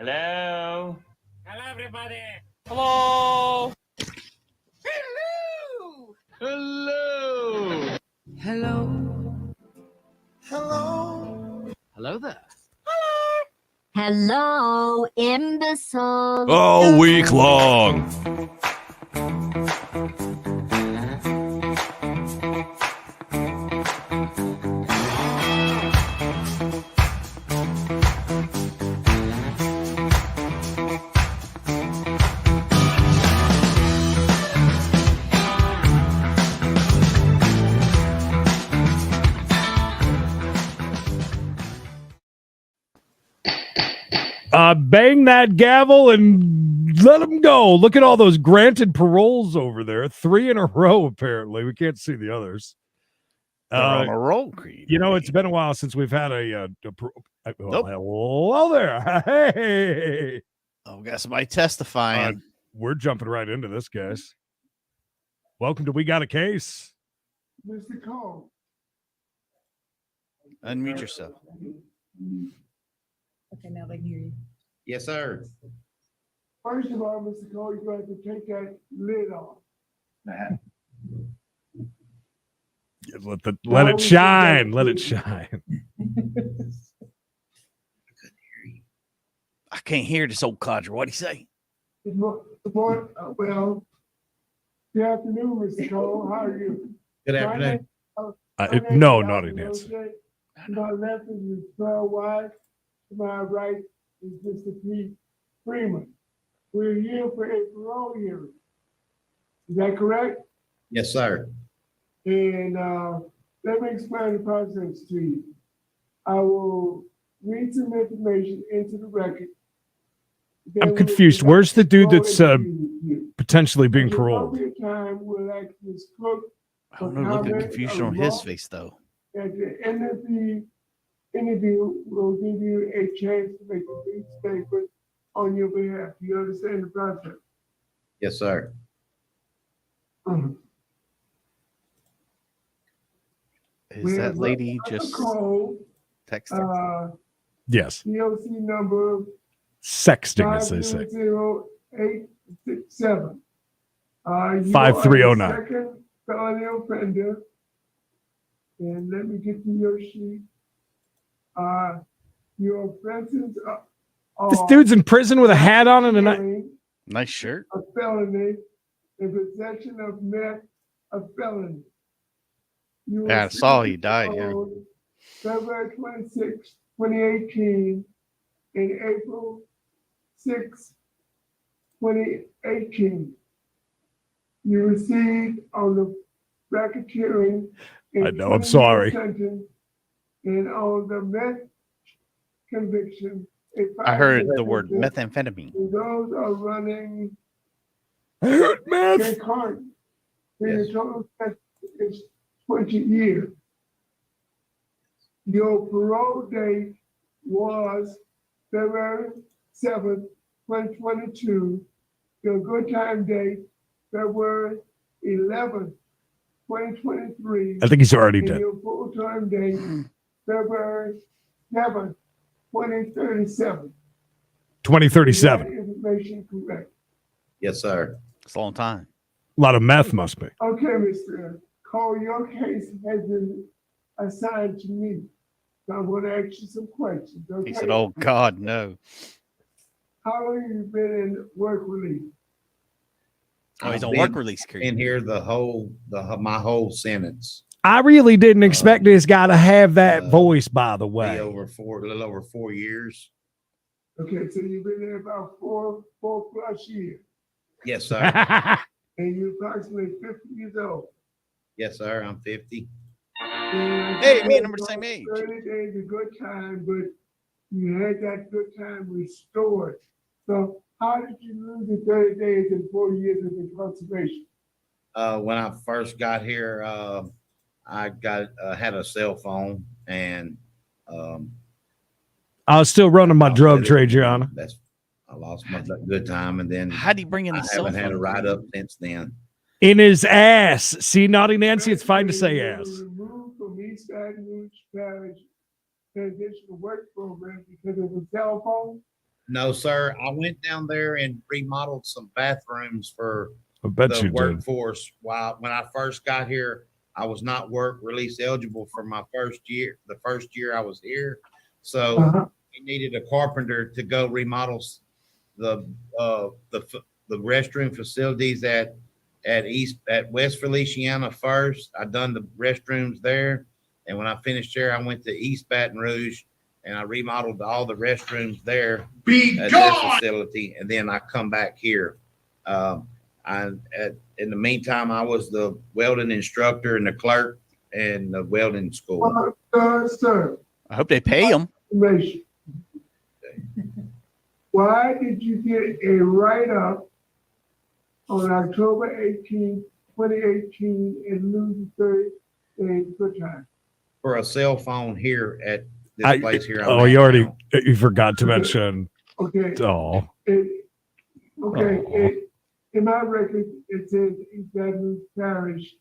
Hello. Hello, everybody. Hello. Hello. Hello. Hello. Hello there. Hello, imbecile. All week long. Bang that gavel and let them go. Look at all those granted paroles over there. 3 in a row, apparently. We can't see the others. They're on a roll, Creed. You know, it's been a while since we've had a Nope. hello there. Hey. Oh, we got somebody testifying. We're jumping right into this, guys. Welcome to We Got a Case. Mr. Cole. Unmute yourself. Okay, now they can hear you. Yes, sir. First of all, Mr. Cole, you're going to have to take that lid off. Let it shine. Let it shine. I can't hear this old codger. What'd he say? Well, good afternoon, Mr. Cole. How are you? Good afternoon. No, naughty Nancy. To my left is Ms. Pearl Wise. To my right is Mr. Pete Freeman. We're here for a parole hearing. Is that correct? Yes, sir. And let me explain the process to you. I will read some information into the record. Then I'm confused. Where's the dude that's potentially being At the paroled? appropriate time, we'll ask Ms. Cook I don't know. Look at the confusion on his face, though. at the end of the interview, we'll give you a chance to make a brief statement on your behalf. Do you understand the process? Yes, sir. Is that lady just Call, texting? Yes. DOC number Sexting, as they say. 50867. 5309. Second felony offender. And let me get to your sheet. Your offenses are. This dude's in prison with a hat on and a Nice shirt. A felony, in possession of meth, a felony. You Yeah, I were saw he died, yeah. on February 26, 2018, and April 6, 2018. You received on the racketeering. I know, I'm sorry. And on the meth conviction. I heard the word methamphetamine. Those are running meth. concurrent. Yes. The total sentence is 20 years. Your parole date was February 7th, 2022. Your good time date, February 11th, 2023. I think he's already And dead. your full-time date, February 7th, 2037. 2037. Is that information correct? Yes, sir. It's a long time. A lot of meth must be. Okay, Mr. Cole, your case has been assigned to me. So I'm going to ask you some questions. Okay? He said, "Oh God, no." How long have you been in work release? Oh, he's I've on been work release. Creed. In here, my whole sentence. I really didn't expect this guy to have that voice, by the Be way. a little over 4 years. Okay, so you've been there about four plus years. Yes, sir. And you're approximately 50 years old. Yes, sir. I'm 50. Hey, me and him are the same age. 30 days a good time, but you had that good time restored. So how did you lose the 30 days and 4 years of incarceration? When I first got here, I had a cell phone, and I was still running my drug trade, Your Honor. I lost my good time, and then How'd he bring in the I cell haven't had a phone? write up since then. In his ass. See, naughty Nancy, it's fine to say ass. You were removed from East Baton Rouge Parish Transitional Work Program because of a cell phone? No, sir. I went down there and remodeled some bathrooms for I bet the you did. workforce. When I first got here, I was not work release eligible for my first year. The first year I was here, so Uh-huh. we needed a carpenter to go remodel the restroom facilities at West Feliciana first. I done the restrooms there, and when I finished there, I went to East Baton Rouge and I remodeled all the restrooms there at their facility, and then I come back here. In the meantime, I was the welding instructor and the clerk in the welding school. Sir, I hope they pay them. information. Why did you get a write-up on October 18, 2018 and lose the 30 days good time? For a cell phone here at this place here. You forgot to mention. Okay. Oh, In my record, it says East Baton Rouge Parish.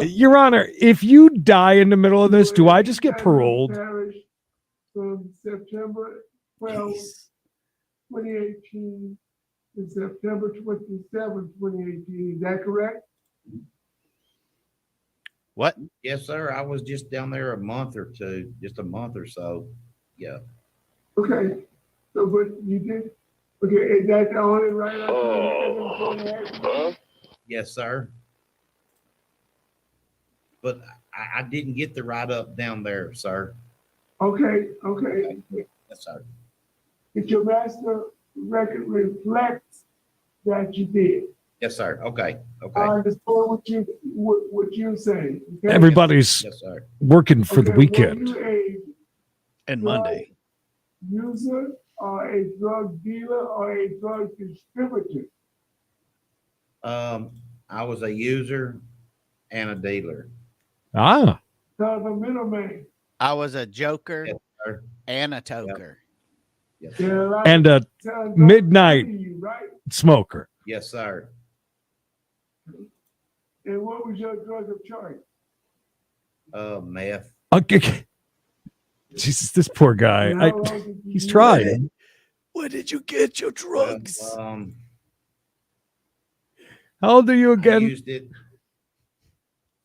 Your Honor, if you die in the middle of this, do I just get paroled? Parish from September 12, 2018 to September 27, 2018. Is that correct? What? Yes, sir. I was just down there a month or two, just a month or so. Yeah. Okay. So, but you did. Okay, is that the only write-up? Yes, sir. But I didn't get the write-up down there, sir. Okay. Yes, sir. If your master record reflects that you did. Yes, sir. Okay. I understand what you're saying. Okay? Everybody's Yes, sir. working for the Okay, weekend. were you And a Monday. user or a drug dealer or a drug distributor? I was a user and a dealer. Ah, So the middleman. I was a joker Yes, sir. and a toker. Yes, There sir. are a lot and a of drugs midnight to you, right? smoker. Yes, sir. And what was your drug of choice? Meth. Okay. Jesus, this poor guy. And how long did you He's use trying. it? Where did you get your Well, How old are you I again? used it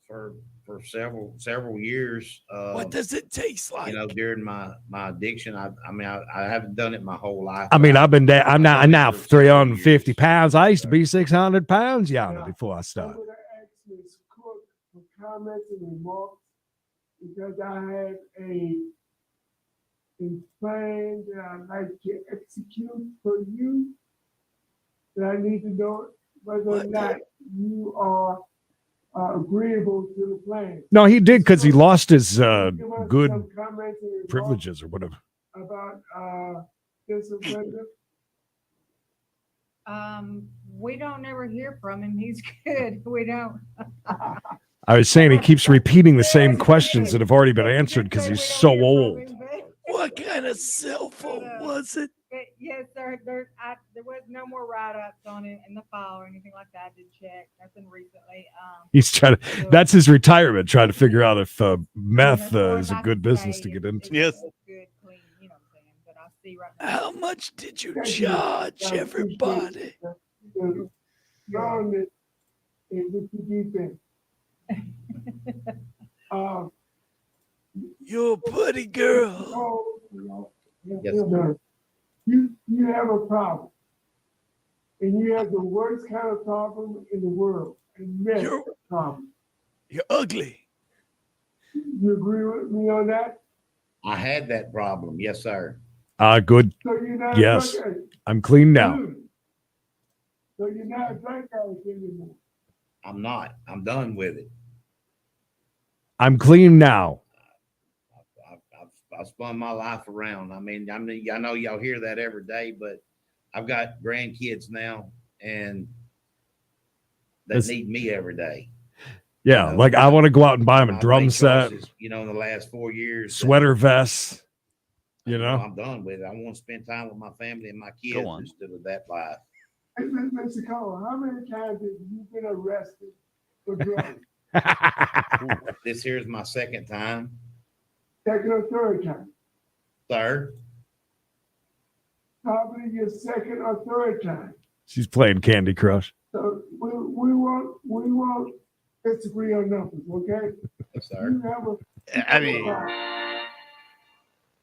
for several years. What does it taste like? You know, during my addiction, I haven't done it my whole life. I mean, I'm now For several 350 years. pounds. I used to be 600 pounds, Yana, before I I'm started. going to ask Ms. Cook for comments and remarks because I have a plan that I'd like to execute for you. That I need to know whether or not you are agreeable to the plan. No, he did because he lost his Give us good some comments and remarks privileges or whatever. about this offender. We don't ever hear from him. He's good. We don't. I was saying he keeps repeating the same questions that have already been answered because he's so old. What kind of cell phone was it? Yes, sir. There was no more write-ups on it in the file or anything like that. I did check. Nothing recently. He's trying to, that's his retirement, trying to figure out if meth as far is as a I good can business say, to get it's- into. Yes. it's good, clean, you know what I'm saying? But I see right now. How much did you Thank you. charge I appreciate everybody? the strongness in which you defend. You're a pretty girl. Yes, sir. You have a problem. And you have the worst kind of problem in the world. And that's You're- the problem. You're ugly. You agree with me on that? I had that problem. Yes, sir. Good. So you're not Yes. a drug addict. I'm clean now. Good. So you're not a drug addict anymore. I'm not. I'm done with it. I'm clean now. I've spun my life around. I mean, I know y'all hear that every day, but I've got grandkids now, and they That's- need me every day. Yeah, You know, like I want to go out and buy him a I've drum made set, choices, you know, in the last 4 years. sweater vest. You know, I'm done with it. I want to spend time with my family and my kids Go on. instead of that life. Hey, Mr. Cole, how many times have you been arrested for drugs? This here's my second time, Second or third time? sir. probably your second or third time. She's playing Candy Crush. So we won't disagree on numbers, okay? Yes, sir. You have a, I mean, it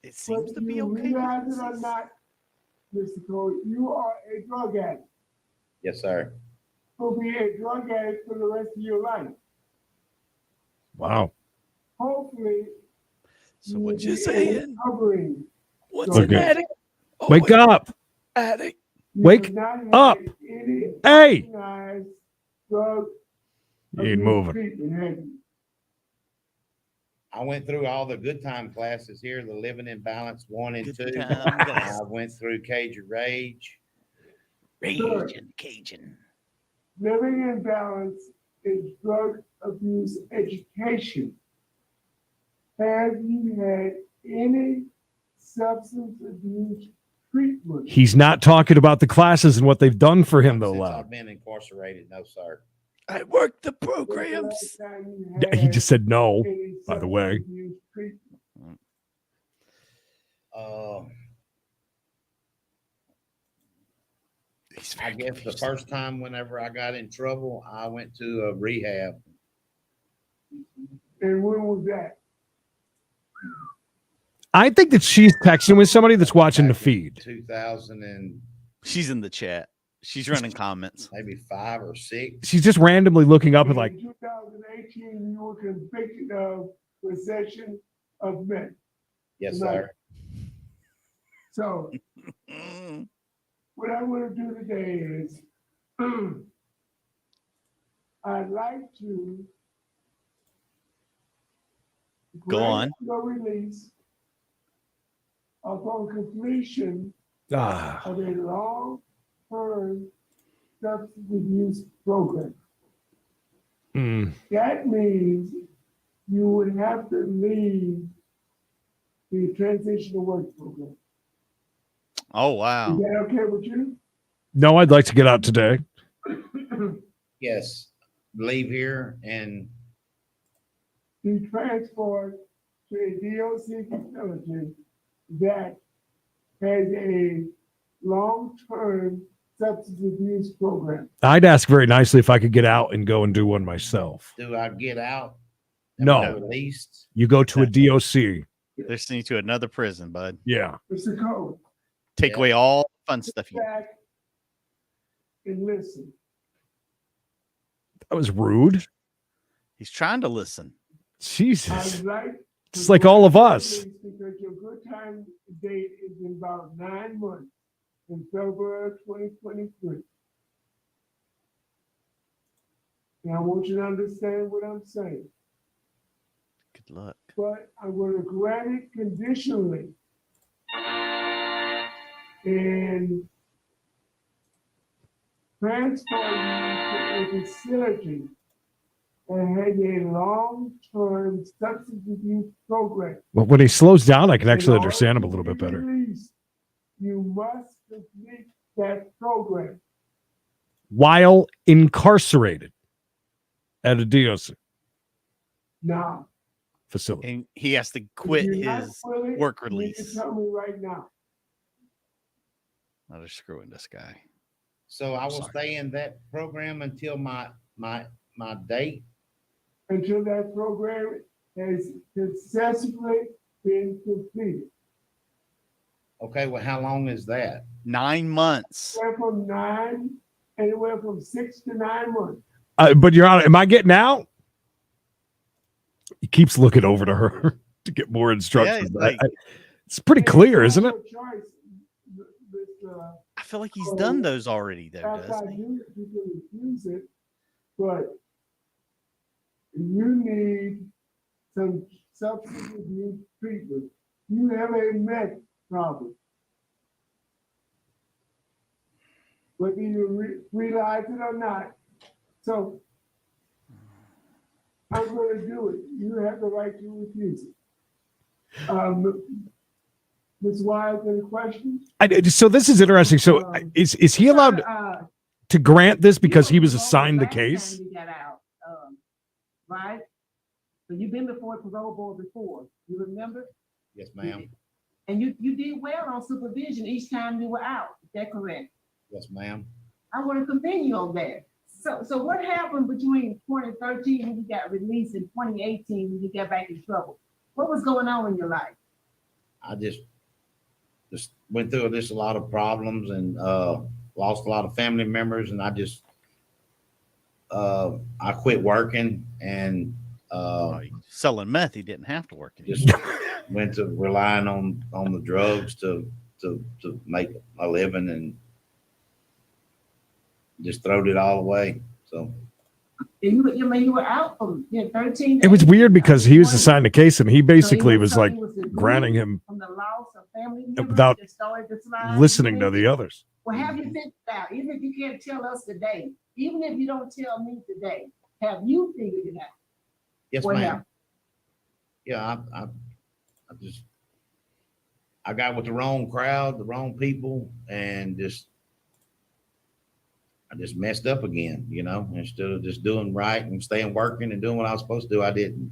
whether seems to be you okay. realize it or not, Mr. Cole, you are a drug addict. Yes, sir. You'll be a drug addict for the rest of your life. Wow. Hopefully, So you what will you be saying? recovering. What's Okay. an addict? Oh, Wake wait, up. addict. You Wake have not had up. any Hey. organized drug You ain't abuse moving. treatment, have you? I went through all the good time classes here, the Living in Balance 1 and Good 2. time, guys. I went through Cajun Rage. Raging Cajun. Living in Balance is drug abuse education. Have you had any substance abuse treatment? He's not talking about the classes and what they've done for him, though, Since loud. I've been incarcerated, no, sir. I worked the When's the programs. last time you Yeah, he had just said no, any by the way. substance abuse treatment? Uh, He's I very guess the confused. first time whenever I got in trouble, I went to a rehab. And when was that? I think that she's texting with somebody that's watching the Back in feed. 2000 and She's in the chat. She's running comments. maybe 5 or 6. She's just randomly looking up and like, In 2018, you were convicted of possession of meth. Yes, Right. sir. So Mm. what I want to do today is I'd like to Go on. grant your release upon completion ah, of a long-term substance abuse program. That means you would have to leave the transitional work program. Oh, Is wow. that okay with you? no, I'd like to get out today. Yes. Leave here and Be transferred to a DOC facility that has a long-term substance abuse program. I'd ask very nicely if I could get out and go and do one myself. do I get out? Am No. I released? You go to a DOC. They're sending you to another prison, bud. Yeah. Mr. Cole, Take Yeah. away all the fun stuff. sit back and listen. That was rude. He's trying to listen. Jesus. I'd like It's like all of us. Because your good time date is in about 9 months, in February 2023. And I want you to understand what I'm saying, Good luck. but I'm going to grant it conditionally. And transfer you to a facility that has a long-term substance abuse program. Well, when he slows down, I can actually In order understand him a to little bit be better. released, you must complete that program. While incarcerated at a DOC Now, facility. And he has to if quit you're not his willing, work you need release. to tell me right now. Now they're screwing this guy. So I will Sorry. stay in that program until my date. Until that program has successfully been completed. Okay, well, how long is that? 9 months. Anywhere from 6 to 9 months. But you're on. Am I getting out? He keeps looking over to her to get more instructions. he's like- It's pretty clear, isn't it? Your choice, Mr. I feel like he's done those already, though, That's doesn't how he? you can refuse it, but you need some substance abuse treatment. You have a meth problem. Whether you realize it or not. So I'm going to do it. You have the right to refuse it. Ms. Wise, any questions? So this is interesting. So is he allowed to grant this because he was assigned the case? You got out, right? So you've been before the parole board before, you remember? Yes, ma'am. And you did well on supervision each time you were out. Is that correct? Yes, ma'am. I want to commend you on that. So what happened between 2013 when you got released and 2018 when you got back in trouble? What was going on in your life? I just went through a lot of problems and lost a lot of family members, and I quit working and Selling meth, he didn't have to work anymore. just went to relying on the drugs to make a living, and just throwed it all away. So You were out from 13. It was weird because he was assigned a case and he basically was like granting granting him from the loss of family members without that started to slide listening to away. the others. Well, have you figured it out? Even if you can't tell us today, even if you don't tell me today, have you figured it out? yes, What ma'am. happened? Yeah, I got with the wrong crowd, the wrong people, and I just messed up again, instead of just doing right and staying working and doing what I was supposed to do, I didn't.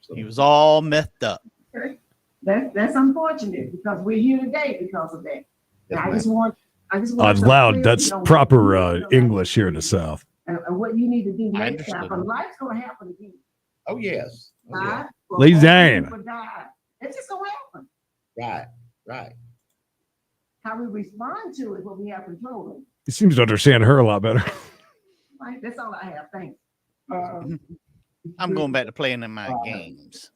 So He was all methed up. That's unfortunate because we're here today because of that. yes, And I ma'am. just want On some loud, clarity that's on what proper you feel like English here in you the do South. and what you need to do I next time. understood. Because life's gonna happen again. Oh, yes. Oh, yeah. Right? Ladies and People die. It's just gonna happen. Right. How we respond to it, what we have control of. He seems to understand her a lot better. Right? That's all I have. Thanks. I'm going back to playing in my games.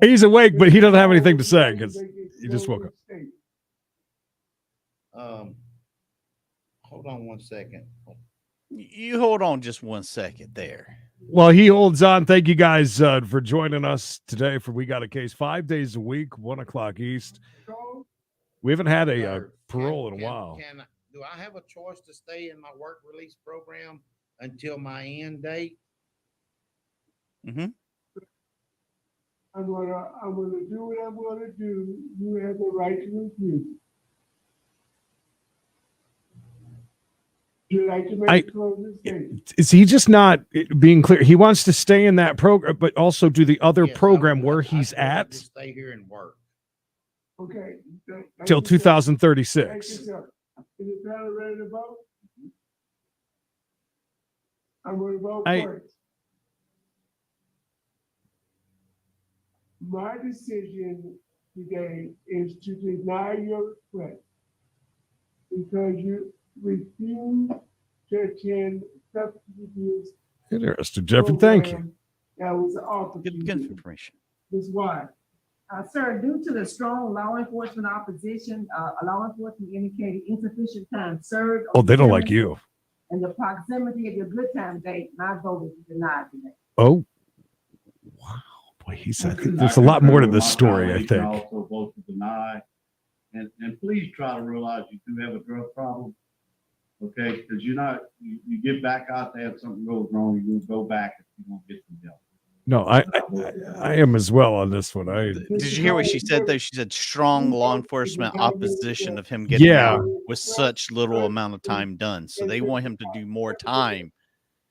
He's awake, but he doesn't have anything to say because he just woke up. Hold on 1 second. You hold on just 1 second there. Well, he holds on. Thank you guys for joining us today for We Got a Case 5 days a week, 1 o'clock East. We haven't had a Sir, parole in a while. Do I have a choice to stay in my work release program until my end date? Mm-hmm. I'm gonna do what I'm gonna do. You have the right to refuse. Would you like to make a closing statement? Is he just not being clear? He wants to stay in that program, but also do the other Yes, program I where would he's at just stay here and work. Okay. Thank till you, sir. Thank you, 2036. sir. Is the panel ready to vote? I'm gonna vote first. My decision today is to deny your request because you refuse to attend substance abuse Interesting, Jeffrey. Thank you. program that was offered to Good you. information. This why? Sir, due to the strong law enforcement opposition, law enforcement indicated insufficient time served. Oh, on they don't the like you. And the proximity of your good time date, my vote is denied today. Oh, wow. Boy, he's. I think there's a lot more to this story, I think. Also vote to deny, and please try to realize you do have a drug problem. Okay, because you get back out there, if something goes wrong, you're gonna go back if you don't get some help. No, I am as well on this one. Did you hear what she said though? She said strong law enforcement opposition of him getting Yeah. out with such little amount of time done. So they want him to do more time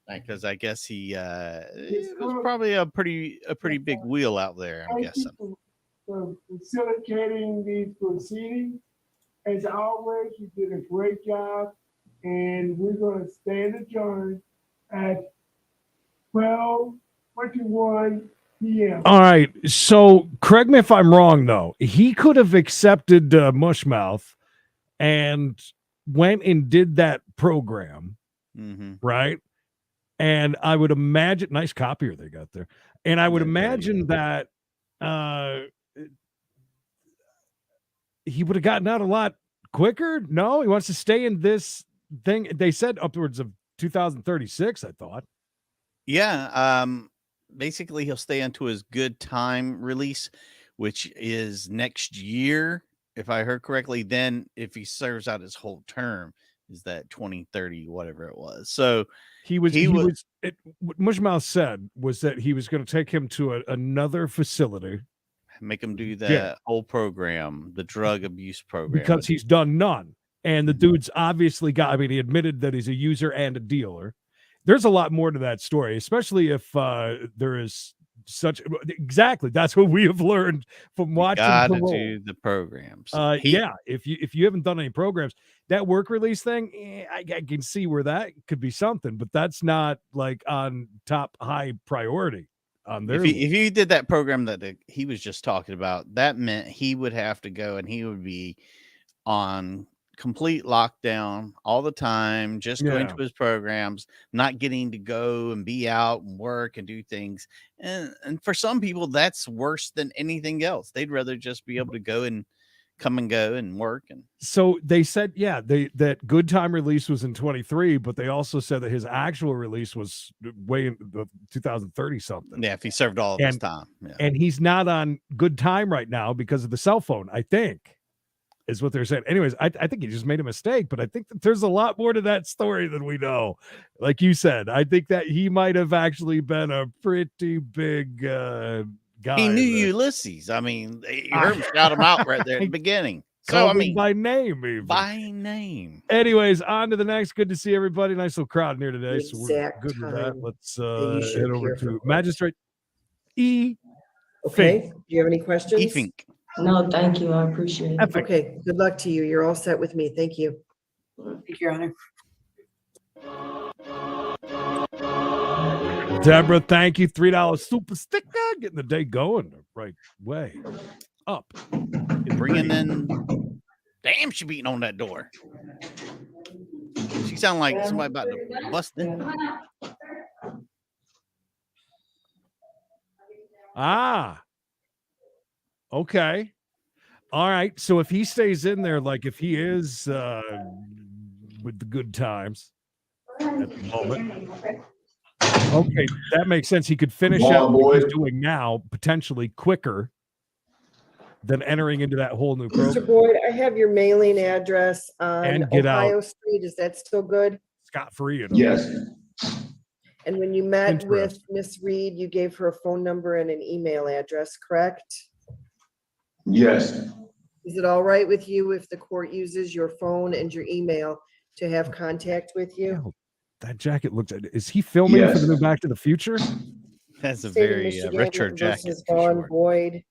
because I guess he it was probably a pretty big wheel out there, I'm Thank you guessing. for facilitating these proceedings. As always, you did a great job, and we're gonna stand adjourned at 12:21 p.m. All right. So correct me if I'm wrong, though. He could have accepted Mushmouth and went and did that program, Mm-hmm. right? And I would imagine, nice copier they got there. And I would imagine that he would have gotten out a lot quicker. No, he wants to stay in this thing. They said upwards of 2036, I thought. Yeah. Basically he'll stay into his good time release, which is next year, if I heard correctly. Then if he serves out his whole term, is that 2030, whatever it was. So What Mushmouth said was that he was going to take him to another facility make him do that whole program, the drug abuse program. because he's done none. And the dude's obviously he admitted that he's a user and a dealer. There's a lot more to that story, especially if there is such exactly. That's what we have learned from watching Got to Parole. do the programs. Yeah, if you haven't done any programs, that work release thing, I can see where that could be something, but that's not like on top high priority on their if you did that program that he was just talking about, that meant he would have to go and he would be on complete lockdown all the time, just going Yeah. to his programs, not getting to go and be out and work and do things. And for some people, that's worse than anything else. They'd rather just be able to go and come and go and work. And So they said, yeah, that good time release was in 23, but they also said that his actual release was way in the 2030 something. yeah, if he served all of his time. Yeah. And he's not on good time right now because of the cell phone, I think, is what they're saying. Anyways, I think he just made a mistake, but I think that there's a lot more to that story than we know. Like you said, I think that he might have actually been a pretty big guy. He knew Ulysses. I mean, you heard him shout him out right there at the beginning. So, I mean, by name, even. By name. Anyways, on to the next. Good to see everybody. Nice little crowd in here today. So we're Exact good with that. time Let's that you head should over hear to from Magistrate E. Okay, Fink. do you have any questions? E-Fink. No, thank you. I appreciate it. Epic. Okay, good luck to you. You're all set with me. Thank you. Thank you, Your Honor. Deborah, thank you. $3 super sticker. Getting the day going the right way. Up. Bringing in. Damn, she beating on that door. She sound like somebody about to bust in. Ah. Okay. All right. So if he stays in there, like if he is with the good times at the moment. Okay, that makes sense. He could finish out what he's doing now, potentially quicker than entering into that whole new program. Mr. Boyd, I have your mailing address on And get Ohio out. Street. Is that still good? Scot-free. Yes. And when you met with Interesting. Miss Reed, you gave her a phone number and an email address, correct? Yes. Is it all right with you if the court uses your phone and your email to have contact with you? Oh, that jacket looks. Is he filming for Yes. the new Back to the Future? That's a State of very Michigan Richard jacket. versus for Vaughn sure. Boyd.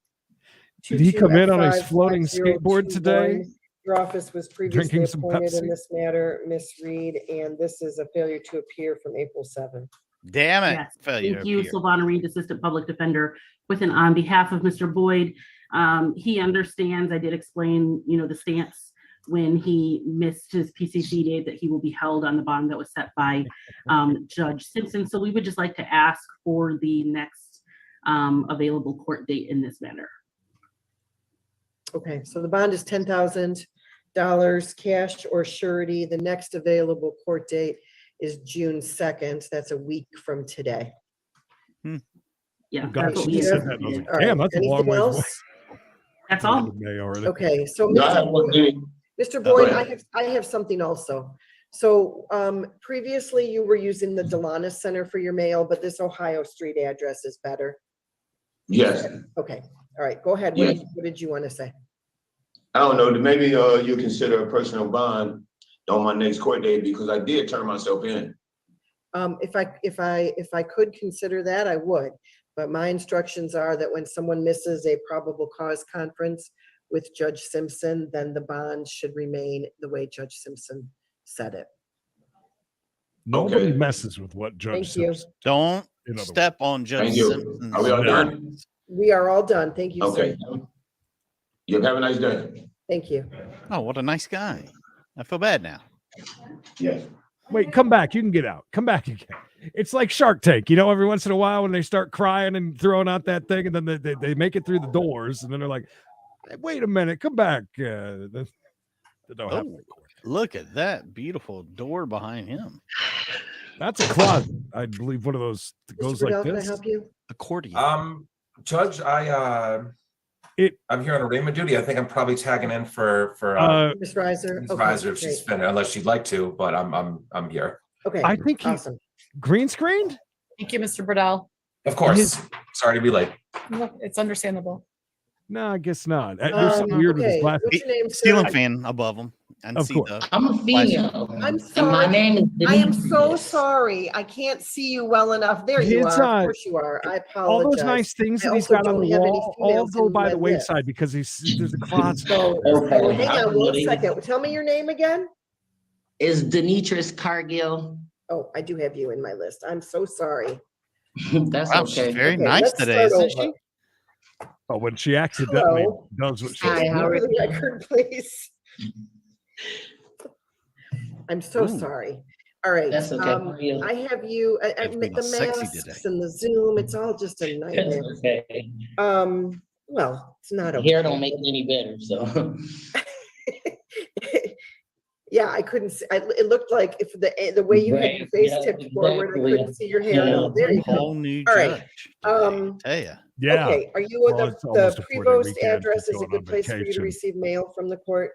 Did he come in on his 22F55021. floating skateboard today? Your office was previously Drinking some appointed in Pepsi? this matter, Miss Reed, and this is a failure to appear from April 7th. Damn it. Yes, Failure thank to you, appear. Silvana Reed, Assistant Public Defender, on behalf of Mr. Boyd. He understands, I did explain, the stance when he missed his PCC date that he will be held on the bond that was set by Judge Simpson. So we would just like to ask for the next available court date in this matter. Okay, so the bond is $10,000 cash or surety. The next available court date is June 2nd. That's a week from today. Yeah, Gosh, that's what she we said have. that. and I was like, All right, damn, that's a long anything way away. else? That's all. May already. Okay, so No, I have one thing. Mr. Go Boyd, ahead. I have something also. So previously you were using the Delana Center for your mail, but this Ohio Street address is better. Yes. Okay, all right, go ahead. Yes. What did you want to say? I don't know, maybe you consider a personal bond on my next court date because I did turn myself in. If I could consider that, I would. But my instructions are that when someone misses a probable cause conference with Judge Simpson, then the bond should remain the way Judge Simpson said it. Nobody Okay. messes with what Judge Thank you. Simpson. Don't in other step on Judge Thank you. Simpson's Are we all done? words. We are all done. Thank you, sir. Okay. You have a nice day. Thank you. Oh, what a nice guy. I feel bad now. Yes. Wait, come back. You can get out. Come back again. It's like Shark Tank, every once in a while when they start crying and throwing out that thing, and then they make it through the doors, and then they're like, hey, wait a minute, come back. That don't happen. Oh, look at that beautiful door behind him. That's a closet. I believe one of those that Mr. goes Riddell, like can I this. help you? Accordion. Judge, I'm here on arraignment duty. I think I'm probably tagging in for Ms. Reiser? Ms. Okay, Reiser if she's great. finished, unless she'd like to, but I'm here. Okay, I think he awesome. green screened. Thank you, Mr. Burdell. Of course. Sorry to be late. Look, it's understandable. No, I guess not. There's something weird with his Okay, glasses. what's your name, sir? Ceiling fan above him. and Of see course. the. I'm a female. I'm And sorry. my name is I am so Demetrius. sorry. I can't see you well enough. There you His, are. Of course you are. I all apologize. those nice things I that he's also got on the don't have any wall all females go in by my the list. wayside because there's a closet. So, Okay, so hang I on didn't know one they was- second. Tell me your name again. Is Demetrius Cargill. Oh, I do have you in my list. I'm so sorry. That's Wow, okay. she's very Okay, nice let's today, start isn't over. she? Oh, when she accidentally Hello. does what she Hi, how For are the you? record, please. I'm so Ooh. sorry. All right. That's okay. How are you? I have you, It's been the sexy today. masks and the Zoom, it's all just a That's nightmare. okay. Well, it's not okay. Hair don't make it any better, so. Yeah, I couldn't see, it looked like if the way you had your Right, face yeah, tipped forward, I exactly. couldn't see your hair. Yeah. No, there you go. Whole new All judge. right. Today, tell ya. Yeah. Okay, are you, Well, the it's almost a 4-day Prevost weekend. address She's is a going on good place for you to vacation. receive mail from the court?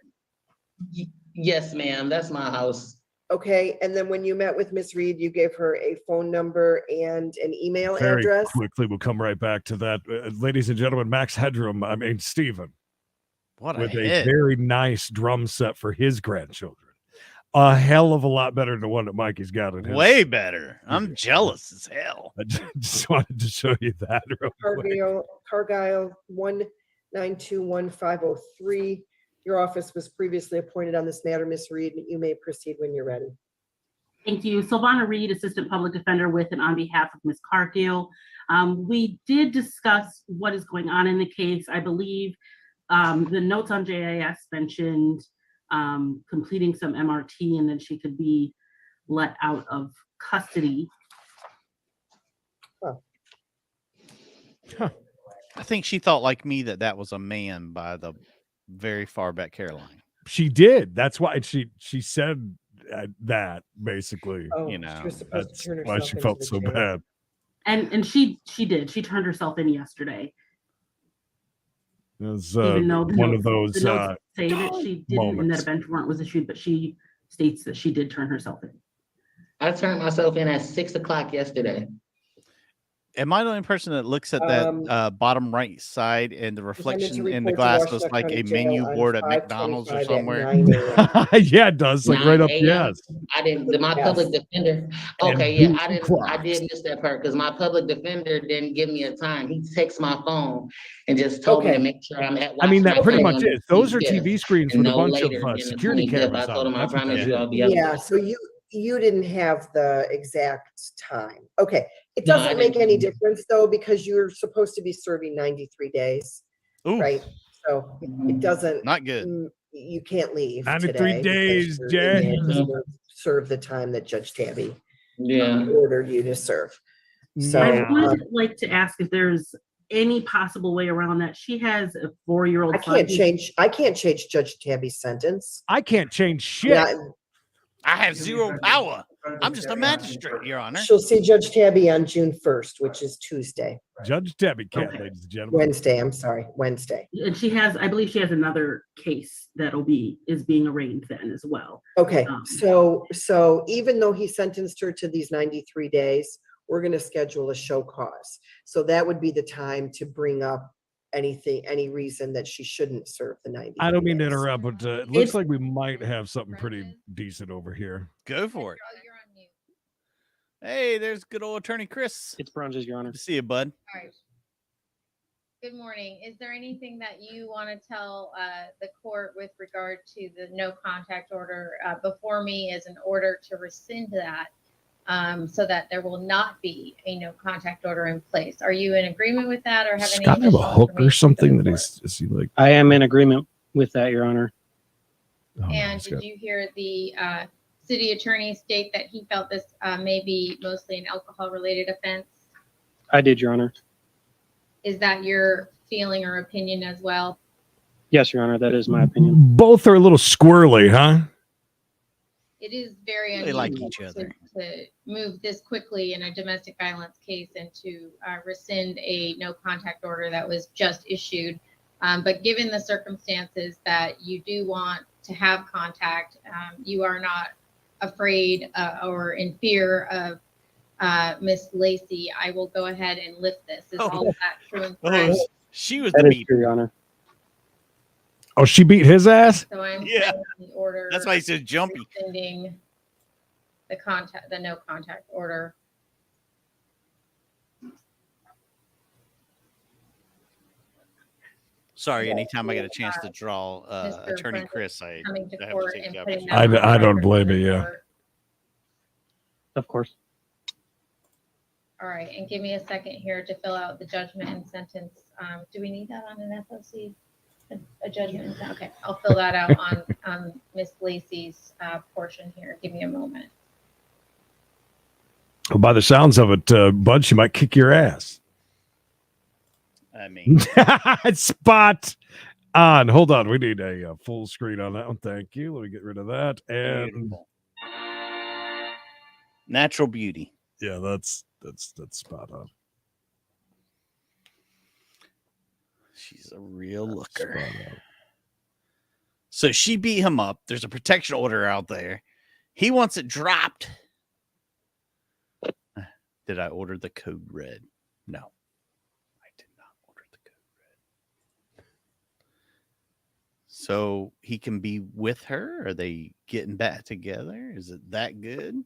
Yes, ma'am, that's my house. Okay, and then when you met with Miss Reed, you gave her a phone number and an email Very address? quickly, we'll come right back to that. Ladies and gentlemen, Max Headroom, Stephen, What a with a hit. very nice drum set for his grandchildren. A hell of a lot better than the one that Mikey's got in his. Way better. I'm jealous as hell. I just wanted to show you that real quick. Cargyle 1921503. Your office was previously appointed on this matter, Miss Reed. You may proceed when you're ready. Thank you. Silvana Reed, Assistant Public Defender with and on behalf of Ms. Cargill. We did discuss what is going on in the case. I believe the notes on JIS mentioned completing some MRT and then she could be let out of custody. I think she thought like me that was a man by the very far back hairline. She did. That's why she said that basically. Oh, You she know, was supposed to That's turn why herself she into felt the so jail. bad. And she did. She turned herself in yesterday. It was Even though the one of notes- those the notes say that she didn't and that moments. a bench warrant was issued, but she states that she did turn herself in. I turned myself in at 6 o'clock yesterday. Am I the only person that looks at that bottom right side and the reflection in the report to glass Washington looks like County a Jail menu on board at McDonald's or 5/25 at somewhere? 9 a.m. Yeah, it does. Like right 9 up. a.m. Yes. I didn't, my Yes. public defender, okay, And yeah, I clocks. did miss that part, because my public defender didn't give me a time. He texted my phone and just told me to Okay. make sure I'm at. I mean, that watching pretty my much phone on is. Those are the TV 25th, screens and with a no bunch later of than the security 25th. cameras I on told them. him, I That's what promise that you is. I'll be up. Yeah, so you didn't have the exact time. Okay, it No, I doesn't make didn't. any difference though, because you're supposed to be serving 93 days, Ooh, right? So it doesn't, not good. you can't leave 93 today because days, you're Jay. in there to serve the time that Judge Tabby Yeah. ordered you to serve. So, I would like to ask if there's any possible way around that. She has a 4-year-old I son. can't change Judge Tabby's sentence. I can't change shit. Yeah, I have zero power. I'm just a magistrate, Your Honor. she'll see Judge Tabby on June 1st, which is Tuesday. Judge Debbie Cat, Okay. ladies and gentlemen. Wednesday, I'm sorry, Wednesday. And she has, I believe she has another case is being arraigned then as well. Okay, Um, so even though he sentenced her to these 93 days, we're gonna schedule a show cause. So that would be the time to bring up any reason that she shouldn't serve the 90. I don't mean to interrupt, but it looks It's- like we might have something pretty decent over here. Go for it. Hey, there's good old attorney Chris. It's Bronzes, Your Honor. Good to see you, bud. All right. Good morning. Is there anything that you want to tell the court with regard to the no contact order? Before me is an order to rescind that so that there will not be a no contact order in place. Are you in agreement with that or have any? Scott have a additional hook or information something for the that court? is he like? I am in agreement with that, Your Honor. Oh, no, And Scott. did you hear the city attorney state that he felt this may be mostly an alcohol related offense? I did, Your Honor. Is that your feeling or opinion as well? Yes, Your Honor, that is my opinion. Both are a little squirrely, huh? It is very They like unusual each other. to move this quickly in a domestic violence case and to rescind a no contact order that was just issued. But given the circumstances that you do want to have contact, you are not afraid or in fear of Miss Lacey, I will go ahead and lift this. Is all of that true and correct? Oh, she was That the is meat. true, Your Honor. Oh, she beat his ass? So I'm Yeah. signing the order. That's why he said jumpy. Rescinding the no contact order. Sorry, anytime I get a chance to draw Mr. Attorney Brent Chris, I coming to have to court take and the putting opportunity. that I on don't record blame for you, the yeah. court. Of course. All right, and give me a second here to fill out the judgment and sentence. Do we need that on an FOC? A judgment and sentence? Okay, I'll fill that out on Miss Lacey's portion here. Give me a moment. Well, by the sounds of it, Bud, she might kick your ass. I mean, spot on. Hold on. We need a full screen on that one. Thank you. Let me get rid of that. And beautiful. Natural beauty. yeah, that's spot on. She's a real looker. So she beat him up. There's a protection order out there. He wants it dropped. Did I order the code red? No, I did not order the code red. So he can be with her? Are they getting back together? Is it that good?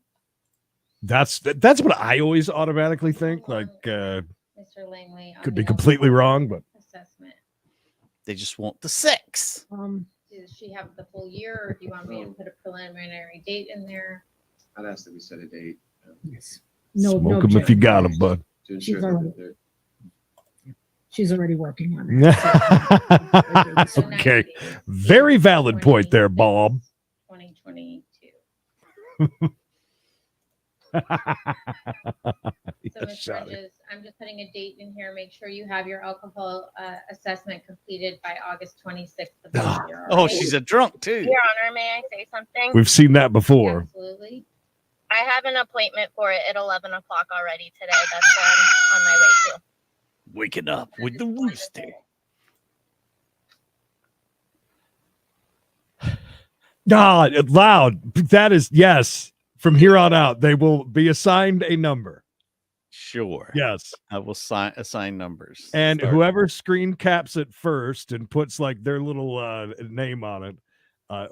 That's what I always automatically think. Like, Mr. Langley. on could be the completely wrong, but assessment. They just want the sex. Does she have the full year, or do you want me to put a preliminary date in there? I'd ask that we set a date. smoke them if you got them, bud. To She's ensure already- that they're She's already working on it. Okay. Very valid point there, Bob. 2022. So, Yeah, Ms. shot it. Bridges, I'm just putting a date in here. Make sure you have your alcohol assessment completed by August 26th of this year. all Oh, right? she's a drunk too. Your Honor, may I say something? We've seen that before. Absolutely. I have an appointment for it at 11 o'clock already today. That's where I'm on my way to. Waking up with the rooster. God, loud. That is, yes. From here on out, they will be assigned a number. Sure. Yes. I will assign numbers. And Start. whoever screen caps it first and puts like their little name on it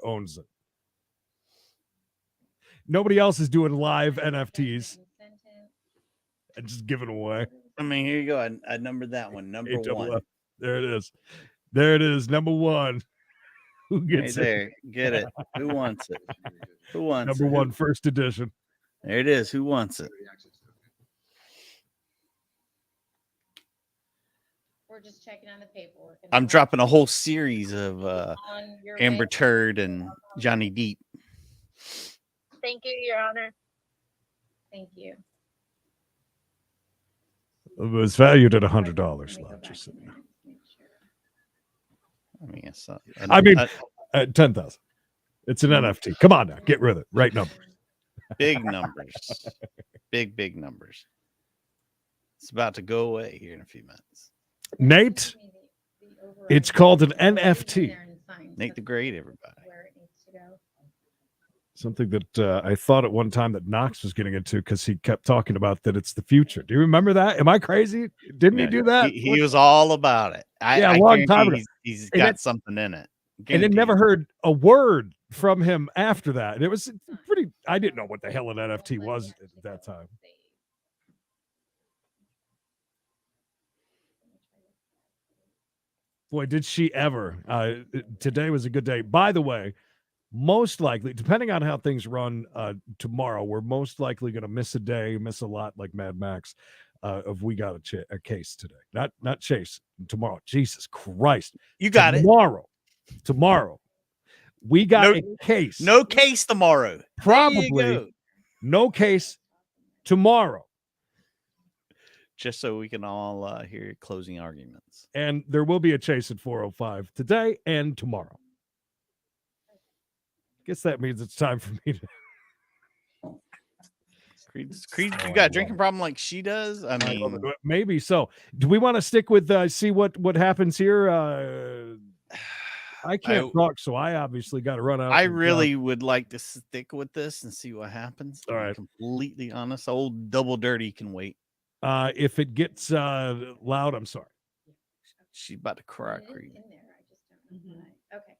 owns it. Nobody else is doing live NFTs and just giving away. I mean, here you go. I numbered that one. Number one. AFF. There it is. There it is. Number one. Who Right gets there. it? Get it. Who wants it? Who wants Number it? one, first edition. There it is. Who wants it? We're just checking on the paperwork. and I'm then dropping a whole series of on your Amber way. Turd and Johnny Deep. Thank you, Your Honor. Thank you. It was valued at $100. Lodge, just so you know. I mean, it's not, 10,000. It's an NFT. Come on now, get rid of it. Right number. big numbers. Big numbers. It's about to go away here in a few minutes. Nate, it's called an NFT. Nate the Great, everybody. Where it needs to go. Something that I thought at one time that Knox was getting into because he kept talking about that it's the future. Do you remember that? Am I crazy? Didn't he No, do that? He was all about it. Yeah, I a long time guarantee ago. He's And got it- something in it. And then never heard a word from him after that. And it was pretty, I didn't know what the hell an NFT was at that time. Boy, did she ever. Today was a good day. By the way, most likely, depending on how things run tomorrow, we're most likely going to miss a day, miss a lot like Mad Max. If we got a case today, not Chase tomorrow. Jesus Christ, you got tomorrow. We got a case. No case tomorrow. Probably no case tomorrow. Just so we can all hear closing arguments. And there will be a chase at 4:05 today and tomorrow. Guess that means it's time for me to. Creed, you got a drinking problem like she does? I mean, Maybe so. Do we want to stick with see what happens here? I can't talk, so I obviously got to run out. I and, really would like to stick with this and see what happens. All right. Completely honest. Old Double Dirty can wait. If it gets loud, I'm sorry. She's about to cry, Creed. Okay.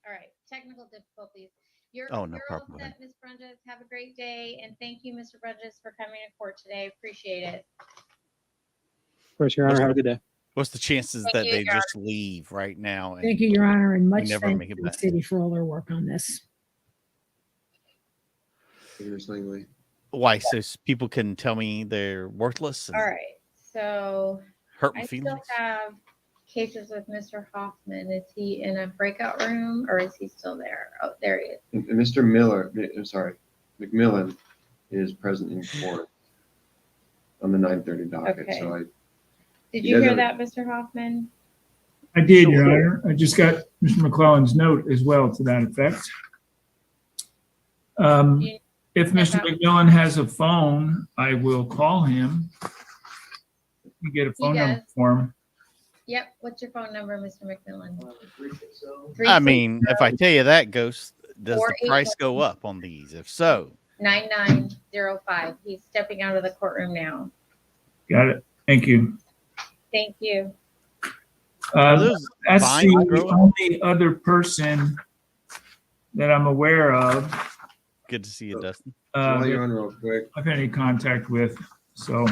All right. Technical difficulties. You're, Oh, no you're problem. all Go ahead. set, Ms. Brunges. Have a great day. And thank you, Mr. Brunges, for coming to court today. Appreciate it. Of course, Your Honor. Have a good day. What's the chances Thank that you, they Your just leave right now? And Thank you, Your Honor, and we much never thanks make to it the back. city for all their work on this. Why? So people can tell me they're worthless and All right. So hurt my I still feelings? have cases with Mr. Hoffman. Is he in a breakout room or is he still there? Oh, there he is. And Mr. Miller, I'm sorry, McMillan is present in court on the 9:30 docket. Okay. So Did He you hear doesn't- that, Mr. Hoffman? I did, Your Honor. I just got Mr. McClellan's note as well to that effect. If Mr. McMillan has a phone, I will call him. You get a phone number does. for him. Yep. What's your phone number, Mr. McMillan? I mean, if I tell you that, Ghost, does the 481 price go up on these? If so, 9905. He's stepping out of the courtroom now. Got it. Thank you. Thank you. those That's vines the growing? only other person that I'm aware of Good to see you, Dustin. while you're that on real quick, I've had any contact with. So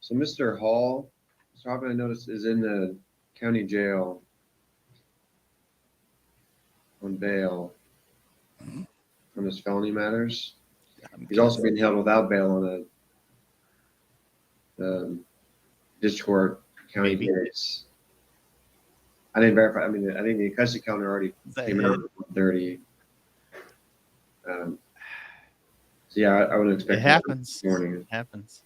so Mr. Hall, Mr. Hoffman, I noticed is in the county jail on bail on his felony matters. He's also being held without bail on a district court county case. I didn't verify. I mean, I think the custody counter already came out at 1:30. So yeah, I would expect It happens. this morning. It happens.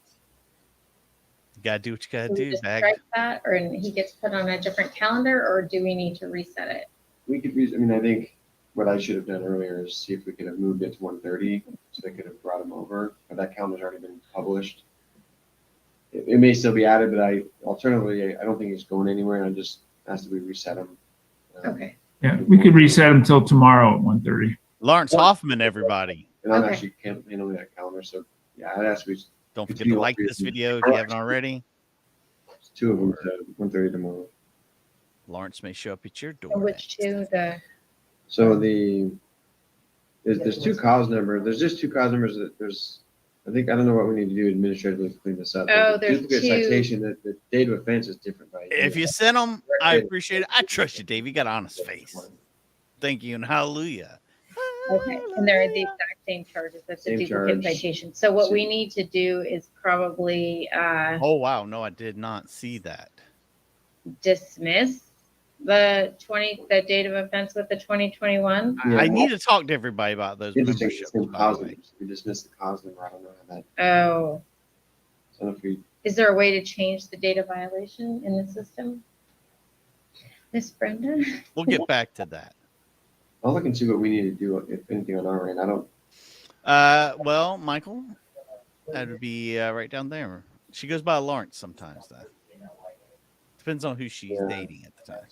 You gotta do what you gotta Do we do, just bag. strike that, or he gets put on a different calendar, or do we need to reset it? We could, I mean, I think what I should have done earlier is see if we could have moved it to 1:30, so they could have brought him over, but that calendar's already been published. It may still be added, but alternatively, I don't think it's going anywhere, and I just asked that we reset him. Okay. yeah, we could reset him till tomorrow at 1:30. Lawrence Hoffman, everybody. And I'm Okay. actually handling that calendar, so yeah, I'd ask we Don't forget continue to all like three this of them. video if you haven't already. Two of them to 1:30 tomorrow. Lawrence may show up at your So door. which two? So there's two cause numbers. There's just two cause numbers that I don't know what we need to do administratively to clean this up. Oh, The there's duplicate two. citation, the date of offense is different by. If you sent them, I appreciate it. I trust you, Dave. You got an honest face. Thank you and hallelujah. Okay, and they're the exact same charges. That's a Same duplicate charge. citation. So what we need to do is probably Oh wow, no, I did not see that. dismiss the date of offense with the 2021. I need to talk to everybody about those Interesting, memberships. it's in By the cause way. numbers. We dismissed the cause number. I don't know how that. Oh, So if we, is there a way to change the date of violation in the system? Miss Brenda? We'll get back to that. I'll look and see what we need to do, if anything on our end. I don't. Well, Michael, that would be right down there. She goes by Lawrence sometimes, though. Depends on who she's dating at the time.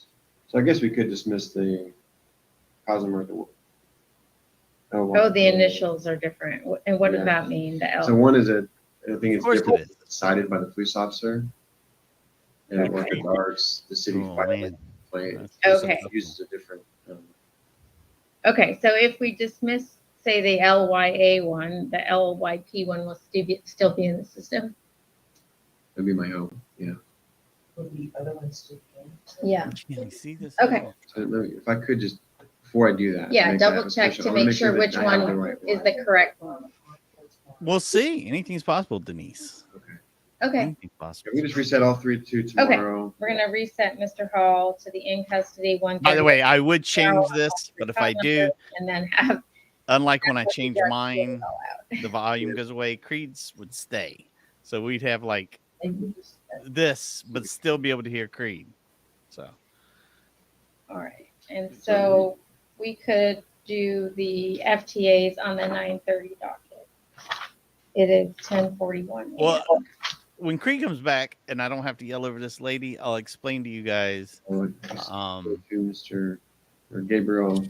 So I guess we could dismiss the cause number. Oh, the initials are different. And what does Yeah. that mean? The L? So one is I think it's course it different. is. It's cited by the police officer. And it Okay. regards the city Oh, violating man. play. Okay. It uses a different. Okay, so if we dismiss, say, the LYA one, the LYP one will still be in the system? That'd be my hope. Yeah. Yeah. Can you see this? Okay. So if I could just before I do that. Yeah, make that double check official, to I wanna make sure that which I have the one right is the correct one. We'll see. Anything's possible, Denise. Okay, Anything's possible. We just reset all three to tomorrow. we're gonna reset Mr. Hall to the in custody 1:30. By the way, I would change this, but if I do, And then have, unlike when I change mine, the volume goes away. Creed's would stay, so we'd have like this, but still be able to hear Creed. So all right, and so we could do the FTAs on the 9:30 docket. It is 10:41. well, when Creed comes back, and I don't have to yell over this lady, I'll explain to you guys. To Mr. or Gabriel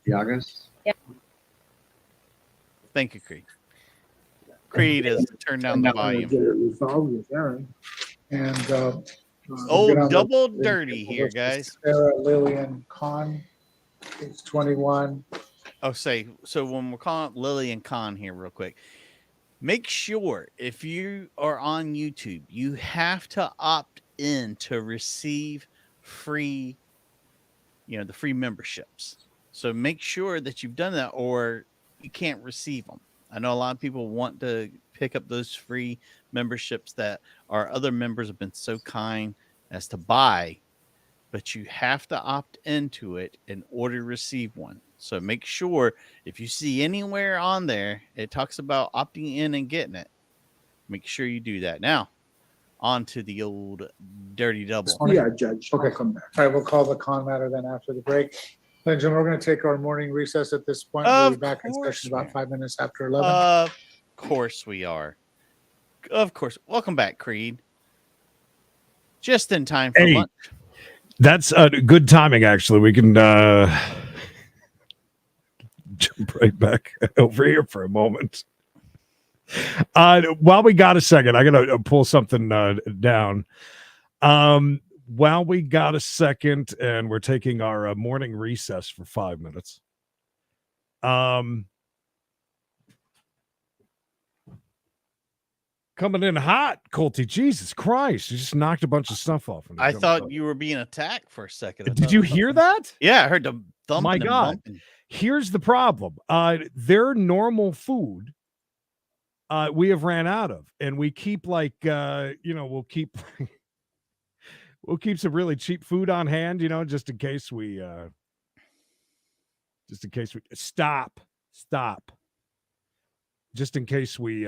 Diagas. Yeah. Thank you, Creed. Creed has turned down the volume. Get it resolved with Aaron. And Oh, double dirty here, guys. Sarah Lillian Khan, it's 21. Oh, so when we're calling Lillian Khan here real quick, make sure if you are on YouTube, you have to opt in to receive free, the free memberships. So make sure that you've done that or you can't receive them. I know a lot of people want to pick up those free memberships that our other members have been so kind as to buy, but you have to opt into it in order to receive one. So make sure if you see anywhere on there, it talks about opting in and getting it. Make sure you do that. Now, on to the old dirty double. Yeah, Judge. Okay, come back. All right, we'll call the con matter then after the break. Ladies and gentlemen, we're going to take our morning recess at this point. We'll be back in session about 5 minutes after 11. Of course we are. Of course. Welcome back, Creed. Just in time for lunch. That's good timing, actually. We can jump right back over here for a moment. While we got a second, I got to pull something down. While we got a second, and we're taking our morning recess for 5 minutes. Coming in hot, Colty. Jesus Christ. You just knocked a bunch of stuff off. I thought you were being attacked for a second. Did you hear that? Yeah, I heard the thumping. My and God. bumping. Here's the problem. Their normal food, we have ran out of. And we keep we'll keep some really cheap food on hand, just in case we stop. Just in case we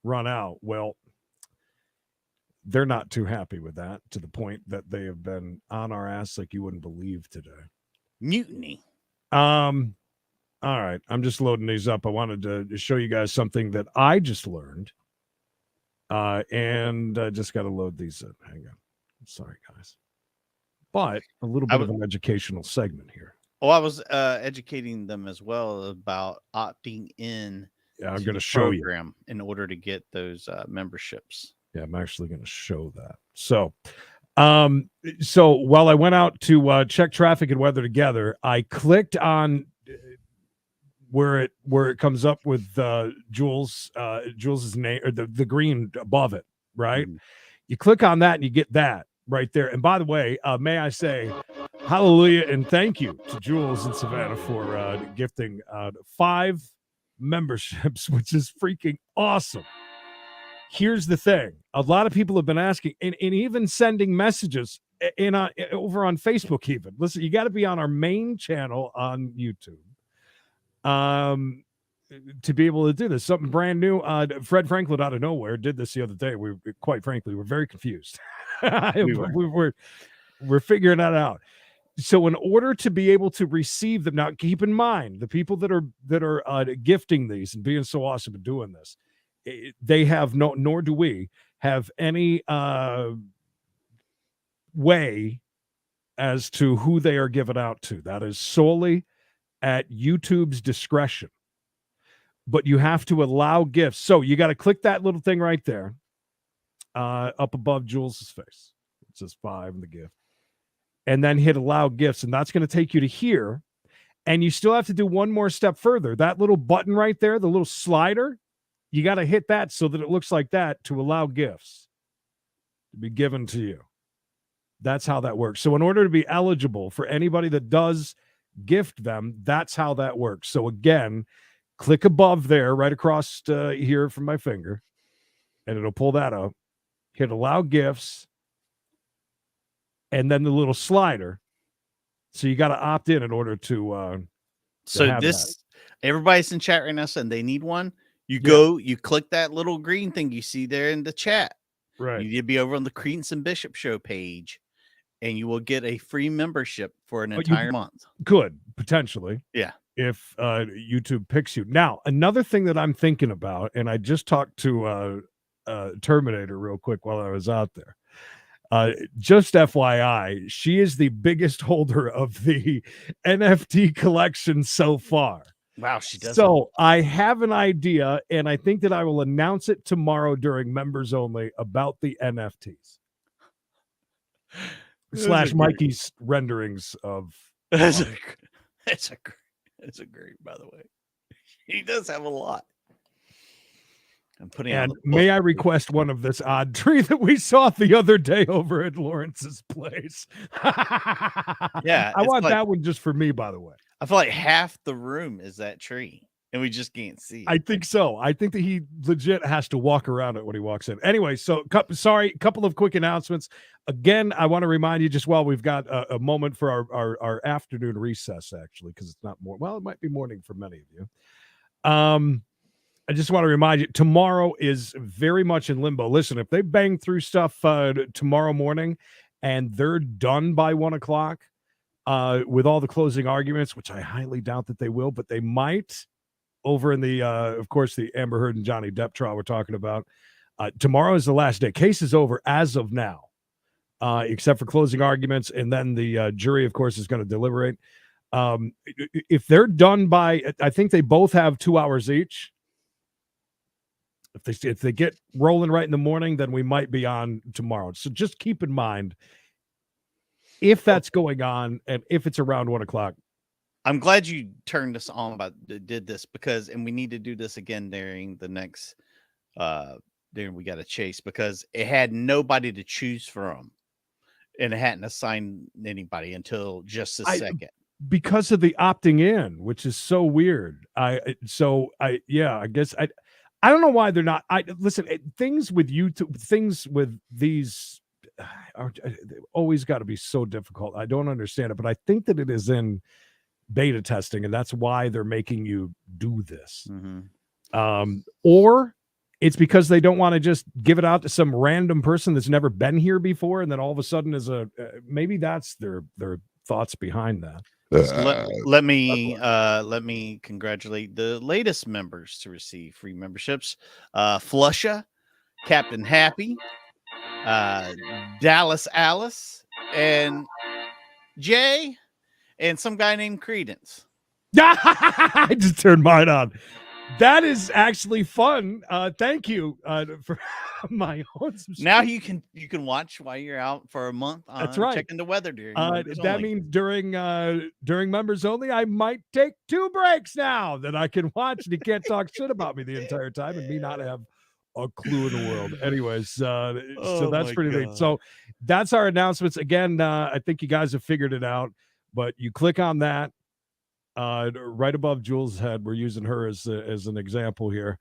run out. Well, they're not too happy with that, to the point that they have been on our ass like you wouldn't believe today. Mutiny. All right, I'm just loading these up. I wanted to show you guys something that I just learned, and I just got to load these up. Hang on. Sorry, guys, but a little bit of an educational segment here. Oh, I was educating them as well about opting in. Yeah, I'm going to show you in order to get those memberships. Yeah, I'm actually going to show that. So while I went out to check traffic and weather together, I clicked on where it comes up with Jules's name, or the green above it, right? Mm-hmm. You click on that and you get that right there. And by the way, may I say hallelujah and thank you to Jules and Savannah for gifting 5 memberships, which is freaking awesome. Here's the thing. A lot of people have been asking and even sending messages over on Facebook even. Listen, you got to be on our main channel on YouTube to be able to do this. Something brand new. Fred Franklin out of nowhere did this the other day. We quite frankly, we're very confused. We're figuring that out. So in order to be able to receive them, now keep in mind the people that are gifting these and being so awesome at doing this, they have nor do we have any way as to who they are given out to. That is solely at YouTube's discretion. But you have to allow gifts. So you got to click that little thing right there, up above Jules's face. It says 5 in the gift. And then hit allow gifts, and that's going to take you to here. And you still have to do one more step further. That little button right there, the little slider, you got to hit that so that it looks like that to allow gifts to be given to you. That's how that works. So in order to be eligible for anybody that does gift them, that's how that works. So again, click above there, right across here from my finger, and it'll pull that up. Hit allow gifts. And then the little slider. So you got to opt in order to so this, everybody's in chat right now saying they need one. You go, you click that little green thing you see there in the chat. Right. You need to be over on the Creedence and Bishop show page, and you will get a free membership for an entire month. Could potentially. Yeah. If YouTube picks you. Now, another thing that I'm thinking about, and I just talked to Terminator real quick while I was out there. Just FYI, she is the biggest holder of the NFT collection so far. Wow, she does. So I have an idea, and I think that I will announce it tomorrow during members only about the NFTs. Slash Mikey's renderings of. It's a great, by the way. He does have a lot. I'm putting on And the may book. I request one of this odd tree that we saw the other day over at Lawrence's place? Yeah, I it's want like- that one just for me, by the way. I feel like half the room is that tree, and we just can't see it. I think so. I think that he legit has to walk around it when he walks in. Anyway, so couple of quick announcements. Again, I want to remind you just while we've got a moment for our afternoon recess, actually, because it's not more. Well, it might be morning for many of you. I just want to remind you, tomorrow is very much in limbo. Listen, if they bang through stuff tomorrow morning and they're done by 1 o'clock with all the closing arguments, which I highly doubt that they will, but they might over in the, of course, the Amber Heard and Johnny Depp trial we're talking about. Tomorrow is the last day. Case is over as of now, except for closing arguments. And then the jury, of course, is going to deliberate. If they're done by, I think they both have 2 hours each. If they get rolling right in the morning, then we might be on tomorrow. So just keep in mind if that's going on and if it's around 1 o'clock. I'm glad you turned us on did this because, and we need to do this again during the next, during we got to chase because it had nobody to choose from and it hadn't assigned anybody until just a second. Because of the opting in, which is so weird. I guess I don't know why they're not. Listen, things with YouTube, things with these are always got to be so difficult. I don't understand it, but I think that it is in beta testing, and that's why they're making you do this. Or it's because they don't want to just give it out to some random person that's never been here before, and then all of a sudden is maybe that's their thoughts behind that. Let me congratulate the latest members to receive free memberships. Flusha, Captain Happy, Dallas Alice, and Jay, and some guy named Creedence. I just turned mine on. That is actually fun. Thank you for my own subscription. Now you can watch while you're out for a month. That's right. Checking the weather during. That means during members only, I might take 2 breaks now that I can watch, and you can't talk shit about me the entire time and me not have a clue in the world. Anyways, so that's pretty neat. So that's our announcements. Again, I think you guys have figured it out, but you click on that. Right above Jules' head, we're using her as an example here,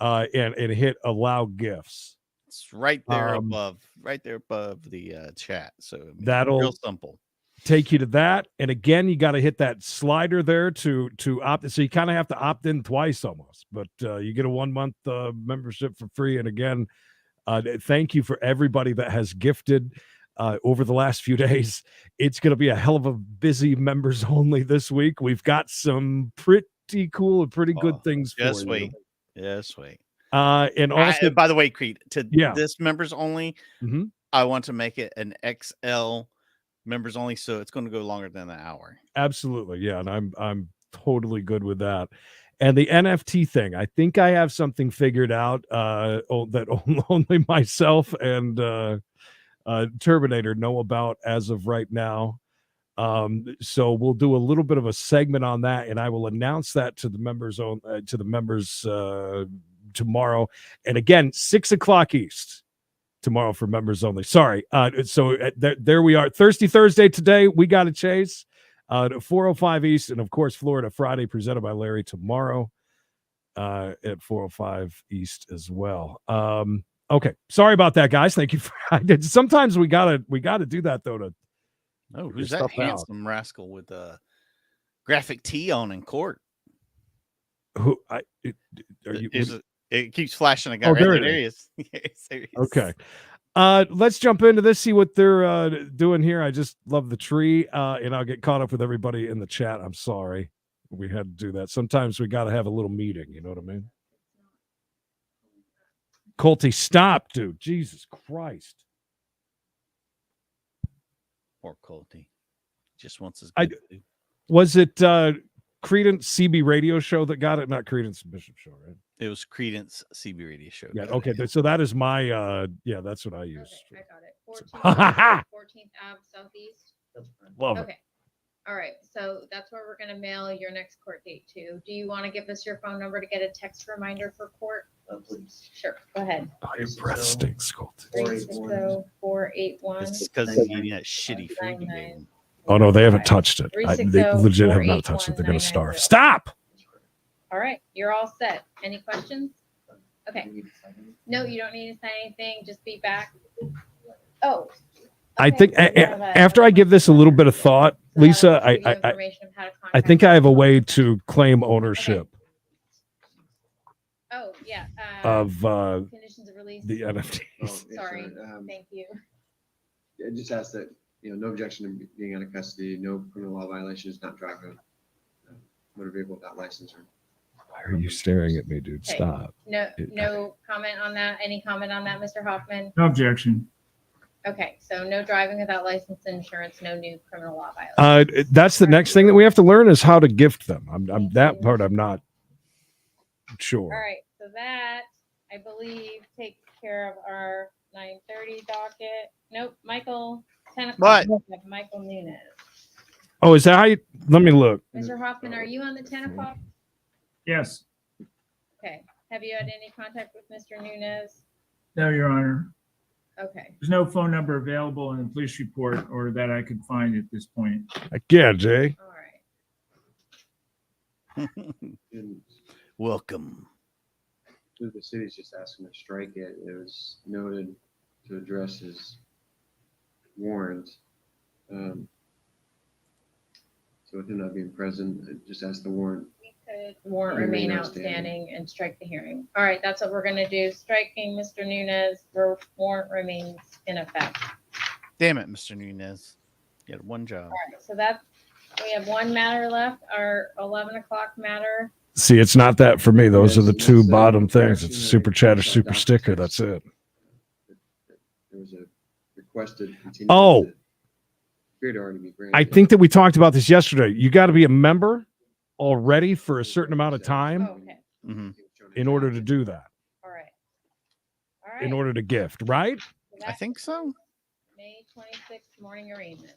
and hit allow gifts. It's right there above the chat. So that'll real simple. Take you to that, and again, you got to hit that slider there to opt. So you kind of have to opt in twice almost, but you get a 1 month membership for free. And again, thank you for everybody that has gifted. Over the last few days, it's going to be a hell of a busy members only this week. We've got some pretty cool and pretty good things for you. Just wait. And also, by the way, Creed, this members only, I want to make it an XL members only, so it's going to go longer than an hour. Absolutely, yeah, and I'm totally good with that. And the NFT thing, I think I have something figured out that only myself and Terminator know about as of right now. So we'll do a little bit of a segment on that, and I will announce that to the members tomorrow. And again, 6 o'clock East tomorrow for members only. Sorry. So there we are. Thirsty Thursday today. We got to chase 4:05 East, and of course Florida Friday presented by Larry tomorrow at 4:05 East as well. Okay, sorry about that, guys. Thank you. Sometimes we gotta do that though. Who's that handsome rascal with a graphic tee on in court? Who? It keeps flashing a guy. Oh, right there. There he is. Okay. Let's jump into this. See what they're doing here. I just love the tree, and I'll get caught up with everybody in the chat. I'm sorry we had to do that. Sometimes we got to have a little meeting. You know what I mean? Colty, stop, dude. Jesus Christ. Poor Colty. Just wants his Was it Creedence CB radio show that got it? Not Creedence Bishop show, right? It was Creedence CB radio show. Yeah, okay. So that is my that's what I use. I got it. 424 14th Ave Southeast? Love it. Okay. All right, so that's where we're gonna mail your next court date to. Do you want to give us your phone number to get a text reminder for court? Please. Sure, go ahead. Oh, your breath stinks, Colt. 360-481. It's because he's eating that shitty food you gave him. Oh no, they haven't touched it. They legit have not touched it. They're gonna starve. Stop. All right, you're all set. Any questions? Okay. No, you don't need to say anything. Just be back. Oh. I okay, think so we have a- after I give this a little bit of thought, Lisa, give you information of how to I contact think I have a us. way to claim ownership Oh, yeah. of Conditions of release. the Oh, NFTs. yeah, Sorry, sorry. thank you. I just asked that, no objection to being out of custody, no criminal law violations, not driving a motor vehicle without license or. Why are you staring at me, dude? Okay. Stop. No comment on that. Any comment on that, Mr. Hoffman? No objection. Okay, so no driving without license and insurance, no new criminal law violations. That's the next thing that we have to learn is how to gift them. I'm that part I'm not sure. All right, so that, I believe, takes care of our 9:30 docket. Nope, Michael, 10 o'clock. What? We have Michael Nunes. Oh, is that how you? Let me look. Mr. Hoffman, are you on the 10 o'clock? Yes. Okay. Have you had any contact with Mr. Nunes? No, Your Honor. Okay. There's no phone number available in the police report or that I could find at this point. Again, Jay. All right. Welcome. The city's just asking to strike it. It was noted to address his warrant. So with him not being present, I just asked the warrant. We could warrant remain outstanding and strike the hearing. All right, that's what we're gonna do. Striking Mr. Nunes, warrant remains in effect. Damn it, Mr. Nunez. You had one job. All right, so that's, we have one matter left, our 11 o'clock matter. See, it's not that for me. Those are the two bottom things. It's a super chat or super sticker. That's it. There was a requested continuance. Oh, that appeared to already be granted. I think that we talked about this yesterday. You got to be a member already for a certain amount of time Okay, in order to do that, all right. All right. in order to gift, right? So I that's think so. May 26th morning arraignment.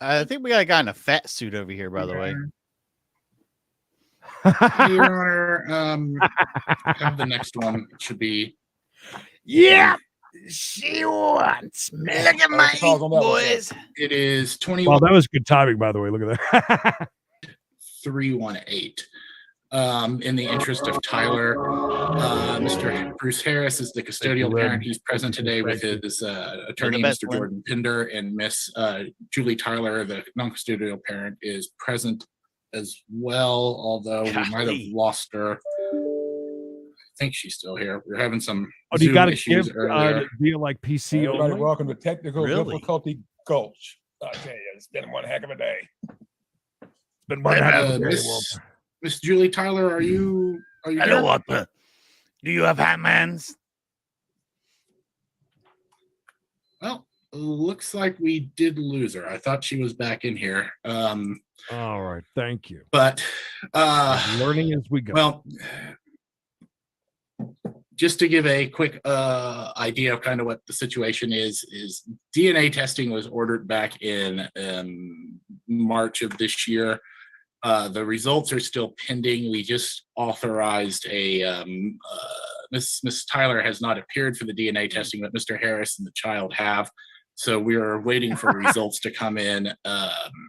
I think we got a guy in a fat suit over here, by the way. Your Honor, have the next one. It should be. Yeah, she wants me. Look at my boys. It is Well, 21. that was good timing, by the way. Look at that. 318. In the interest of Tyler, Mr. Bruce Harris is the custodial parent. He's present today with his attorney, best Mr. one. Jordan Pinder, and Miss Julie Tyler, the non-custodial parent, is present as well, although we might have lost her. I think she's still here. We're having some Oh, do you Zoom got to issues give earlier. via like PC Everybody, only? welcome to Technical Really? Difficulty Gulch. I tell you, it's been one heck of a day. It's been one heck of a day, Miss Walter. Miss Julie Tyler, are you Hello, here? Walter. Do you have Hatmans? Well, looks like we did lose her. I thought she was back in here. All right, thank you. But Learning as we go. well, just to give a quick idea of kind of what the situation is DNA testing was ordered back in March of this year. The results are still pending. We just authorized a Miss Tyler has not appeared for the DNA testing, but Mr. Harris and the child have. So we are waiting for results to come in.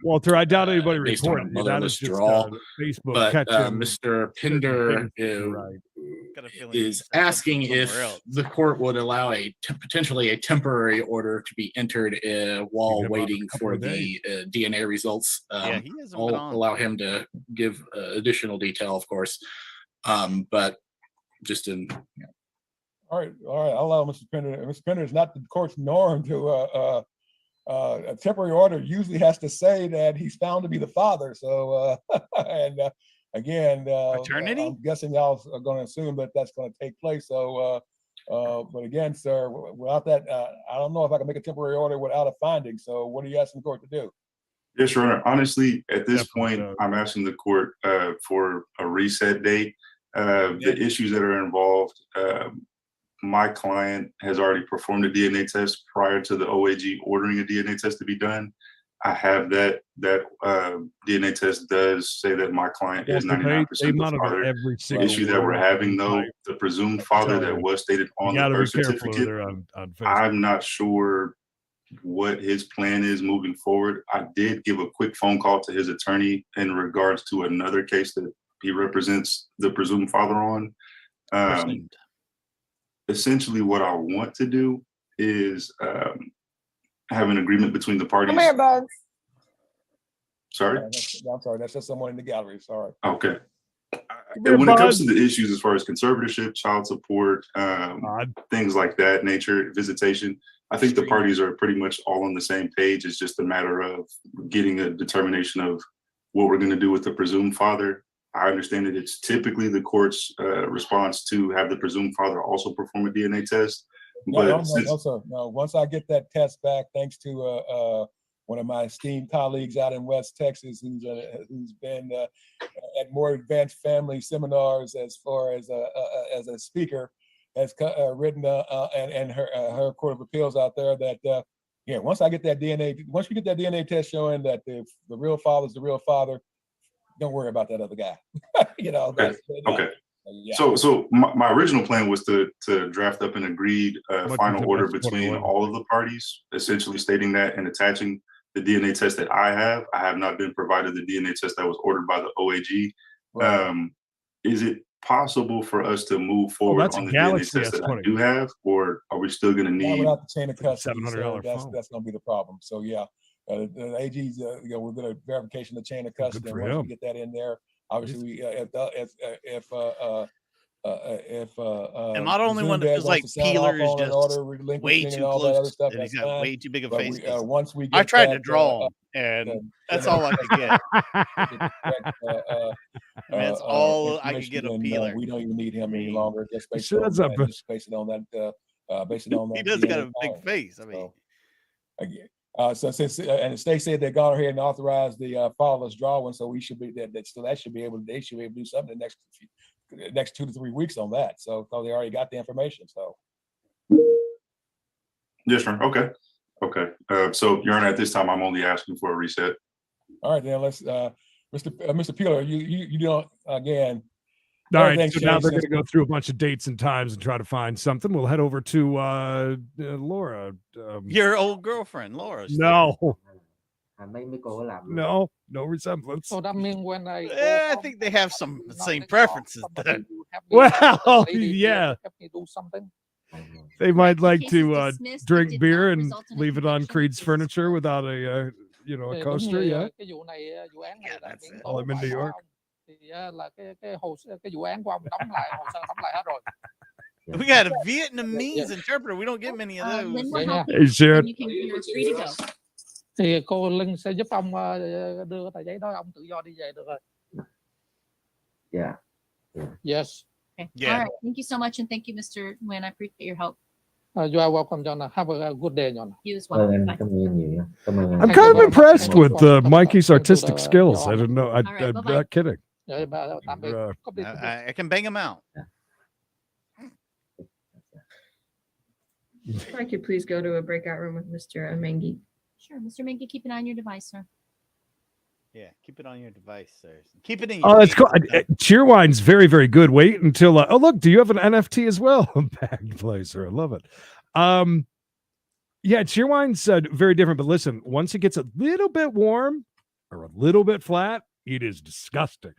Walter, I doubt anybody based on a reported you. That motherless is just draw. Facebook But catching. Mr. Pinder is asking if the court would allow potentially a temporary order to be entered while waiting for the DNA results. Yeah, he hasn't I'll been on. allow him to give additional detail, of course. But just in All right, I'll allow Mr. Pender. Mr. Pender is not the court's norm to a temporary order usually has to say that he's found to be the father. So and again, Paternity? I'm guessing y'all are going to assume that that's going to take place. So, but again, sir, without that, I don't know if I can make a temporary order without a finding. So, what are you asking the court to do? Yes, Your Honor. Honestly, at this point, I'm asking the court for a reset date. The issues that are involved, my client has already performed a DNA test prior to the OAG ordering a DNA test to be done. I have that DNA test does say that my client is 99% They the monitor father. every The single issue that we're word having you though, type. the presumed father that was stated on You the gotta be birth careful certificate, there on Facebook. I'm not sure what his plan is moving forward. I did give a quick phone call to his attorney in regards to another case that he represents the presumed father on. Essentially what I want to do is have an agreement between the parties. Come here, bugs. Sorry? I'm sorry, that's just someone in the gallery, sorry. Okay. here, When it comes bud. to the issues as far as conservatorship, child support, things like that nature, visitation, I think the parties are pretty much all on the same page. It's just a matter of getting a determination of what we're going to do with the presumed father. I understand that it's typically the court's response to have the presumed father also perform a DNA test. But No, sir. No, once I get that test back, thanks to one of my esteemed colleagues out in West Texas, who's been at more advanced family seminars as far as a speaker, has written and her Court of Appeals out there that once I get that DNA, once we get that DNA test showing that the real father is the real father, don't worry about that other guy. Okay. So my original plan was to draft up an agreed final order between all of the parties, essentially stating that and attaching the DNA test that I have not been provided the DNA test that was ordered by the OAG. Right. Is it possible for us to move forward that's on a the Galaxy DNA test that I S20. do have, or are we still going to Not need? without the chain of custody, $700 so phone. that's going to be the problem. So yeah, the AG's we're going to verification of the chain of custody. for And once him. we get that in there, obviously, Am I the only one that feels like Peeler Peeler is just way too close and he's got way too big a face? Once we get I tried to that, draw him, and that's all I could get. That's all I could get a Peeler. We don't even need him any longer. Just based Shut on up. that. Just based on that. Based on that. He does DNA got a big file. face. I mean, So since and the state said they're going ahead and authorize the fatherless drawing, so we should be that should be able they should be able to do something the next 2 to 3 weeks on that. So because they already got the information. So Yes, sir. Okay. So Your Honor, at this time, I'm only asking for a reset. all right, then let's Mr. Peeler, you don't again. All right, everything so now changed they're going since- to go through a bunch of dates and times and try to find something. We'll head over to Laura. your old girlfriend, Laura. No, no resemblance. I think they have some same preferences. Then. Well, yeah, they might like to drink beer and leave it on Creed's furniture without a a coaster. Yeah, That's it. while I'm in New York. We got a Vietnamese interpreter. We don't get many of those. Hey, Sharon. You're free to go. Thì cô Linh sẽ giúp ông đưa tờ giấy đó, ông tự do đi về được rồi. Yeah. Yes. Okay. Yeah. All right. Thank you so much, and thank you, Mr. Nguyen. I appreciate your help. You are welcome, John. Have a good day, John. You as well. Bye. I'm kind of impressed with Mikey's artistic skills. I don't know. I'm not kidding. I can bang him out. If I could please go to a breakout room with Mr. Mengi. Sure, Mr. Menke, keep it on your device, sir. Yeah, keep it on your device, sir. Keep it in. Oh, that's cool. Cheerwine's very, very good. Wait until oh look, do you have an NFT as well? Bagged placer. I love it. Yeah, Cheerwine's very different, but listen, once it gets a little bit warm or a little bit flat, it is disgusting.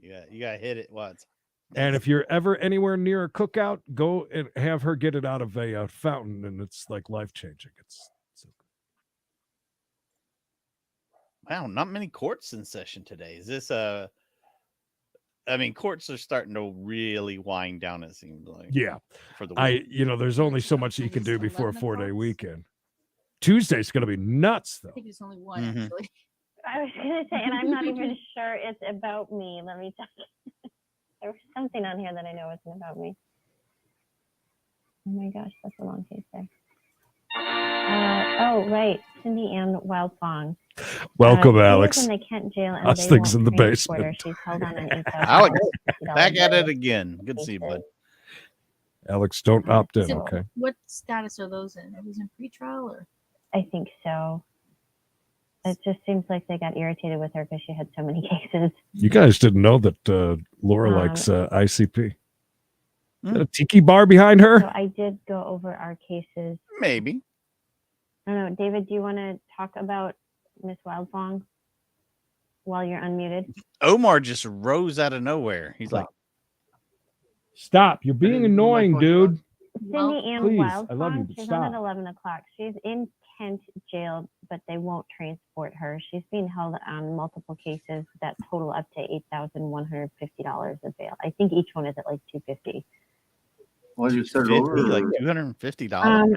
Yeah, you gotta hit it once. And if you're ever anywhere near a cookout, go and have her get it out of a fountain, and it's like life-changing. It's Wow, not many courts in session today. Is this I mean, courts are starting to really wind down, it seems like. yeah. For the week. There's only so much you can do before a 4-day weekend. Tuesday's going to be nuts, though. I think there's only one, Mhm. actually. I was gonna say, and I'm not even sure it's about me. Let me tell you. There was something on here that I know isn't about me. Oh my gosh, that's a long case there. Oh, right. Cindy Ann Wildfong. Welcome, She is Alex. in the Kent jail and Us they things won't in the transport her. basement. She's held on an Alex, $8,000 back at it again. Good to see you, bud. Alex, don't opt in. So Okay. what status are those in? Are those in pretrial or? I think so. It just seems like they got irritated with her because she had so many cases. You guys didn't know that Laura likes ICP. Is that a tiki bar behind her? So I did go over our cases. Maybe. I don't know. David, do you want to talk about Miss Wildfong while you're unmuted? Omar just rose out of nowhere. He's like, Stop. You're being annoying, dude. Cindy Ann please, Wildfong, I love you, but she's on stop. at 11 o'clock. She's in Kent jail, but they won't transport her. She's being held on multiple cases that total up to $8,150 of bail. I think each one is at like $250. Well, you start over. like $250.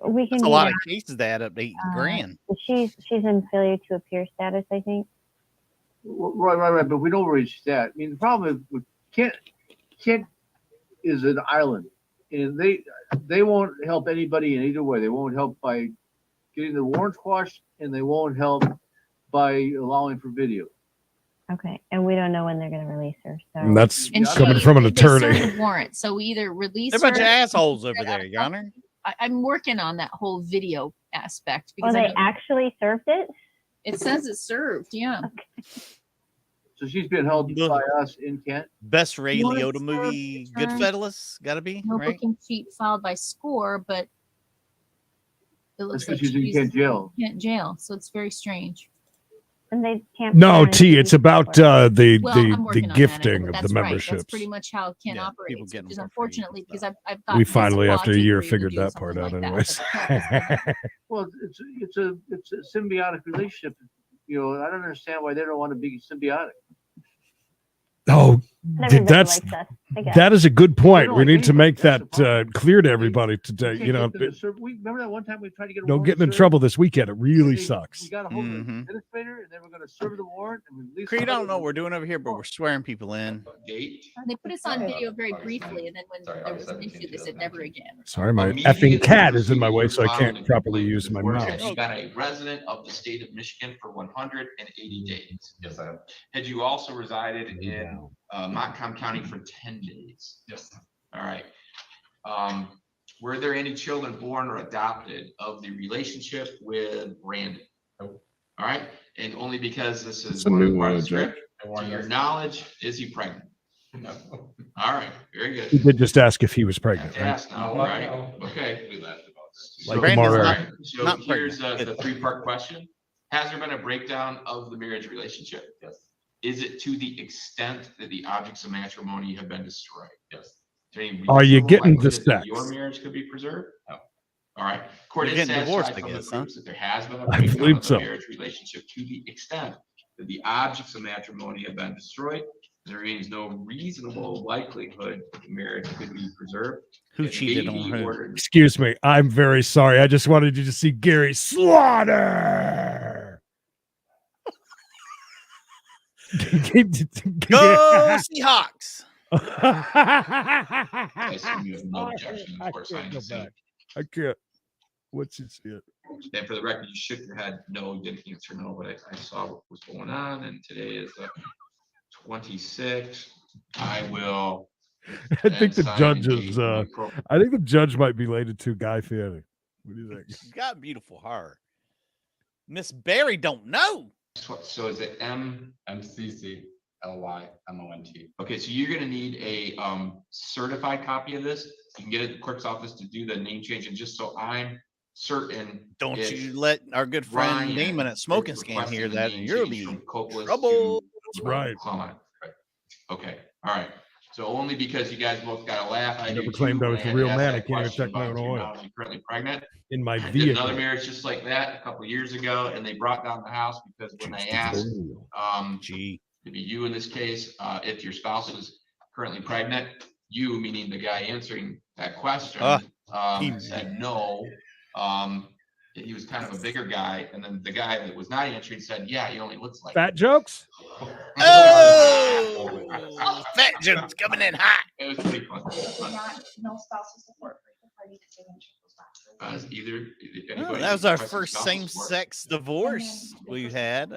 We can That's a do lot that. of cases to add up to $8,000. She's in failure to appear status, I think. Right. But we don't reach that. I mean, the problem is with Kent is an island, and they won't help anybody in either way. They won't help by getting the warrant quashed, and they won't help by allowing for video. Okay, and we don't know when they're going to release her. So And that's And coming from an they attorney. served the warrant, so we either release They're a bunch her- of assholes over there, Your Honor. I'm working on that whole video aspect Oh, because they actually served it? it says it's served. Yeah. So she's been held by us in Kent. Best Ray Warrant Liotta served, movie, return. Goodfellas, gotta be, No right? booking sheet filed by SCORE, but it looks That's like because she's in Kent jail. Kent jail, so it's very strange. And they can't. No, T, it's about the Well, I'm the working on that, gifting but of that's the right. memberships. That's pretty much how Kent Yeah, people operates, getting which is more free unfortunately because I've got We this finally, law after a team year, for you to figured do that something part out like that, anyways. but Well, it's a symbiotic relationship. You know, I don't understand why they don't want to be symbiotic. Oh, Everybody that's likes us, I guess. that is a good point. don't We like need to anybody. make that clear to everybody today. Can't You know, get them to serve. We remember that one time we tried to get a don't warrant get in served? trouble this weekend. It really We sucks. got a hold of the administrator, and they were going to serve the warrant, and we released. Creed, I somebody. don't know what we're doing over here, but we're swearing people in. they put us on video very briefly, and then when there was an issue, they said never again. Sorry, my effing cat is in my way, so I can't properly use my Have mouse. you been a resident of the state of Michigan for 180 days? Yes, I have. Had you also resided in Montcalm County for 10 days? Yes. All right. Were there any children born or adopted of the relationship with Brandon? Nope. All right. And only because this is It's a new one, script, to your knowledge, is he pregnant? No. All right. Very good. He did just ask if he was pregnant, right? Yes, now, right? Okay. Like Brandon's Mara. not- So not here's pregnant. the three-part question. Has there been a breakdown of the marriage relationship? Yes. Is it to the extent that the objects of matrimony have been destroyed? Yes. Is there any Are you reasonable getting the likelihood that sex? your marriage could be preserved? No. All right. Court You're is getting divorced, satisfied I from the guess, huh? proofs that there has been a I breakdown believe of the so. marriage relationship to the extent that the objects of matrimony have been destroyed. There remains no reasonable likelihood that the marriage could be preserved. Who It cheated may on be who? ordered- Excuse me. I'm very sorry. I just wanted you to see Gary Slaughter. Go Seahawks! I assume you have no objection, of course, I understand. I can't. What's it? And for the record, you shook your head, no, you didn't answer no, but I saw what was going on, and today is the 26th. I will. I think the sign judge a is. new I think the judge might be related to Guy Fieri. What do you think? She's got beautiful hair. Miss Barry don't know. So is it MCCLYMONT? Okay, so you're gonna need a certified copy of this. You can get it at the clerk's office to do the name change, and just so I'm certain. Don't if you let our good friend Ryan Damon at Smoking is Scan hear requesting that, the and name you'll change be from Copeland's trouble. to That's right. Clement. Right. Okay, all right. So only because you guys both got a laugh. I Never do claimed too I when was a had real asked man. that I can't even question check my about own your oil. knowledge you're currently pregnant. In my I did vehicle. another marriage just like that a couple of years ago, and they brought down the house because when they asked, maybe you in this case, if your spouse is currently pregnant, you, meaning the guy answering that question, said no. He was kind of a bigger guy, and then the guy that was not answering said, "Yeah, he only looks like." Fat jokes? Oh, fat jokes coming in hot. It was pretty fun. No spousal support for the party to say Either Oh, anybody that was our requesting first spousal support? same-sex divorce we've had.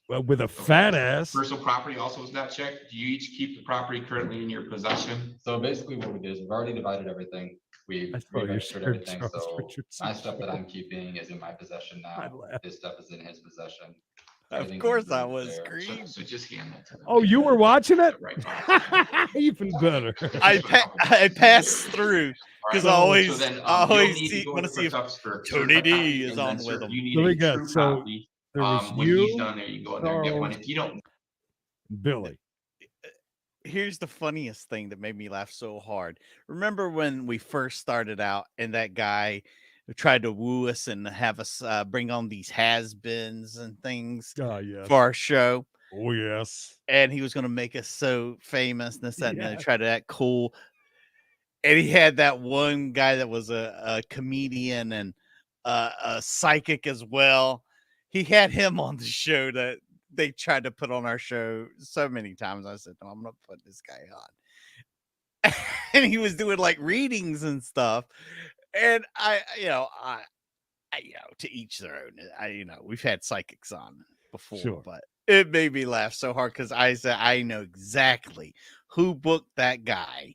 with a fat ass. Personal property also was not checked. Do you each keep the property currently in your possession? So basically what we did is we've already divided everything. We've I saw you registered shared everything. Charles So Richardson my stuff that show. I'm keeping is in my possession now. This stuff is in his possession. Of Everything's course in I agreement was, there. Creed. So just hand that to them. Oh, you were watching it? Even better. I passed through because I So always, then, I you'll always need to see, go want to into see if quick ups for Tony certified D copy, is and then, on sir, with him. You need Really a good. true So copy. there was When he's you, done there, you can go in there and get one. Charles, If you don't, Billy. Here's the funniest thing that made me laugh so hard. Remember when we first started out and that guy tried to woo us and have us bring on these has-beens and things Yes. for our show? Oh, yes. And he was going to make us so famous and this, that, and the other, Yes. try to act cool. And he had that one guy that was a comedian and a psychic as well. He had him on the show that they tried to put on our show so many times. I said, no, I'm going to put this guy on. And he was doing like readings and stuff. And I to each their own. We've had psychics on before, Sure. but it made me laugh so hard because I said, I know exactly who booked that guy.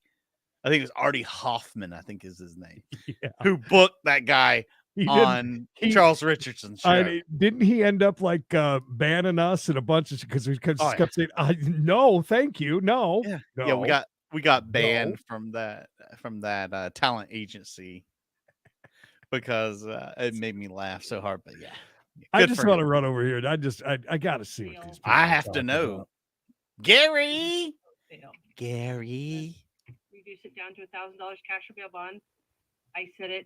I think it was Artie Hoffman, I think is his name, who booked that guy on Charles Richardson's show. Didn't he end up like banning us and a bunch of because we kept saying, "No, thank you, no." Yeah, we got banned No. from that talent agency because it made me laugh so hard. But yeah, I good just for want to him. run over here. I got to see what these. People I are have to talking know, about. Gary. Reduce it down to $1,000 cash or bail bond. I said it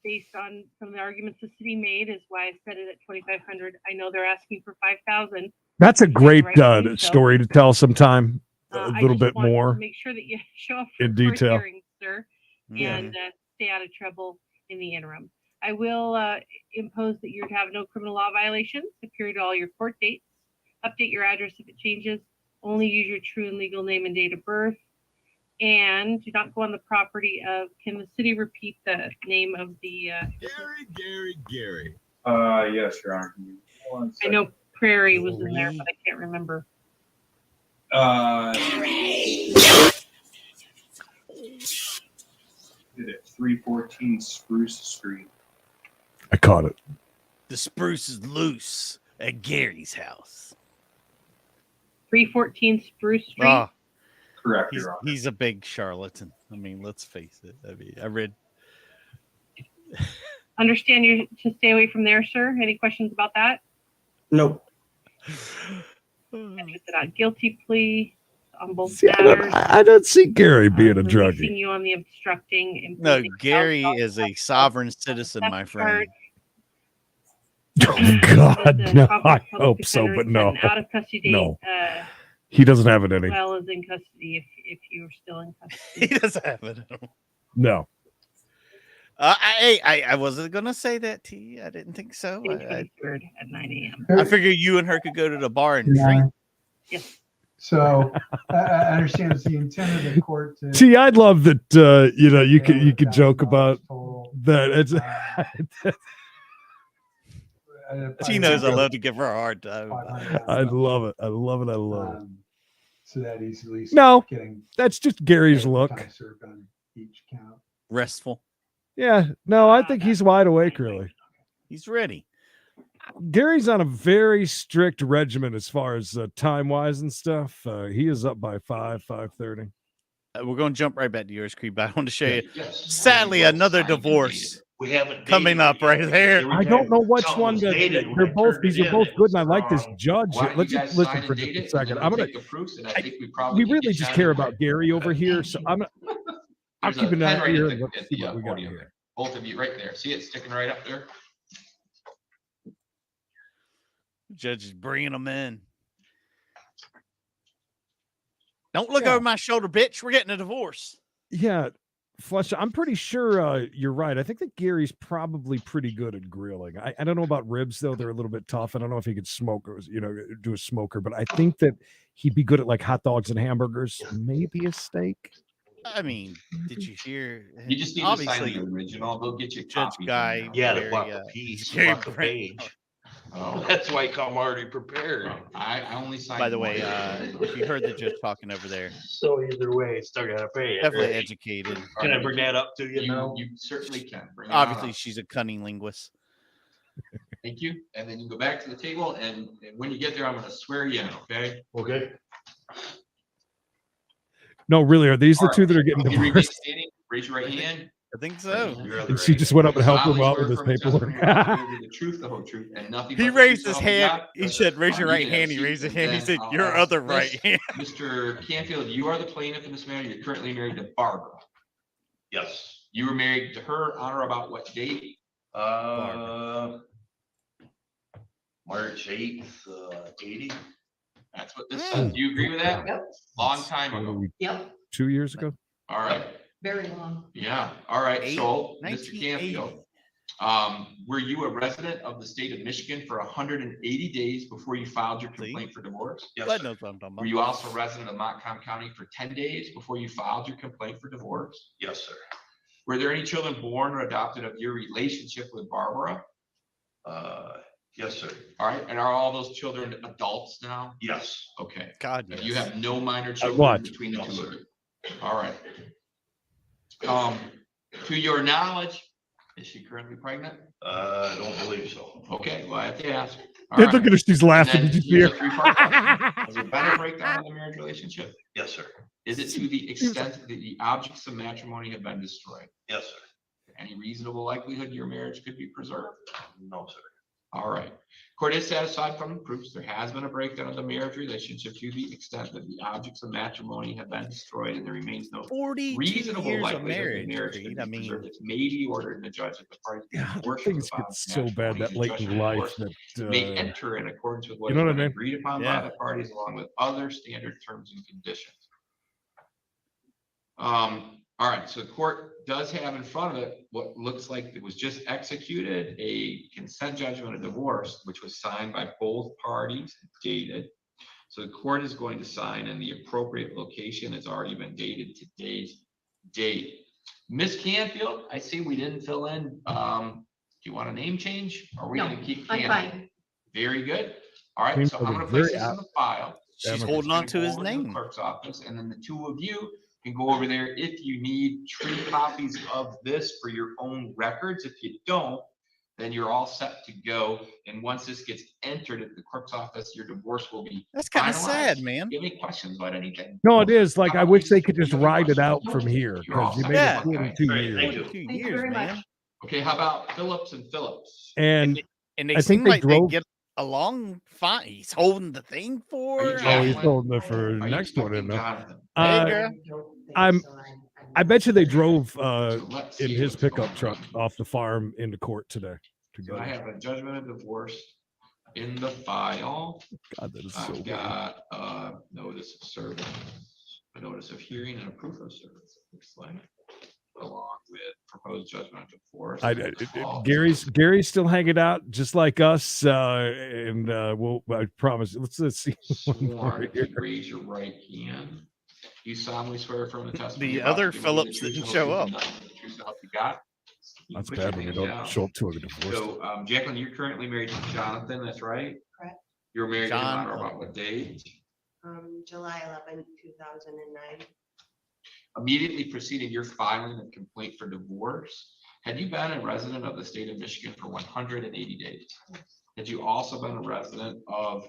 based on some of the arguments the city made is why I set it at 2,500. I know they're asking for 5,000. That's a great Right to do so. story to tell sometime. A I little just bit want to more make sure that you show up for in court detail. hearings, sir, Yeah. and stay out of trouble in the interim. I will impose that you're to have no criminal law violations, secure to all your court dates, update your address if it changes, only use your true and legal name and date of birth, and do not go on the property of, can the city repeat the name of the? Gary. Yes, Your Honor. I know Prairie was in there, but I can't remember. Did it 314 Spruce Street. I caught it. The spruce is loose at Gary's house. 314 Spruce Street. Ah, Correct, he's, Your Honor. he's a big charlatan. I mean, let's face it. I read. Understand you to stay away from there, sir. Any questions about that? Nope. It's a guilty plea on both See, matters. I don't see Gary being a Releasing druggie. you on the obstructing. No, imposing Gary $1,000 is a sovereign citizen, my friend. Oh God, The no! Conference I of Public hope so, Defenders but no, set an out of custody date, no. He doesn't have it in him. well as in custody if you're still in custody. He doesn't have it. No. I wasn't gonna say that to you. I didn't think so. At 9 a.m. I figured you and her could go to the bar and drink. Yes. So I understand it's the intent of the court to. See, I'd love that. You could joke about that. It's. She knows I love to give her a hard time. I love it. I love it. I love it. So that he's at least No, getting that's just Gary's look. time served on each count. Restful. Yeah, no, I think he's wide awake. Really, he's ready. Gary's on a very strict regimen as far as time wise and stuff. He is up by 5:30. We're going to jump right back to yours, Creed, but I want to show you. Yes. Sadly, another divorce We haven't coming up right there. I don't know which Something one was to. dated when They're it both. turned These it are both in. good, and I like this judge. Why don't Let's you just guys listen sign for and just date a it, second. and I'm then gonna. take the proofs, and I think we probably We can really get just you care out of about Gary over here, so I'm gonna. I'll There's keep a an eye pen right here at and the, let's at see the what we got podium here. there. Both of you right there. See it sticking right up there? Judge is bringing them in. Don't look Yeah. over my shoulder, bitch. We're getting a divorce. Yeah, Fletcher, I'm pretty sure you're right. I think that Gary's probably pretty good at grilling. I don't know about ribs though; they're a little bit tough. I don't know if he could smoke or do a smoker, but I think that he'd be good at like hot dogs and hamburgers, maybe a steak. I mean, did you hear? You just need to sign the original. They'll get you a Judge copy. Guy. Yeah, very, the piece, Gary the Brent- page. Oh, That's why I'm already prepared. I only signed. By the way, one. if you heard the judge talking over there, So either way, still gotta pay it. definitely right? educated. Can I bring that up to you now? You certainly can. Bring it on Obviously, up. she's a cunning linguist. Thank you. And then you go back to the table, and when you get there, I'm going to swear you in, okay? Okay. No, really, are these the All two right. that are getting Can you remain divorced? standing? Raise your right hand. I think so. And she just went up and helped him Solemnly out swear with his affirm the paperwork. testimony you're about to give you the truth, the whole truth, and nothing He but the raised truth, his so help you hand. God? He said, "Raise your You right can have hand." a He seat, raised his and hand. He then said, I'll "Your ask other this. right hand." Mr. Canfield, you are the plaintiff in this matter. You're currently married to Barbara. Yes. You were married to her on or about what date? March 8th, 80. That's what this says. Do you agree with that? Yep. Long time ago. Yep. 2 years ago. All right. Very long. Yeah. All right. So, Mr. 1980. Canfield, were you a resident of the state of Michigan for 180 days before you filed your complaint for divorce? Yes. Glad knows what I'm talking Were about. you also a resident of Montcalm County for 10 days before you filed your complaint for divorce? Yes, sir. Were there any children born or adopted of your relationship with Barbara? Yes, sir. All right. And are all those children adults now? Yes. Okay. God, And yes. you have no minor children what? between the No, two sir. of you. All right. To your knowledge, is she currently pregnant? I don't believe so. Okay, well, I have to ask. All Look right. at her. She's laughing. And Did you here's see a her? three-part question. Has there been a breakdown of the marriage relationship? Yes, sir. Is it to the extent that the objects of matrimony have been destroyed? Yes, sir. Any reasonable likelihood your marriage could be preserved? No, sir. All right. Court is satisfied from the proofs there has been a breakdown of the marriage relationship to the extent that the objects of matrimony have been destroyed and there remains no 42 reasonable years of likelihood marriage. the marriage could Creed. be I mean, preserved. It may be ordered in the judge that the parties be Yeah, divorced things from the get bonds of so bad matrimony, that and late judgment in of life divorce that may enter in accordance with what you has know what been I mean? agreed upon Yeah. by the parties along with other standard terms and conditions. All right, so the court does have in front of it what looks like it was just executed, a consent judgment of divorce, which was signed by both parties, dated. So the court is going to sign in the appropriate location. It's already been dated today's date. Miss Canfield, I see we didn't fill in. Do you want a name change? Or are we No, gonna keep I'm Canfield? fine. Very good. All right, Seems so like I'm a gonna place very this in the file. She's Amicable. holding on to his Over to the name. Clerk's office, and then the two of you can go over there if you need true copies of this for your own records. If you don't, then you're all set to go. And once this gets entered at the clerk's office, your divorce will be That's kind of finalized. sad, man. Do you have any questions about anything? No, it is. Like, How I about wish we they just could do just another ride it question? out from here You're all because you set. made Yeah. it 42 Great, years. thank you. 42 Thank you years, very man. much. Okay, how about Phillips and Phillips? And And they I think seem they like drove. they get along fine. He's holding the thing for Are you her. Oh, he's Jacqueline? holding it for Are the you next one, expecting isn't it? Jonathan? Hey, girl. I bet you they drove So let's in see his what's pickup going truck on. off the farm into court today. So I have a judgment of divorce in the file. God, that is so I've weird. got notice of service, a notice of hearing, and a proof of service. It looks like, along with proposed judgment of divorce. Gary's still hanging out just like us, and I promise. Let's see one more Sworn, if here. you raise your right hand. You solemnly swear from the testimony. The you're about other to give me Phillips the truth, didn't the show whole up. truth, and nothing but the truth, so help you God. You That's put your bad when you hand don't down. show up to a divorce. So, Jacqueline, you're currently married to Jonathan, that's right? Correct. You were married to him on John- or about what date? July 11, 2009. Immediately preceding your filing of complaint for divorce, had you been a resident of the state of Michigan for 180 days? Had you also been a resident of,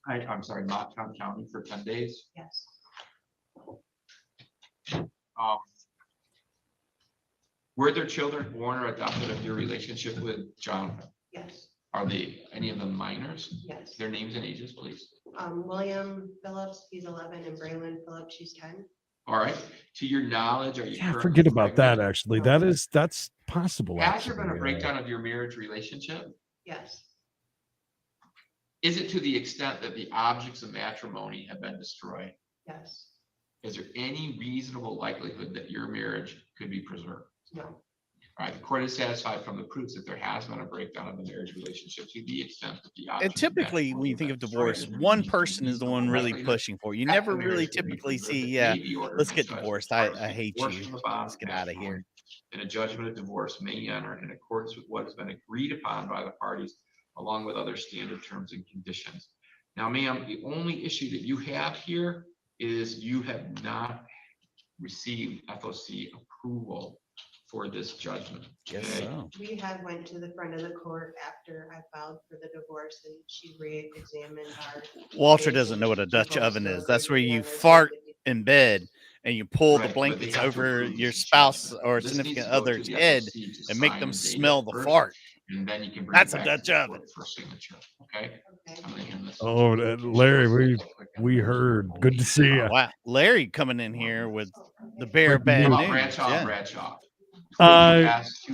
I'm sorry, Montcalm County for 10 days? Yes. Were there children born or adopted of your relationship with Jonathan? Yes. Are they, any of them minors? Yes. Their names and ages, please. William Phillips, he's 11, and Braylon Phillips, she's 10. All right, to your knowledge, are you? Yeah, currently forget about that. pregnant? Actually, that's possible. Has there been actually, a breakdown of your marriage relationship? Yes. Is it to the extent that the objects of matrimony have been destroyed? Yes. Is there any reasonable likelihood that your marriage could be preserved? No. All right, the court is satisfied from the proofs that there has been a breakdown of the marriage relationship to the extent that the And objects of typically, when matrimony you think have of been divorce, destroyed, one there person remains is the no one really likelihood pushing for it. You that never the really marriage could be typically preserved. see, It yeah, may be ordered let's in get the judge divorced. that I parties be hate divorced you. from the bond Let's of get out of here. matrimony, and a judgment of divorce may enter in accordance with what has been agreed upon by the parties along with other standard terms and conditions. Now, ma'am, the only issue that you have here is you have not received FOC approval for this judgment. Okay? We had went to the front of the court after I filed for the divorce and she re-examined our. Walter doesn't know what a Dutch oven is. That's where you fart in bed and you pull the blankets over your spouse or significant other's head and make them smell the fart. And then you can bring That's it a back Dutch to the oven. court for signature. Okay. I'm gonna hand this. Oh, Larry, we heard. Good to see you. Wow, Larry coming in here with the bear bad news. Bradshaw.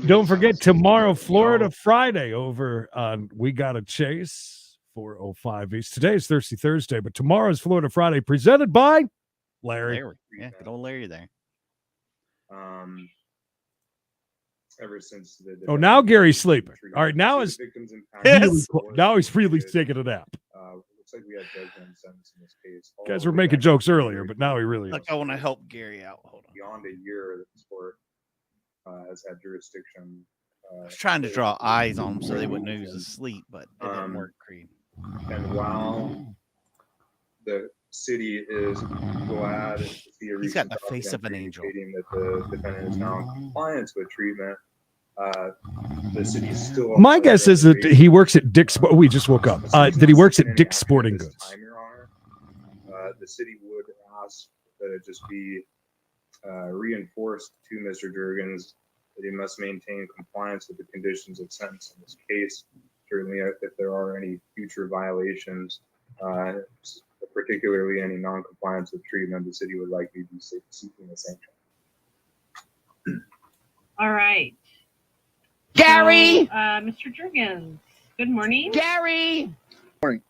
Don't forget tomorrow, Florida Friday over on We Got a Chase 405 East. Today is Thirsty Thursday, but tomorrow's Florida Friday presented by Larry. Yeah, good old Larry there. Ever since Oh, now Gary's sleeping. All right, now is now he's really taking a nap. looks like we had judgment and sentence in this case. Guys were making jokes earlier, but now he really is. Look, I want to help Gary out. Hold on. Beyond a year, this court has had jurisdiction. I was trying to draw eyes on him so they wouldn't know he was asleep, but it didn't work, Creed. And while the city is glad to see a he's got the face of an angel. That the defendant is now in compliance with treatment, the city is still. My guess is that he works at Dick's. We just woke up. That he works at Dick's Sporting Goods. Time, Your Honor, the city would ask that it just be reinforced to Mr. Juergens that he must maintain compliance with the conditions of sentence in this case. Certainly, if there are any future violations, particularly any non-compliance with treatment, the city would likely be seeking a sanction. All right. Gary! So, Mr. Juergens, good morning. Gary! Morning.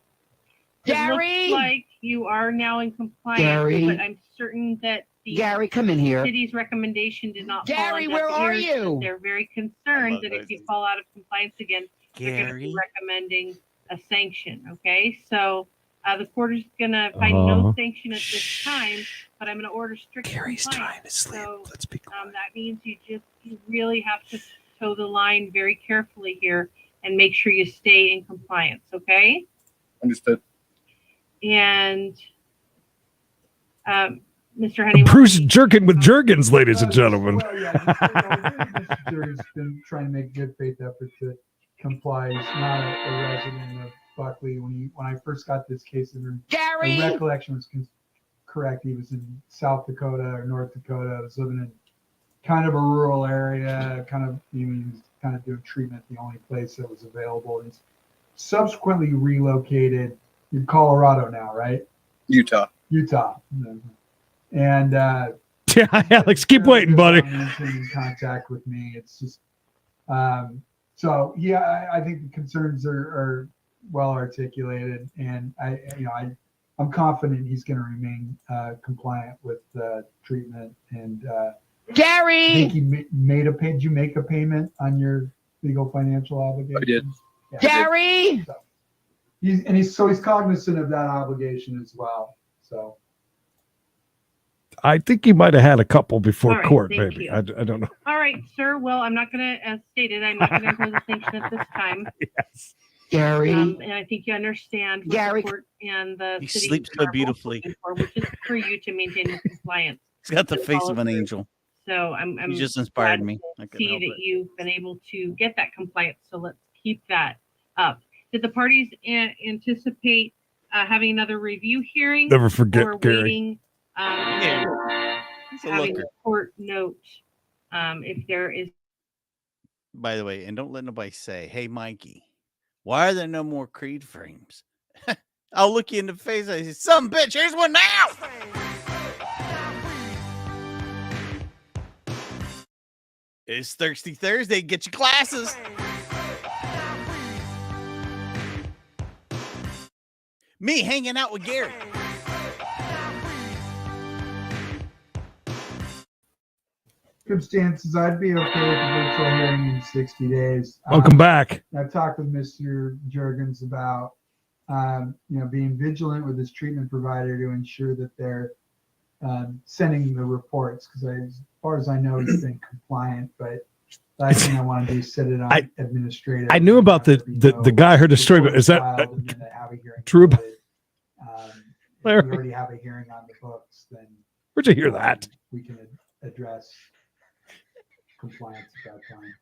Gary! It looks like you are now in compliance, Gary! but I'm certain that the Gary, come in here. city's recommendation did not Gary, fall on deaf where are ears, you? but they're very concerned that if you fall out of compliance again, they're going to Gary? be recommending a sanction. Okay, so the court is going to find no sanction at this time, but I'm going to order strict Gary's compliance. trying to sleep. So, Let's be quiet. that means you really have to toe the line very carefully here and make sure you stay in compliance. Okay. Understood. And Mr. Honey, Bruce Jerkin with Juergens, ladies and gentlemen. Well, yeah, Mr. Juergens been trying to make good faith effort to comply. He's not a resident of Buckley. When I first got this case, Gary! the recollection was correct. He was in South Dakota or North Dakota. He was living in kind of a rural area, he was kind of doing treatment, the only place that was available. He's subsequently relocated in Colorado now, right? Utah. And yeah, Alex, keep waiting, buddy. In contact with me. It's just so yeah, I think the concerns are well articulated, and I'm confident he's going to remain compliant with treatment. And Gary! I think he made a pay. Did you make a payment on your legal financial obligation? I did. Yeah. Gary! So he's cognizant of that obligation as well. So I think he might have had a couple before All right, court, thank maybe. you. I don't know. all right, sir. Well, I'm not going to, as stated, I'm not going to impose a sanction at this time. Yes. Gary! And I think you understand what Gary. the court and the He city sleeps so are both beautifully. looking for, which is for you to maintain your compliance. He's got the and face follow of an through. angel. So I'm You just glad inspired me. I to couldn't see help that it. you've been able to get that compliance. So let's keep that up. Did the parties anticipate having another review hearing? Never forget, or Gary. waiting, and then He's a having looker. the court note if there is. By the way, and don't let nobody say, "Hey, Mikey, why are there no more Creed frames?" I'll look you in the face and say, "Some bitch, here's one now." It's Thirsty Thursday. Get your glasses. Me hanging out with Gary. circumstances, I'd be okay with the virtual hearing in 60 days. Welcome back. I've talked with Mr. Juergens about, being vigilant with his treatment provider to ensure that they're sending the reports, because as far as I know, he's been compliant, but Last thing I want to do is set it on administrative. I knew about the guy I heard the story, but is that true? If we already have a hearing on the books, then Where'd you hear that? we can address compliance at that time.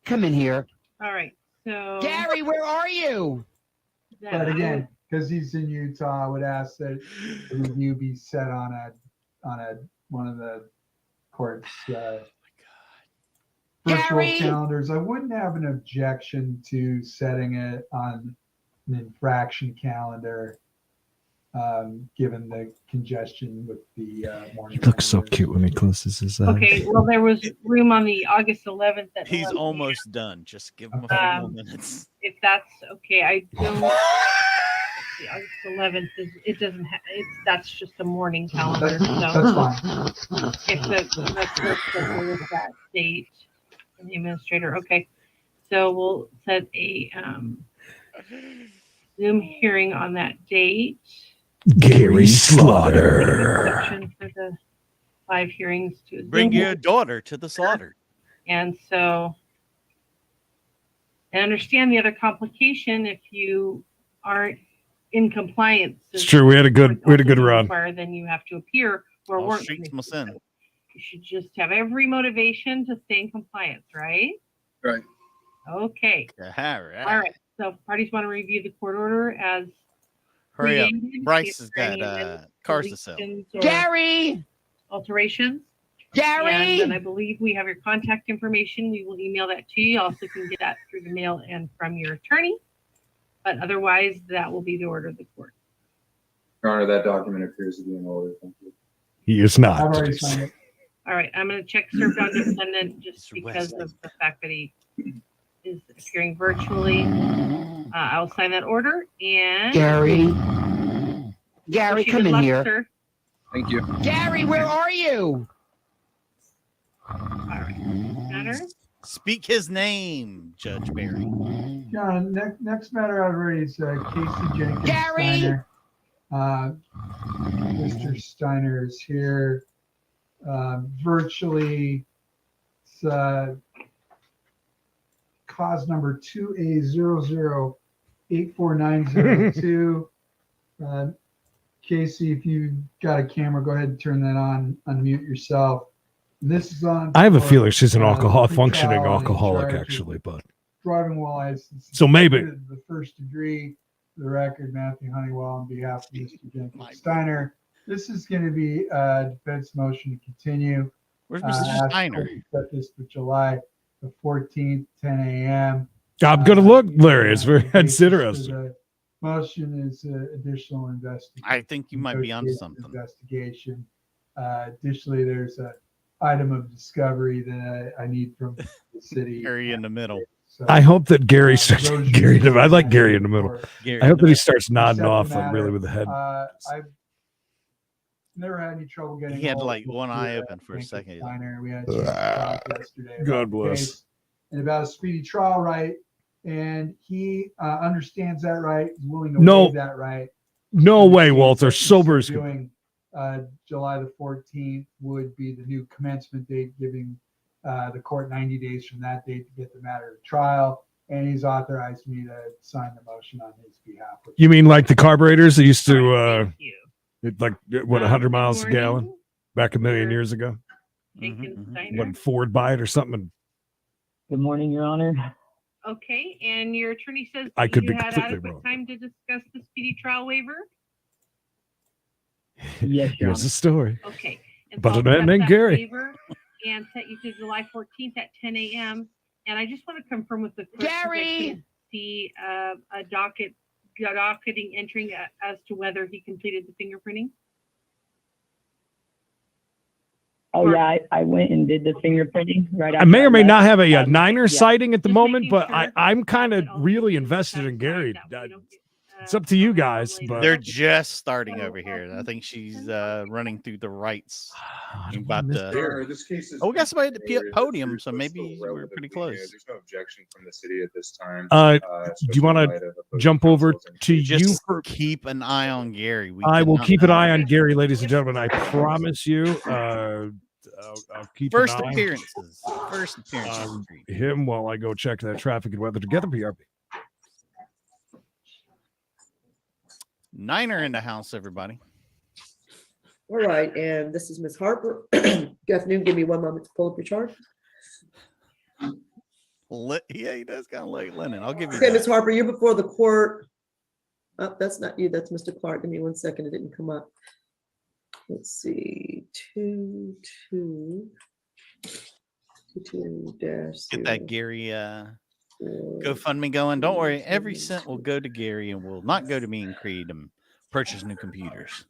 Come in here. All right, so. Gary, where are you? But again, because he's in Utah, I would ask that the review be set on one of the court's virtual Gary! calendars. I wouldn't have an objection to setting it on an infraction calendar, given the congestion with the morning. He looks so cute when he closes his eyes. Okay, well, there was room on the August 11th. He's almost done. Just give him a few more minutes. If that's okay, I don't. The August 11th is, it doesn't have, that's just a morning calendar. That's fine. If let's go with that date and the administrator. Okay, so we'll set a Zoom hearing on that date. Gary Slaughter. Exception for the 5 hearings to Bring Zoom. your daughter to the slaughter. And so, I understand the other complication if you aren't in compliance. It's true. We had a good run. Then you have to appear where All weren't. streets must end. You should just have every motivation to stay in compliance, right? Right. Okay. All right. All right. So if parties want to review the court order as Hurry up. created, Bryce if has there are got any cars to sell. deletions or Gary! alterations. Gary! And then I believe we have your contact information. We will email that to you. You also can get that through the mail and from your attorney. But otherwise, that will be the order of the court. Your Honor, that document appears to be in order. Thank you. He is not. I've already signed it. All right, I'm going to check served on defendant just because of the fact that he is appearing virtually. I'll sign that order and. Gary. Gary, Wish you come good in luck, here. sir. Thank you. Gary, where are you? All right. Matter? Speak his name, Judge Barry. John, next matter I've raised, Casey Jenkins Gary! Steiner. Mr. Steiner is here virtually. It's cause number 2A00849002. Casey, if you got a camera, go ahead and turn that on, unmute yourself. This is on. I have a for, feeling she's an functioning pretrial alcoholic, charges. actually, but Driving while license. So maybe. The first degree, for the record, Matthew Honeywell on behalf of Mr. Jenkins Steiner. This is going to be a defense motion to continue. Where's Mr. Steiner? Set this for July the 14th, 10 a.m. I'm gonna look, Larry. It's very interesting. The motion is additional investigation. I think you might be onto something. Investigation. Additionally, there's a item of discovery that I need from the city. Gary in the middle. So, I hope that Gary starts. Gary, I like Gary in the middle. Gary I hope in the that he middle. starts nodding Accept off the like matter. really with the head. I've never had any trouble getting. He had hold like of one eye Mr. open for a Jenkins second. Steiner. We had a chance to talk yesterday about God the bless. case and about a speedy trial right, and he understands that right. Is willing to No. waive that right. No way, Understands Walter. that Sober as doing July the 14th would be the new commencement date, giving the court 90 days from that date to get the matter to trial. And he's authorized me to sign the motion on his behalf. You mean like the carburetors that used to, Thank you. like what, 100 miles a morning. gallon back a million years ago? Jenkins Steiner. When Ford buy it or something? Good morning, Your Honor. Okay, and your attorney says I that could you be had completely adequate wrong. time to discuss the speedy trial waiver. Yes, Your Here's Honor. the story. Okay. And But so a I'll man accept named that Gary. waiver and set you to July 14th at 10 a.m. And I just want to confirm with the clerk, 'cause I Gary! couldn't see a docketing entering as to whether he completed the fingerprinting. Oh, yeah, I went and did the fingerprinting right after. I may or may left. not have a Um, Niner yeah. sighting at the Just moment, making but sure I'm kind of that all really the invested in Gary. that we don't get, It's up to you guys, later. but They're just starting over here. I think she's running through the rights. About Your to. Honor, this case is Oh, we got somebody at the being podium, considered so still maybe we're relatively pretty new. close. There's no objection from the city at this time. do you especially want in to light of opposing jump over counsel's to you? Just For, keep an eye on Gary. We I will cannot keep an know. eye on Gary, ladies and gentlemen. I promise you. I'll keep First an eye appearances. First appearances. on him while I go check that traffic and weather together. PRP. Niner in the house, everybody. All right, and this is Ms. Harper. Good afternoon. Give me 1 moment to pull up your chart. Yeah, he does kind of like Lennon. I'll give you Okay, that. Ms. Harper, you're before the court. Oh, that's not you. That's Mr. Clark. Give me 1 second. It didn't come up. Let's see. 22 dash. Get that Gary GoFundMe going. Don't worry. Every cent will go to Gary and will not go to me and Creed and purchase new computers.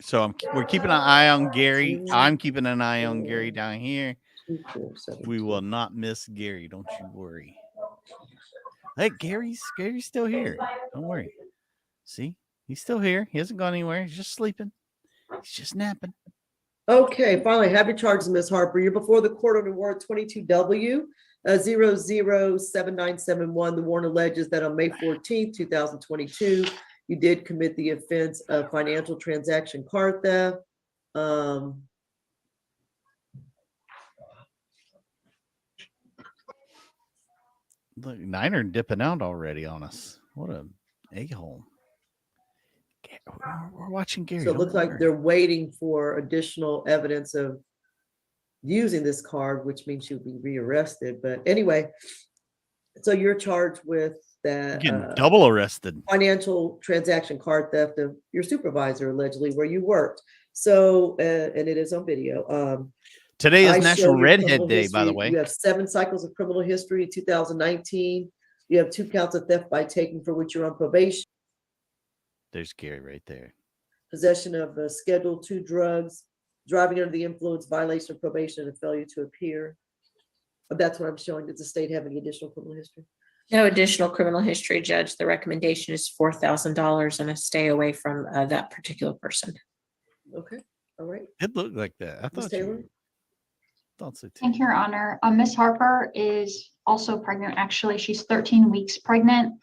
So we're keeping an eye on Gary. I'm keeping an eye on Gary down here. We will not miss Gary. Don't you worry. Hey, Gary's still here. Don't worry. See, he's still here. He hasn't gone anywhere. He's just sleeping. He's just napping. Okay, finally, have your charges, Ms. Harper. You're before the court under warrant 22W 007971. The warrant alleges that on May 14th, 2022, you did commit the offense of financial transaction card theft. Look, Niner dipping out already on us. What a a-hole. We're watching Gary. So it looks like they're waiting for additional evidence of using this card, which means she'll be rearrested. But anyway, so you're charged with that getting double arrested. Financial transaction card theft of your supervisor, allegedly, where you worked. So, and it is on video. Today is I National show your Redhead criminal Day, by the history. way. You have 7 cycles of criminal history in 2019. You have 2 counts of theft by taking for which you're on probation. There's Gary right there. Possession of Schedule II drugs, driving under the influence, violation of probation, and failure to appear. That's what I'm showing. Does the state have any additional criminal history? No additional criminal history, Judge. The recommendation is $4,000 and a stay away from that particular person. Okay, all right. It looked like that. I Ms. thought Taylor? you thought so too. Thank you, Your Honor. Ms. Harper is also pregnant. Actually, she's 13 weeks pregnant.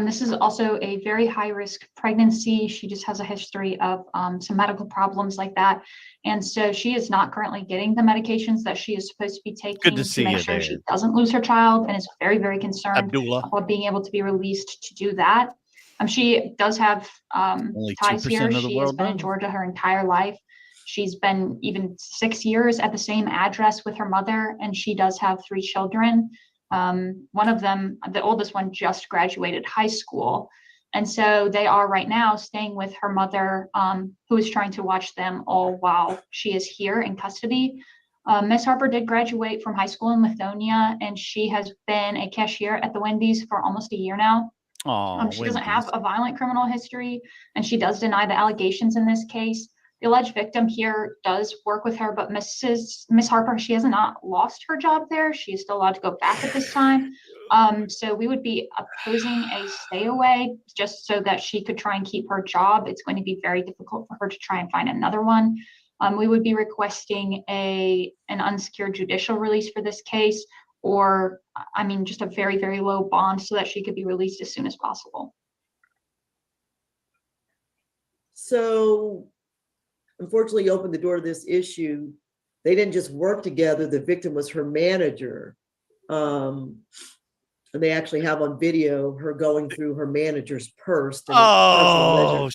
This is also a very high-risk pregnancy. She just has a history of some medical problems like that. And so she is not currently getting the medications that she is supposed to be taking to make sure she doesn't lose her child, and is very, very concerned about being able to be released to do that. She does have ties here. She has been in Georgia her entire life. She's been even 6 years at the same address with her mother, and she does have 3 children. One of them, the oldest one, just graduated high school. And so they are right now staying with her mother, who is trying to watch them all while she is here in custody. Ms. Harper did graduate from high school in Lithonia, and she has been a cashier at the Wendy's for almost a year now. She doesn't have a violent criminal history, and she does deny the allegations in this case. The alleged victim here does work with her, but Miss Harper, she has not lost her job there. She is still allowed to go back at this time. So we would be opposing a stay away just so that she could try and keep her job. It's going to be very difficult for her to try and find another one. We would be requesting an unsecured judicial release for this case, or just a very, very low bond so that she could be released as soon as possible. So unfortunately, you opened the door to this issue. They didn't just work together. The victim was her manager. And they actually have on video her going through her manager's purse.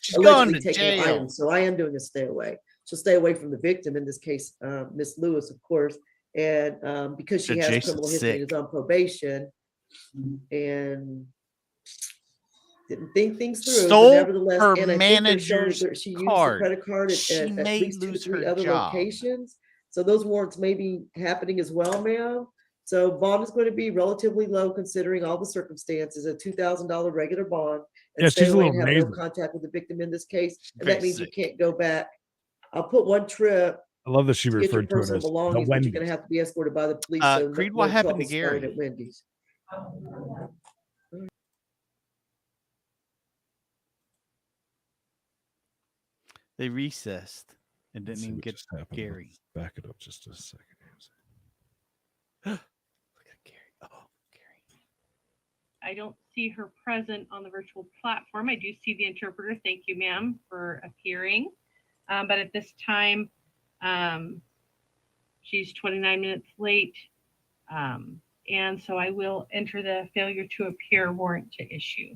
She's going to jail. Items. So I am doing a stay away. She'll stay away from the victim, in this case, Miss Lewis, of course. And because she has criminal history and is on probation and didn't think things through. Stole nevertheless, her and I manager's think she used card. the credit card at least 2 to 3 other locations. So those warrants may be happening as well, ma'am. So bond is going to be relatively low considering all the circumstances, a $2,000 regular bond. And stay away and have no contact with the victim in this case. And that means you can't go back. I'll put one trip. I love that she referred to it as the belongings, but Wendy's. you're going to have to be escorted by the police. Creed, what happened to Gary? At Wendy's. They recessed and didn't even get Gary. Back it up just a second. Look at Gary. Oh, Gary. I don't see her present on the virtual platform. I do see the interpreter. Thank you, ma'am, for appearing. But at this time, she's 29 minutes late. And so I will enter the failure to appear warrant to issue.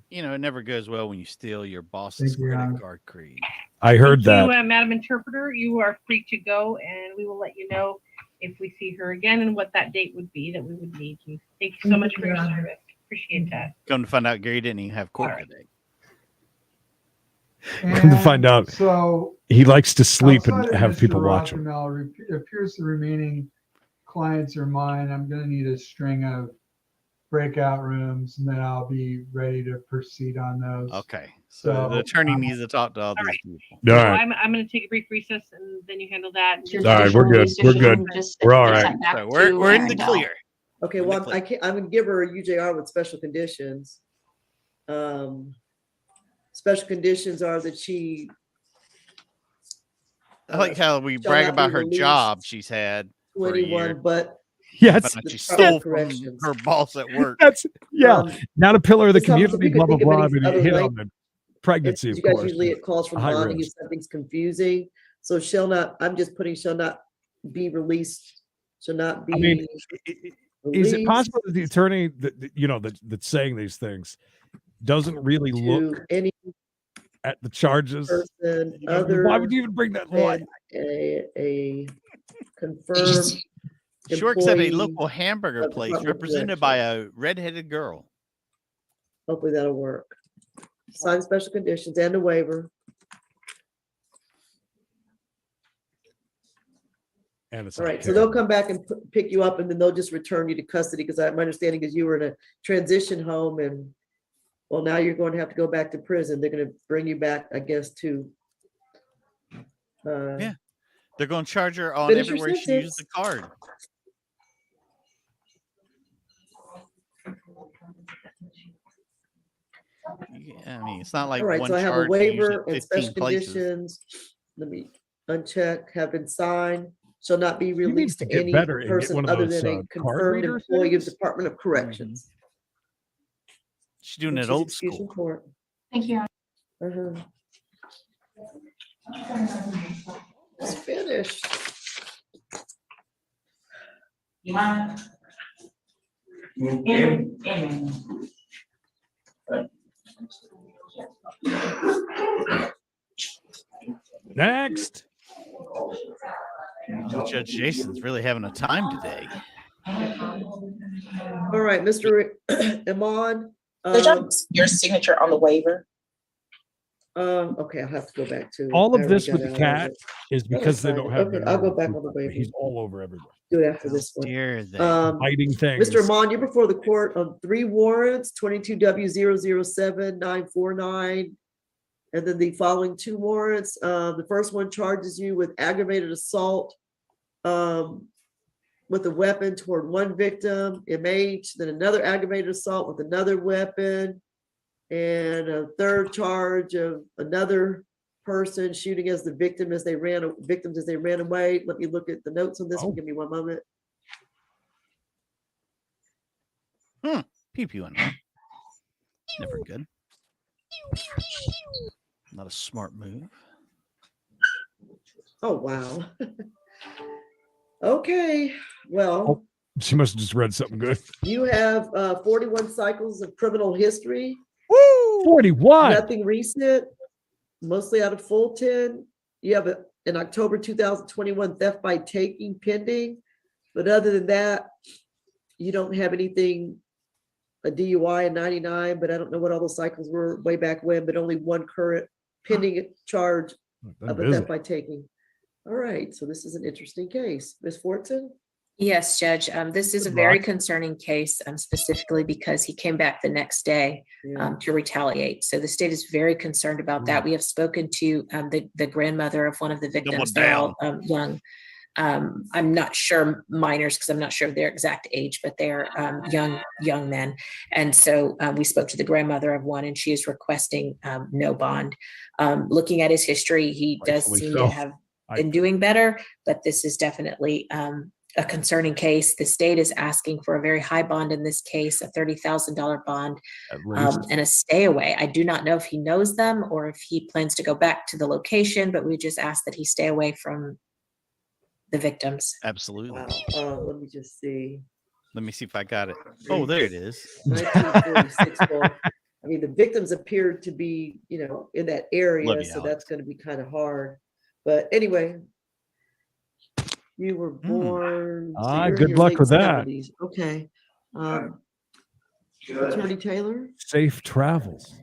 You know, it never goes well when you steal your boss's credit card, Creed. I heard Thank that. you, Madam Interpreter. You are free to go, and we will let you know if we see her again and what that date would be that we would need you. Thank you so much for your service. Appreciate that. Come to find out, Gary didn't even have court today. Come to find out, So he likes to sleep and outside of have Mr. people watch him. Rothermel, it appears the remaining clients are mine. I'm going to need a string of breakout rooms, and then I'll be ready to proceed on those. Okay, so the attorney needs to talk to all these people. So All right. I'm going to take a brief recess, and then you handle that. All right, we're good. We're good. We're all right. So we're in the clear. Okay, well, I'm gonna give her a UJR with special conditions. Special conditions are that she. I like how we shall brag not about be her released job she's had for a 21, year. but Yes. But she The stole from corrections. her boss at work. That's not a pillar of the this happens- community, we could blah, blah, think of blah. any But other he hit way. on the pregnancy, And of you guys course. usually it calls from High bonding if risk. something's confusing. So shall not, I'm just putting shall not be released, shall not be. I mean, is it released possible that the attorney that's saying these things doesn't really to look any at the charges? person You know, other why would you even bring that line? than a confirmed She works at a employee local hamburger of the place Department of represented by a redheaded girl. Hopefully that'll work. Sign special conditions and a waiver. And it's All right, so they'll come back and pick you up, and then they'll just return you to custody, because my understanding is you were in a transition home, and well, now you're going to have to go back to prison. They're going to bring you back, I guess, to. Yeah, they're going to charge her on Finish your everywhere she uses the sentence. card. Yeah, I mean, it's not like All right, one so I have a charge, you use it waiver and 15 special places. conditions. Let me uncheck, have been signed, shall not be needs released to to get any better and get person one of other those, than a card confirmed reader employee of things. the Department of Corrections. She's doing Which it is old excused school. from court. Thank you. Uh-huh. It's finished. Next. Oh, Judge Jason's really having a time today. All right, Mr. Iman. Your signature on the waiver. Okay, I'll have to go back to. All I of already this got with the out of cat it. is No, because it's they fine. don't have. Okay, their I'll go own back on proof the of it. waiver. He's all over everywhere. Do it after this one. Dare they? Biting things. Mr. Amon, you're before the court on 3 warrants, 22W007949. And then the following 2 warrants, the first one charges you with aggravated assault with a weapon toward one victim, MH, then another aggravated assault with another weapon, and a third charge of another person shooting as the victims as they ran away. Let me look at the notes on this one. Give me one moment. Pew pew. Never good. Not a smart move. Oh, wow. Okay, well, She must have just read something good. you have 41 cycles of criminal history. Woo! 41. Nothing recent, mostly out of Fulton. You have an October 2021 theft by taking pending. But other than that, you don't have anything, a DUI in 99, but I don't know what all those cycles were way back when, but only one current pending charge of a theft by taking. All right, so this is an interesting case. Ms. Fortson? Yes, Judge. This is a Good very luck. concerning case, specifically because he came back the next day to retaliate. So the state is very concerned about that. We have spoken to the grandmother of one of the victims. They're all young. I'm not sure minors, because I'm not sure of their exact age, but they're young men. And so we spoke to the grandmother of one, and she is requesting no bond. Looking at his history, he does Rightfully seem so. to have been doing better, but this is definitely a concerning case. The state is asking for a very high bond in this case, a $30,000 bond, and a stay away. I do not know if he knows them or if he plans to go back to the location, but we just ask that he stay away from the victims. Absolutely. Wow. Let me just see. Let me see if I got it. Oh, there it is. 1946. Well, I mean, the victims appeared to be, in that area, Love you, so Alex. that's going to be kind of hard. But anyway, you were born. so you're in Good your luck late with that. 70s. Okay. Attorney Taylor? Safe travels.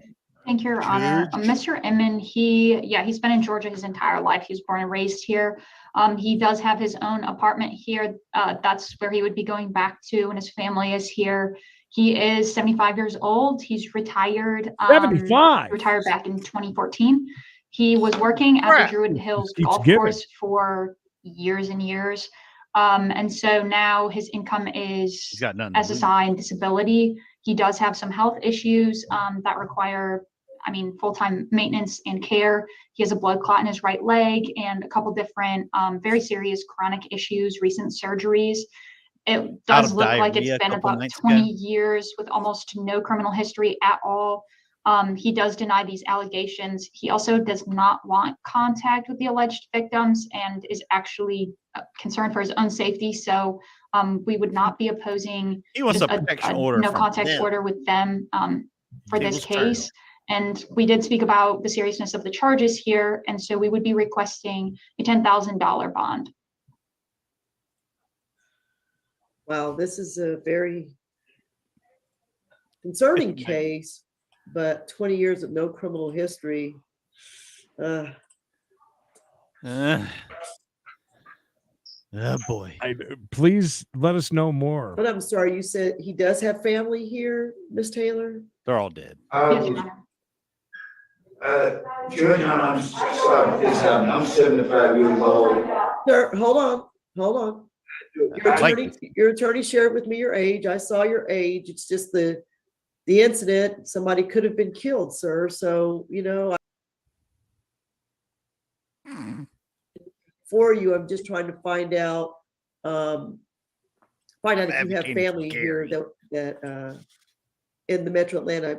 Thank you, Your Honor. Mr. Inman, he's been in Georgia his entire life. He was born and raised here. He does have his own apartment here. That's where he would be going back to, and his family is here. He is 75 years old. He's retired. 75? Retired back in 2014. He was working at the Druid Hills Keeps Golf giving. Course for years and years. And so now his income is He's got nothing to lose. SSI and disability. He does have some health issues that require, full-time maintenance and care. He has a blood clot in his right leg and a couple different very serious chronic issues, recent surgeries. It does look like it's been about 20 years with almost no criminal history at all. He does deny these allegations. He also does not want contact with the alleged victims and is actually concerned for his own safety. So we would not be opposing He wants just a protection order no from contact them. order with them for He this was turned. case. And we did speak about the seriousness of the charges here. And so we would be requesting a $10,000 bond. Wow, this is a very concerning case, but 20 years of no criminal history. Oh boy. Please let us know more. But I'm sorry, you said he does have family here, Miss Taylor? They're all dead. Judge, I'm 75 years old. Sir, hold on. Your attorney shared with me your age. I saw your age. It's just the incident. Somebody could have been killed, sir. So, for you, I'm just trying to find out if you have family here that in the Metro Atlanta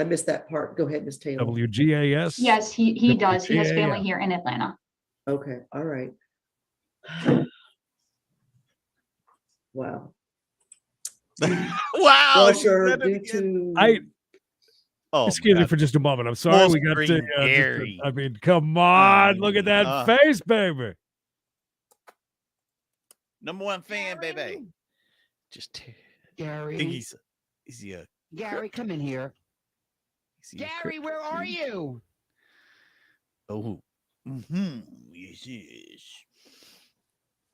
I missed that part. Go ahead, Ms. Taylor. WGAS? Yes, he does. He has family WGAS. here in Atlanta. Okay, all right. Wow. Wow. Well, sir, due to Excuse me for just a moment. I'm sorry. Full We got to. screen Gary. Come on. Look at that face, baby. Number one fan, baby. Just Gary. think he's a Gary, come in here. Gary, where are you? Oh. Yes.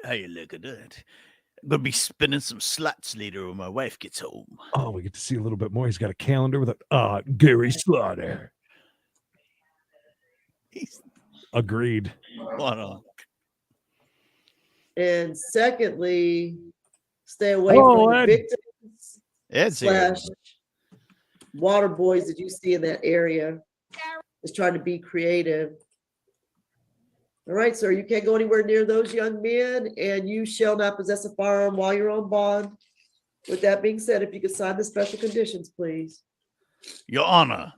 How you look at that? I'm gonna be spinning some slots later when my wife gets home. Oh, we get to see a little bit more. He's got a calendar with a Gary Slaughter. Agreed. What on? And secondly, stay away Oh, from the Ed. victims Ed's here. / water boys that you see in that area. Just trying to be creative. All right, sir, you can't go anywhere near those young men, and you shall not possess a firearm while you're on bond. With that being said, if you could sign the special conditions, please. Your Honor,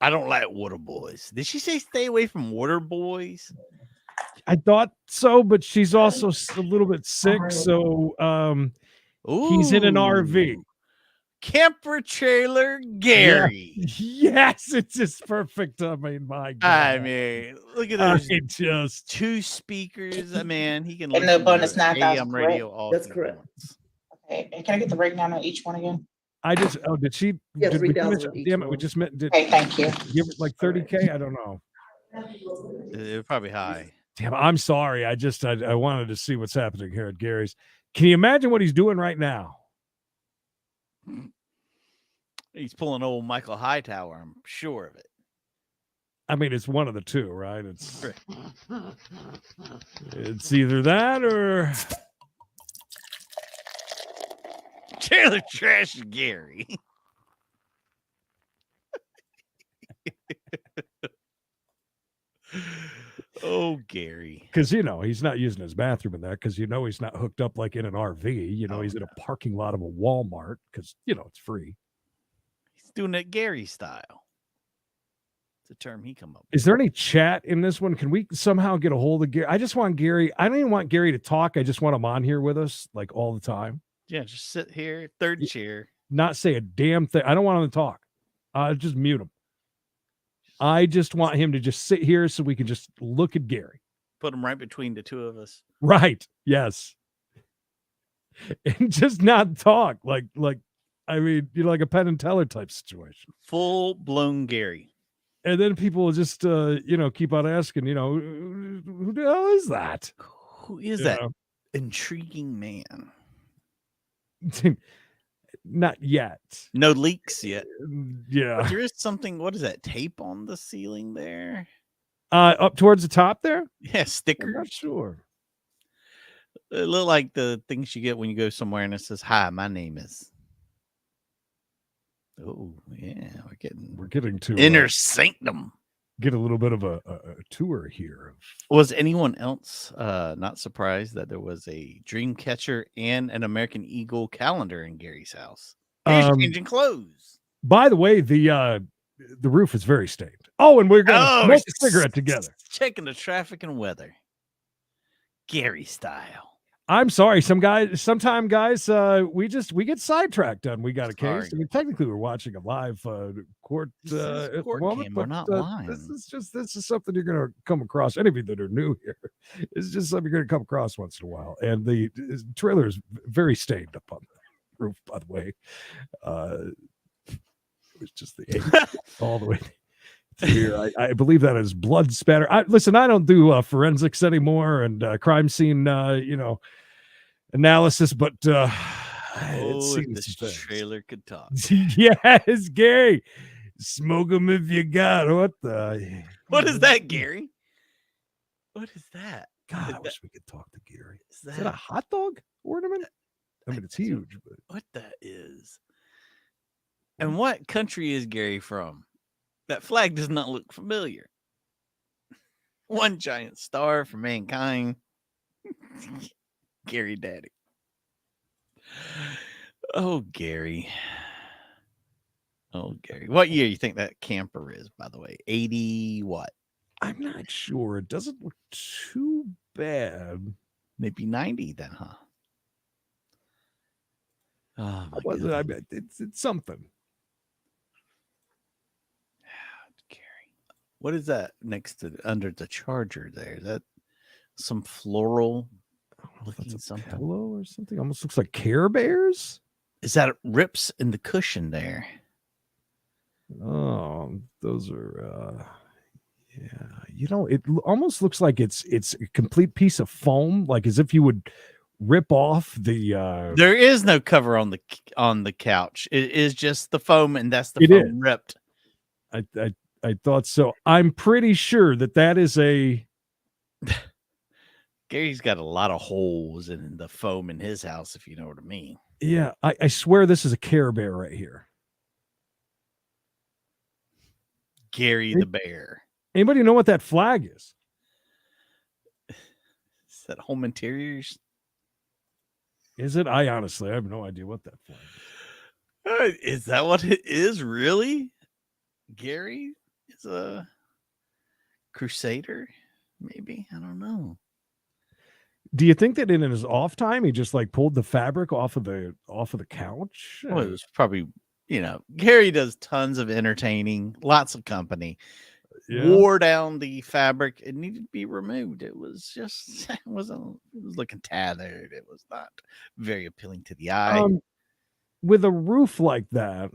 I don't like water boys. Did she say stay away from water boys? I thought so, but she's also a little bit sick. So he's in an RV. Camper trailer Gary. Yes, it's just perfect. I mean, my God. I mean, look at those just two speakers. I mean, he can And listen the bonus to 9,000, AM radio correct? all That's he correct. wants. Okay, and can I get the breakdown on each one again? did she? Yeah, did we 3,000 mention- each damn it, we one. just met. Did Okay, thank you. give it like 30K? I don't know. They're probably high. Damn, I'm sorry. I wanted to see what's happening here at Gary's. Can you imagine what he's doing right now? He's pulling old Michael Hightower. I'm sure of it. I mean, it's one of the two, right? It's either that or Trailer trash Gary. Oh, Gary. Because he's not using his bathroom in that, because he's not hooked up like in an RV. He's in a parking lot of a Walmart because it's free. He's doing it Gary style. It's a term he come up with. Is there any chat in this one? Can we somehow get a hold of Gary? I just want Gary. I don't even want Gary to talk. I just want him on here with us like all the time. Yeah, just sit here, third chair. Not say a damn thing. I don't want him to talk. Just mute him. I just want him to just sit here so we can just look at Gary. Put him right between the two of us. Right. Yes. And just not talk. Like like a Penn and Teller type situation. Full blown Gary. And then people will just keep on asking, who the hell is that? Who is that intriguing man? Not yet. No leaks yet. Yeah. But there is something. What is that? Tape on the ceiling there? Up towards the top there? Yeah, stickers. I'm not sure. It look like the things you get when you go somewhere and it says, "Hi, my name is." Oh yeah, we're getting to inner sanctum. Get a little bit of a tour here. Was anyone else not surprised that there was a dream catcher and an American Eagle calendar in Gary's house? He's changing clothes. By the way, the roof is very stained. Oh, and we're gonna smoke a cigarette together. Checking the traffic and weather. Gary style. I'm sorry, sometimes guys, we get sidetracked on We Got a Case. I mean, technically we're watching a live court at the moment, camera, not live. This is something you're gonna come across. Any of you that are new here, it's just something you're gonna come across once in a while. And the trailer is very stained up on the roof, by the way. It was just the all the way here. I believe that is blood spatter. Listen, I don't do forensics anymore and crime scene analysis, but it seems this trailer could talk. Yes, Gary, smoke them if you got. What is that, Gary? What is that? God, I wish we could talk to Gary. Is that a hot dog ornament? I mean, it's huge. But what that is? And what country is Gary from? That flag does not look familiar. One giant star for mankind. Gary Daddy. Oh, Gary. Oh, Gary. What year you think that camper is, by the way? 80 what? I'm not sure. It doesn't look too bad. Maybe 90 then, huh? Oh, I bet it's something. What is that next to under the charger there? Is that some floral looking something? Pillow or something? Almost looks like Care Bears. Is that rips in the cushion there? Oh, those are it almost looks like it's a complete piece of foam, like as if you would rip off the There is no cover on the couch. It is just the foam, and that's the foam ripped. I thought so. I'm pretty sure that is a. Gary's got a lot of holes in the foam in his house, if you know what I mean. Yeah, I swear this is a Care Bear right here. Gary the Bear. Anybody know what that flag is? Is that Home Interiors? Is it? I have no idea what that flag is. Is that what it is, really? Gary is a crusader, maybe? I don't know. Do you think that in his off time he just like pulled the fabric off of the couch? Well, it was probably, Gary does tons of entertaining, lots of company. Yeah. Wore down the fabric. It needed to be removed. It was just it was looking tattered. It was not very appealing to the eye. With a roof like that,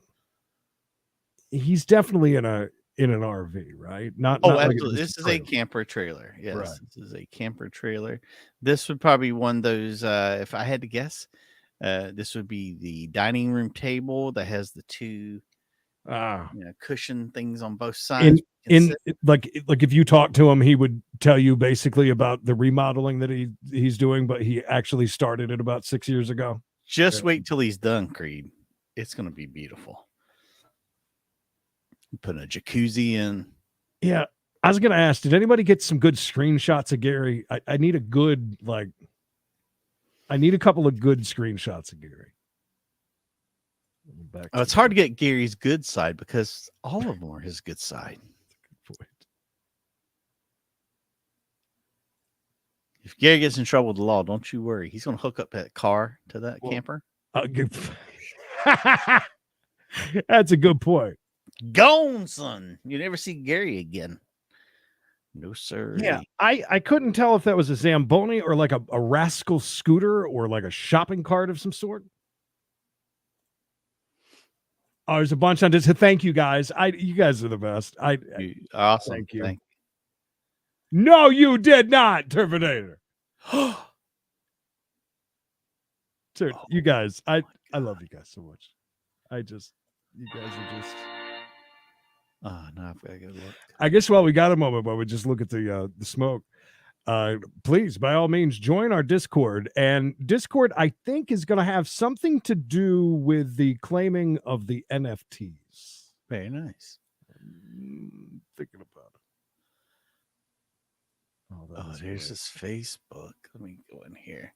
he's definitely in an RV, right? Not absolutely. Like this is a camper trailer. Yes, right. This is a camper trailer. This would probably be one of those. If I had to guess, this would be the dining room table that has the two cushion things on both sides. Like if you talk to him, he would tell you basically about the remodeling that he's doing, but he actually started it about 6 years ago. Just wait till he's done, Creed. It's going to be beautiful. Putting a jacuzzi in. Yeah. I was gonna ask, did anybody get some good screenshots of Gary? I need a good I need a couple of good screenshots of Gary. Back Oh, it's hard to get Gary's good side because all of them are his good side. If Gary gets in trouble with the law, don't you worry. He's going to hook up that car to that camper. That's a good point. Gone, son. You never see Gary again. No, sir. Yeah, I couldn't tell if that was a Zamboni or like a rascal scooter or like a shopping cart of some sort. Oh, there's a bunch on this. Thank you guys. You guys are the best. Awesome. Thank you. No, you did not, Terminator. Dude, you guys, I love you guys so much. You guys are just. Oh, no, I've got to go look. I guess while we got a moment, while we just look at the smoke, please, by all means, join our Discord. And Discord, I think, is going to have something to do with the claiming of the NFTs. Very nice. Thinking about it. Oh, there's his Facebook. Let me go in here.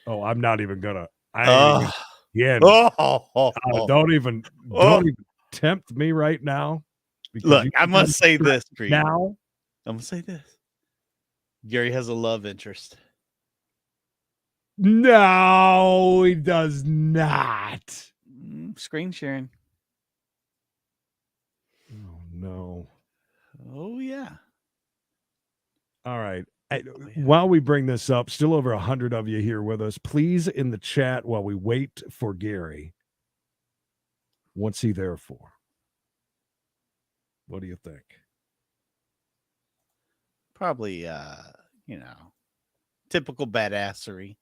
Oh, I'm not even gonna. Oh. Don't even tempt me right now. Look, I must say this, Creed. Now, I'm gonna say this. Gary has a love interest. No, he does not. Screen sharing. Oh no. Oh yeah. All right. While we bring this up, still over 100 of you here with us. Please, in the chat, while we wait for Gary, what's he there for? What do you think? Probably, typical badassery,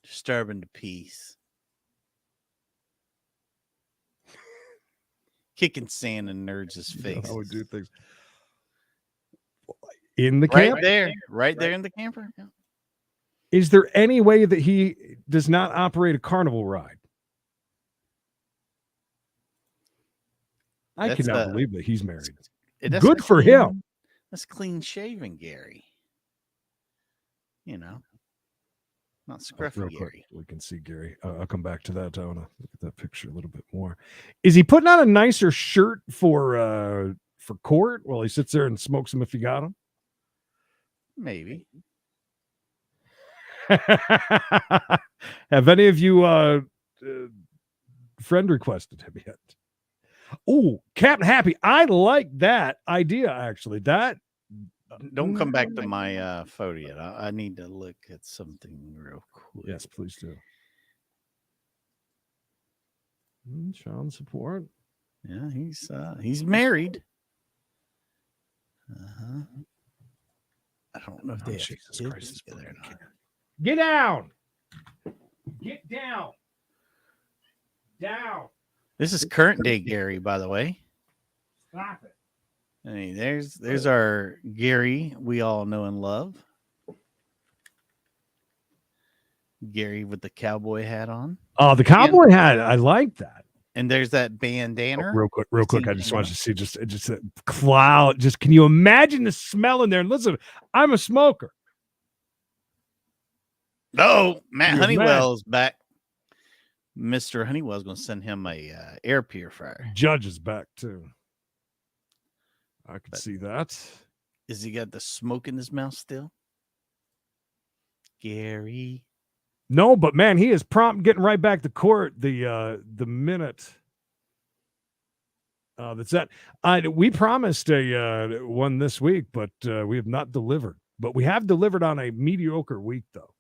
disturbing the peace, kicking sand in nerds' face. I would do things in the camp, right there in the camper. Yeah. Is there any way that he does not operate a carnival ride? I cannot believe that he's married. Good for him. That's clean shaven, Gary. Not scruffy Gary. We can see Gary. I'll come back to that. I want to look at that picture a little bit more. Is he putting on a nicer shirt for court while he sits there and smokes them if you got him? Maybe. Have any of you friend requested him yet? Oh, Captain Happy. I like that idea, actually. That don't come back to my photo yet. I need to look at something real quick. Yes, please do. Child support. Yeah, he's married. I don't know if they have Jesus Christ together or not. Get down. Get down. Down. This is current day Gary, by the way. Stop it. Hey, there's our Gary we all know and love. Gary with the cowboy hat on. Oh, the cowboy hat. I like that. And there's that bandana. Real quick. I just want to see just a cloud. Just can you imagine the smell in there? And listen, I'm a smoker. Oh, Matt Honeywell's back. Mr. Honeywell's going to send him a air purifier. Judge is back too. I can see that. Is he got the smoke in his mouth still? Gary. No, but man, he is prompt getting right back to court the minute that's that. We promised a one this week, but we have not delivered. But we have delivered on a mediocre week, though.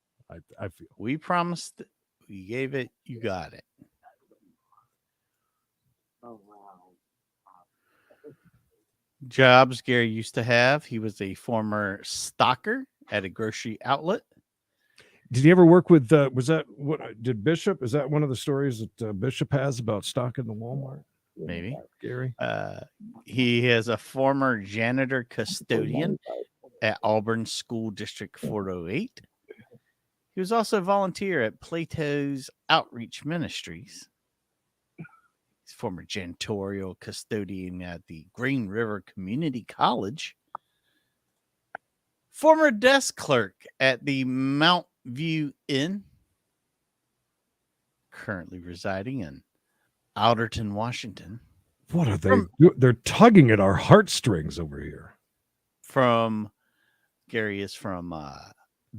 I feel we promised. You gave it. You got it. Oh wow. Jobs Gary used to have. He was a former stocker at a grocery outlet. Did he ever work with, was that, what did Bishop, is that one of the stories that Bishop has about stocking the Walmart? Maybe. Gary? He is a former janitor custodian at Auburn School District 408. He was also a volunteer at Plato's Outreach Ministries. He's former janitorial custodian at the Green River Community College. Former desk clerk at the Mount View Inn, currently residing in Alderton, Washington. What are they? They're tugging at our heartstrings over here. Gary is from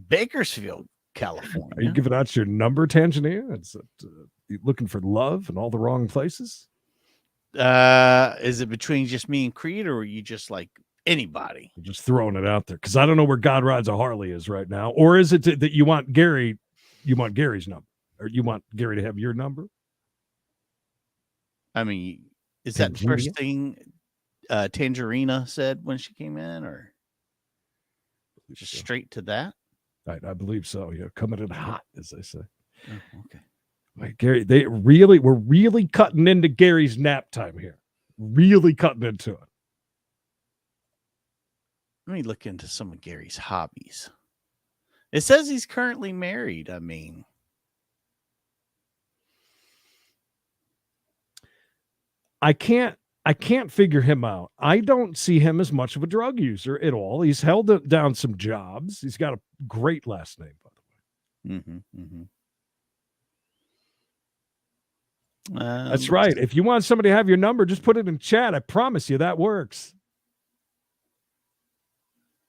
Bakersfield, California. Are you giving out your number, Tanzania? It's you looking for love in all the wrong places? Is it between just me and Creed, or are you just like anybody? I'm just throwing it out there because I don't know where God Rides a Harley is right now. Or is it that you want Gary? You want Gary's number, or you want Gary to have your number? I mean, is that the first thing Tangerina said when she came in, or just straight to that? I believe so. Yeah, coming in hot, as they say. Oh, okay. Wait, Gary, we're really cutting into Gary's nap time here. Really cutting into it. Let me look into some of Gary's hobbies. It says he's currently married. I mean, I can't figure him out. I don't see him as much of a drug user at all. He's held down some jobs. He's got a great last name, by the way. That's right. If you want somebody to have your number, just put it in chat. I promise you that works.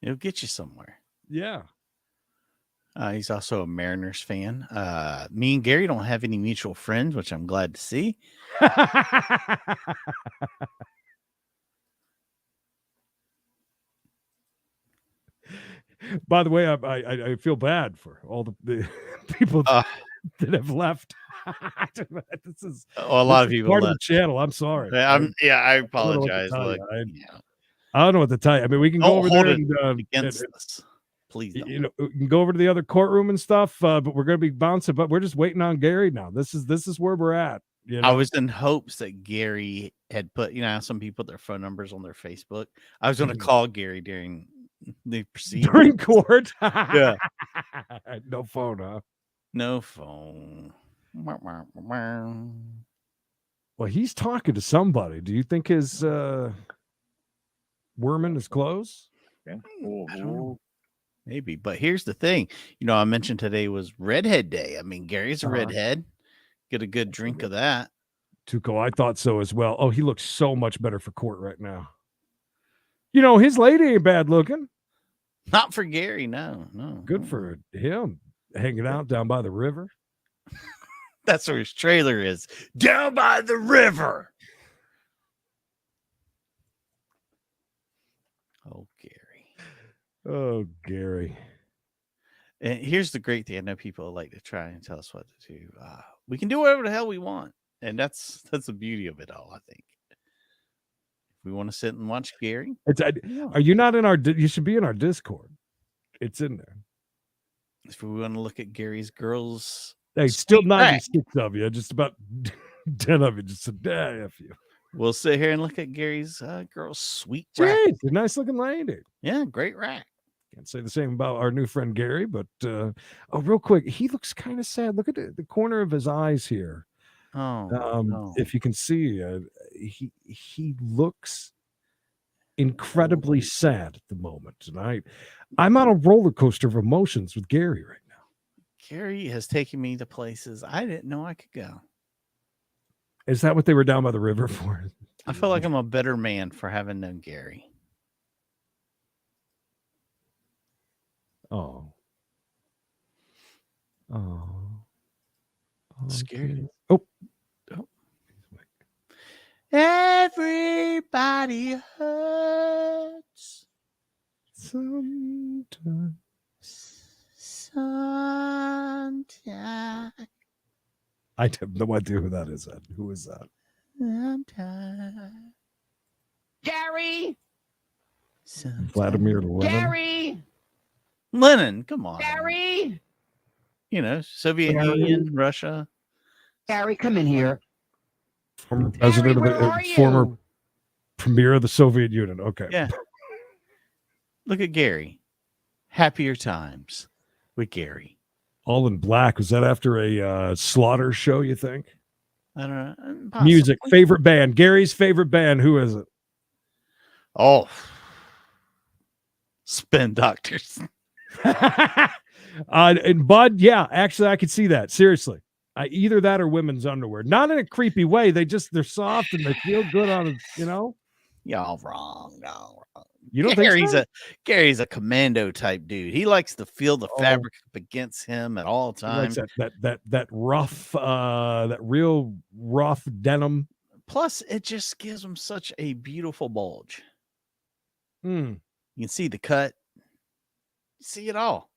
It'll get you somewhere. Yeah. He's also a Mariners fan. Me and Gary don't have any mutual friends, which I'm glad to see. By the way, I feel bad for all the people that have left. This is a lot of people part left of the channel. I'm sorry. I apologize. I don't know what to tell you. I mean, we can go over there and against us. Please don't. You know, we can go over to the other courtroom and stuff, but we're going to be bouncing. But we're just waiting on Gary now. This is where we're at. You know? I was in hopes that Gary had put, some people put their phone numbers on their Facebook. I was going to call Gary during the proceedings. During court. Yeah. No phone, huh? No phone. Well, he's talking to somebody. Do you think his Werman is close? I don't know. Maybe, but here's the thing. I mentioned today was Redhead Day. I mean, Gary's a redhead. Get a good drink of that. Tuco, I thought so as well. Oh, he looks so much better for court right now. His lady ain't bad looking. Not for Gary, no. Good for him. Hanging out down by the river. That's where his trailer is. Down by the river. Oh, Gary. Oh, Gary. And here's the great thing. I know people like to try and tell us what to do. We can do whatever the hell we want. And that's the beauty of it all, I think. If we want to sit and watch Gary. Are you not in our, you should be in our Discord. It's in there. If we want to look at Gary's girls. Hey, still 96 of you. Just about 10 of you just said, F you. We'll sit here and look at Gary's girl's sweet rack. A nice looking lady. Yeah, great rack. Can't say the same about our new friend Gary, but real quick, he looks kind of sad. Look at the corner of his eyes here. Oh, no. If you can see, he looks incredibly sad at the moment. And I'm on a roller coaster of emotions with Gary right now. Gary has taken me to places I didn't know I could go. Is that what they were down by the river for? I feel like I'm a better man for having known Gary. Oh. Scared. Oh. Everybody hurts sometimes. I have no idea who that is. Who is that? Gary. Vladimir Lenin. Gary. Lenin, come on. Gary. Soviet Union, Russia. Gary, come in here. Former president of the former premier of the Soviet Union. Okay. Yeah. Look at Gary. Happier times with Gary. All in black. Was that after a slaughter show, you think? I don't know. Possibly. Music. Favorite band. Gary's favorite band. Who is it? Oh. Spin doctors. And Bud, yeah, actually, I could see that. Seriously, either that or women's underwear. Not in a creepy way. They're soft and they feel good on, you know. Y'all wrong. Y'all wrong. You don't think so? Gary's a commando type dude. He likes to feel the fabric up against him at all He likes times. that rough, that real rough denim. Plus, it just gives him such a beautiful bulge. Hmm. You can see the cut. You see it all.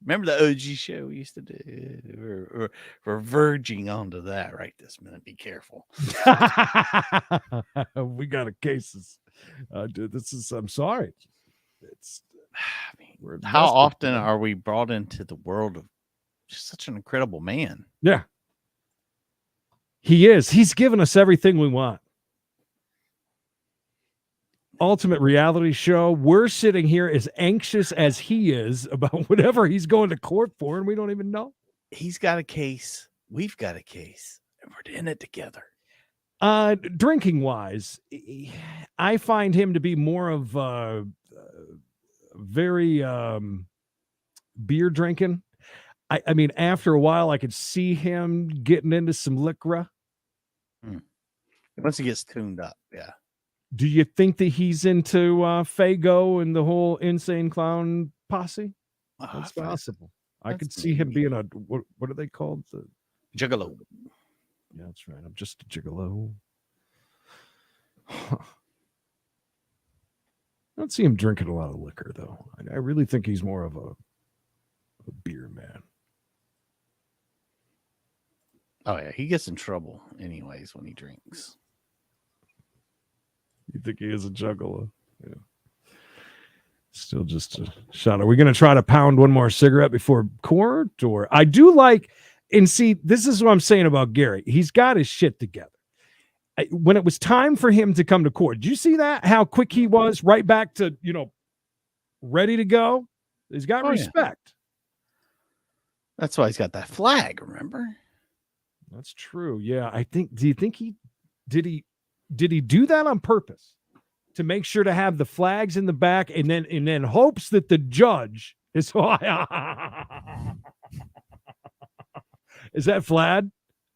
Remember the OG show we used to do? We're verging onto that right this minute. Be careful. We got a cases. Dude, I'm sorry. How often are we brought into the world of just such an incredible man? Yeah. He is. He's given us everything we want. Ultimate reality show. We're sitting here as anxious as he is about whatever he's going to court for, and we don't even know. He's got a case. We've got a case, and we're in it together. Drinking wise, I find him to be more of very beer drinking. I mean, after a while, I could see him getting into some liquor. Once he gets tuned up, yeah. Do you think that he's into Fago and the whole insane clown posse? That's possible. I could see him being a what are they called? The gigolo. Yeah, that's right. I'm just a gigolo. I don't see him drinking a lot of liquor, though. I really think he's more of a beer man. Oh, yeah. He gets in trouble anyways when he drinks. You think he is a juggalo? Yeah. Still just a shot. Are we going to try to pound one more cigarette before court? Or I do like, and see, this is what I'm saying about Gary. He's got his shit together. When it was time for him to come to court, did you see that? How quick he was, right back to, ready to go? He's got respect. Yeah. That's why he's got that flag, remember? That's true. Yeah. Do you think did he do that on purpose to make sure to have the flags in the back and then hopes that the judge is is that Vlad?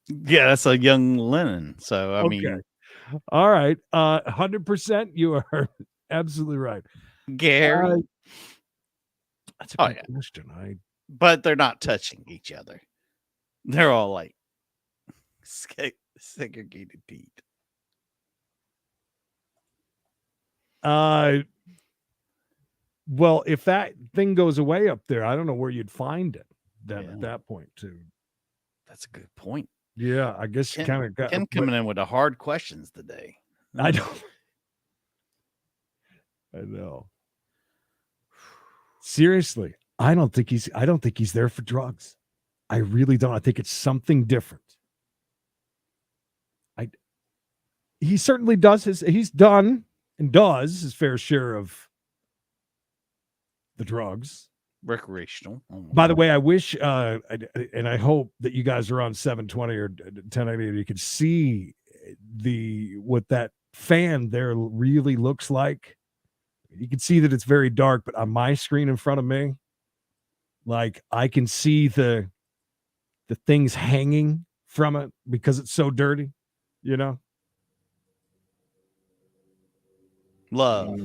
Yeah, that's a young Lennon. So I mean, all right, 100%. You are absolutely right, Gary. That's a good question. But they're not touching each other. They're all like segregated teeth. Well, if that thing goes away up there, I don't know where you'd find it. At that point, too. That's a good point. Yeah, I guess you kind of got Ken coming in with the hard questions today. I know. Seriously, I don't think he's there for drugs. I really don't. I think it's something different. He certainly he's done and does his fair share of the drugs. Recreational. By the way, I wish, and I hope that you guys are on 720 or 1080. You can see what that fan there really looks like. You can see that it's very dark, but on my screen in front of me, like I can see the things hanging from it because it's so dirty, Love.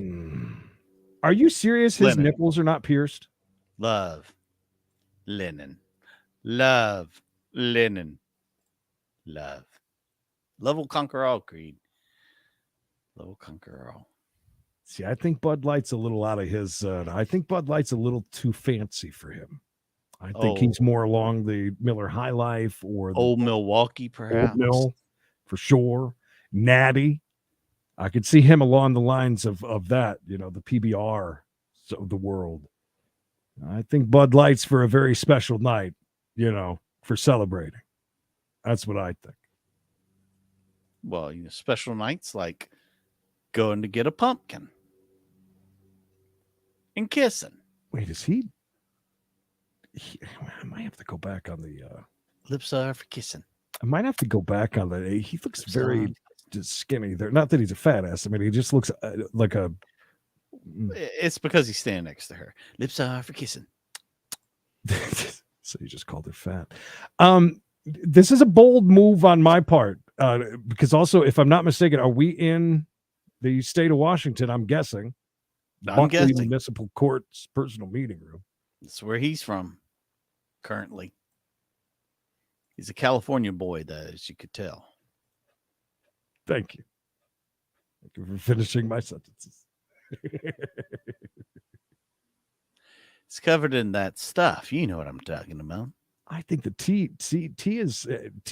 Are you serious? His Lennon. nipples are not pierced? Love. Lennon. Love. Lennon. Love. Love will conquer all, Creed. Love will conquer all. See, I think Bud Light's a little out of his. I think Bud Light's a little too fancy for him. I think he's more along the Miller High Life or the Old Milwaukee, perhaps. Old Mill, for sure. Natty. I could see him along the lines of that, the PBR of the world. I think Bud Light's for a very special night, for celebrating. That's what I think. Well, special nights like going to get a pumpkin and kissing. Wait, is he I might have to go back on the lips are for kissing. I might have to go back on the. He looks very just skinny there. Not that he's a fat ass. I mean, he just looks like a It's because he's standing next to her. Lips are for kissing. So you just called her fat. This is a bold move on my part, because also, if I'm not mistaken, are we in the state of Washington? I'm guessing. I'm Buckley guessing. Municipal Court's personal meeting room. That's where he's from currently. He's a California boy, though, as you could tell. Thank you. Thank you for finishing my sentences. It's covered in that stuff. You know what I'm talking about. I think the T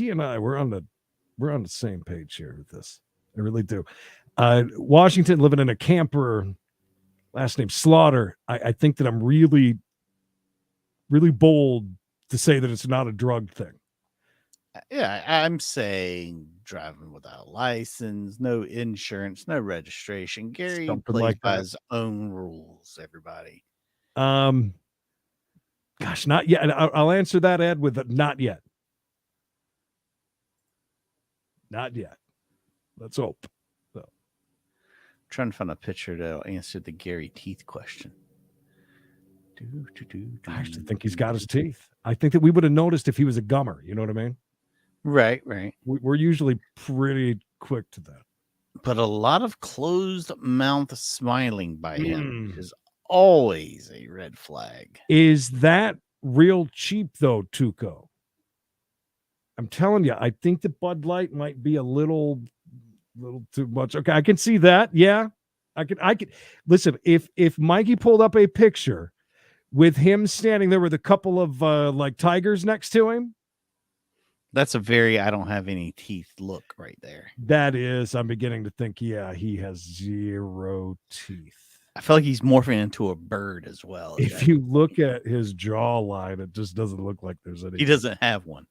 and I we're on the same page here with this. I really do. Washington, living in a camper, last name Slaughter. I think that I'm really, really bold to say that it's not a drug thing. Yeah, I'm saying driving without a license, no insurance, no registration. Gary Something plays like by that. his own rules, everybody. Gosh, not yet. And I'll answer that, Ed, with a not yet. Not yet. Let's hope. So. Trying to find a picture that'll answer the Gary teeth question. I actually think he's got his teeth. I think that we would have noticed if he was a gummer. You know what I mean? Right. We're usually pretty quick to that. But a lot of closed mouth smiling by him is always a red flag. Is that real cheap, though, Tuco? I'm telling you, I think the Bud Light might be a little too much. Okay, I can see that. Yeah, I could listen. If Mikey pulled up a picture with him standing there with a couple of like tigers next to him, that's a very I don't have any teeth look right there. That is, I'm beginning to think, yeah, he has zero teeth. I feel like he's morphing into a bird as well. If you look at his jawline, it just doesn't look like there's any. He doesn't have one.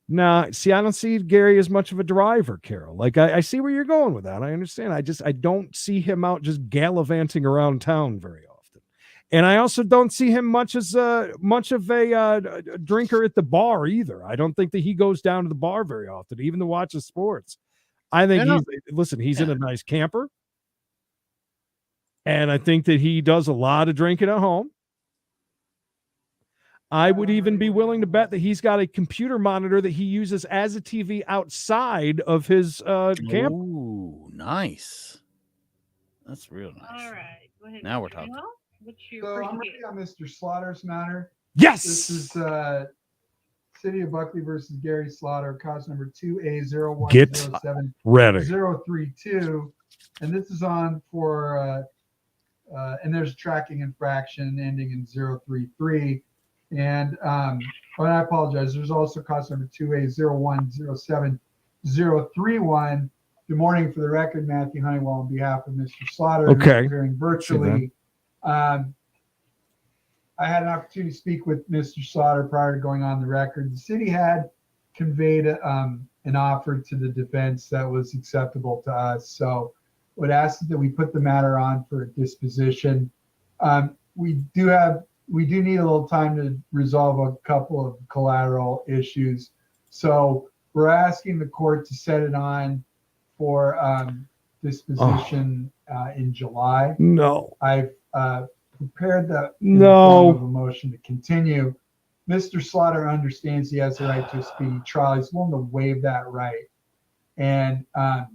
Nah, see, I don't see Gary as much of a driver, Carol. Like, I see where you're going with that. I understand. I don't see him out just gallivanting around town very often. And I also don't see him much of a drinker at the bar either. I don't think that he goes down to the bar very often, even to watch the sports. I think he's in a nice camper. And I think that he does a lot of drinking at home. I would even be willing to bet that he's got a computer monitor that he uses as a TV outside of his camp. Ooh, nice. That's real nice. All right. Go ahead. Now we're Mr. talking. Manuel. What's your So first I'm case? ready on Mr. Slaughter's matter. Yes. This is City of Buckley versus Gary Slaughter, cause number 2A0107 Get ready. 032. And this is on for and there's a tracking infraction ending in 033. And I apologize. There's also cause number 2A0107-031. Good morning, for the record, Matthew Honeywell on behalf of Mr. Slaughter. Okay. Appearing virtually. I had an opportunity to speak with Mr. Slaughter prior to going on the record. The city had conveyed an offer to the defense that was acceptable to us. So would ask that we put the matter on for disposition. We do need a little time to resolve a couple of collateral issues. So we're asking the court to set it on for disposition in July. No. I've prepared the form of a motion to continue. Mr. Slaughter understands he has the right to a speedy trial. He's willing to waive that right. And are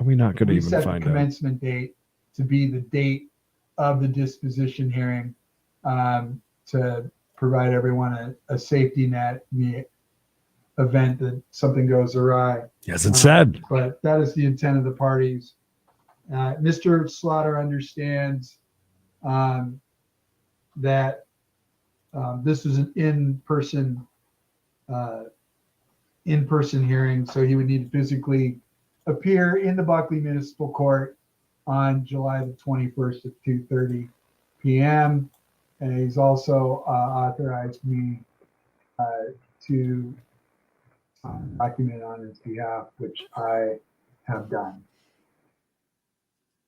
we not going to even set find the commencement date to be the date of the disposition hearing to provide everyone a safety net in the event that something goes awry. Yes, it said. But that is the intent of the parties. Mr. Slaughter understands that this was an in-person hearing, so he would need to physically appear in the Buckley Municipal Court on July the 21st at 2:30 p.m. And he's also authorized me to document on his behalf, which I have done.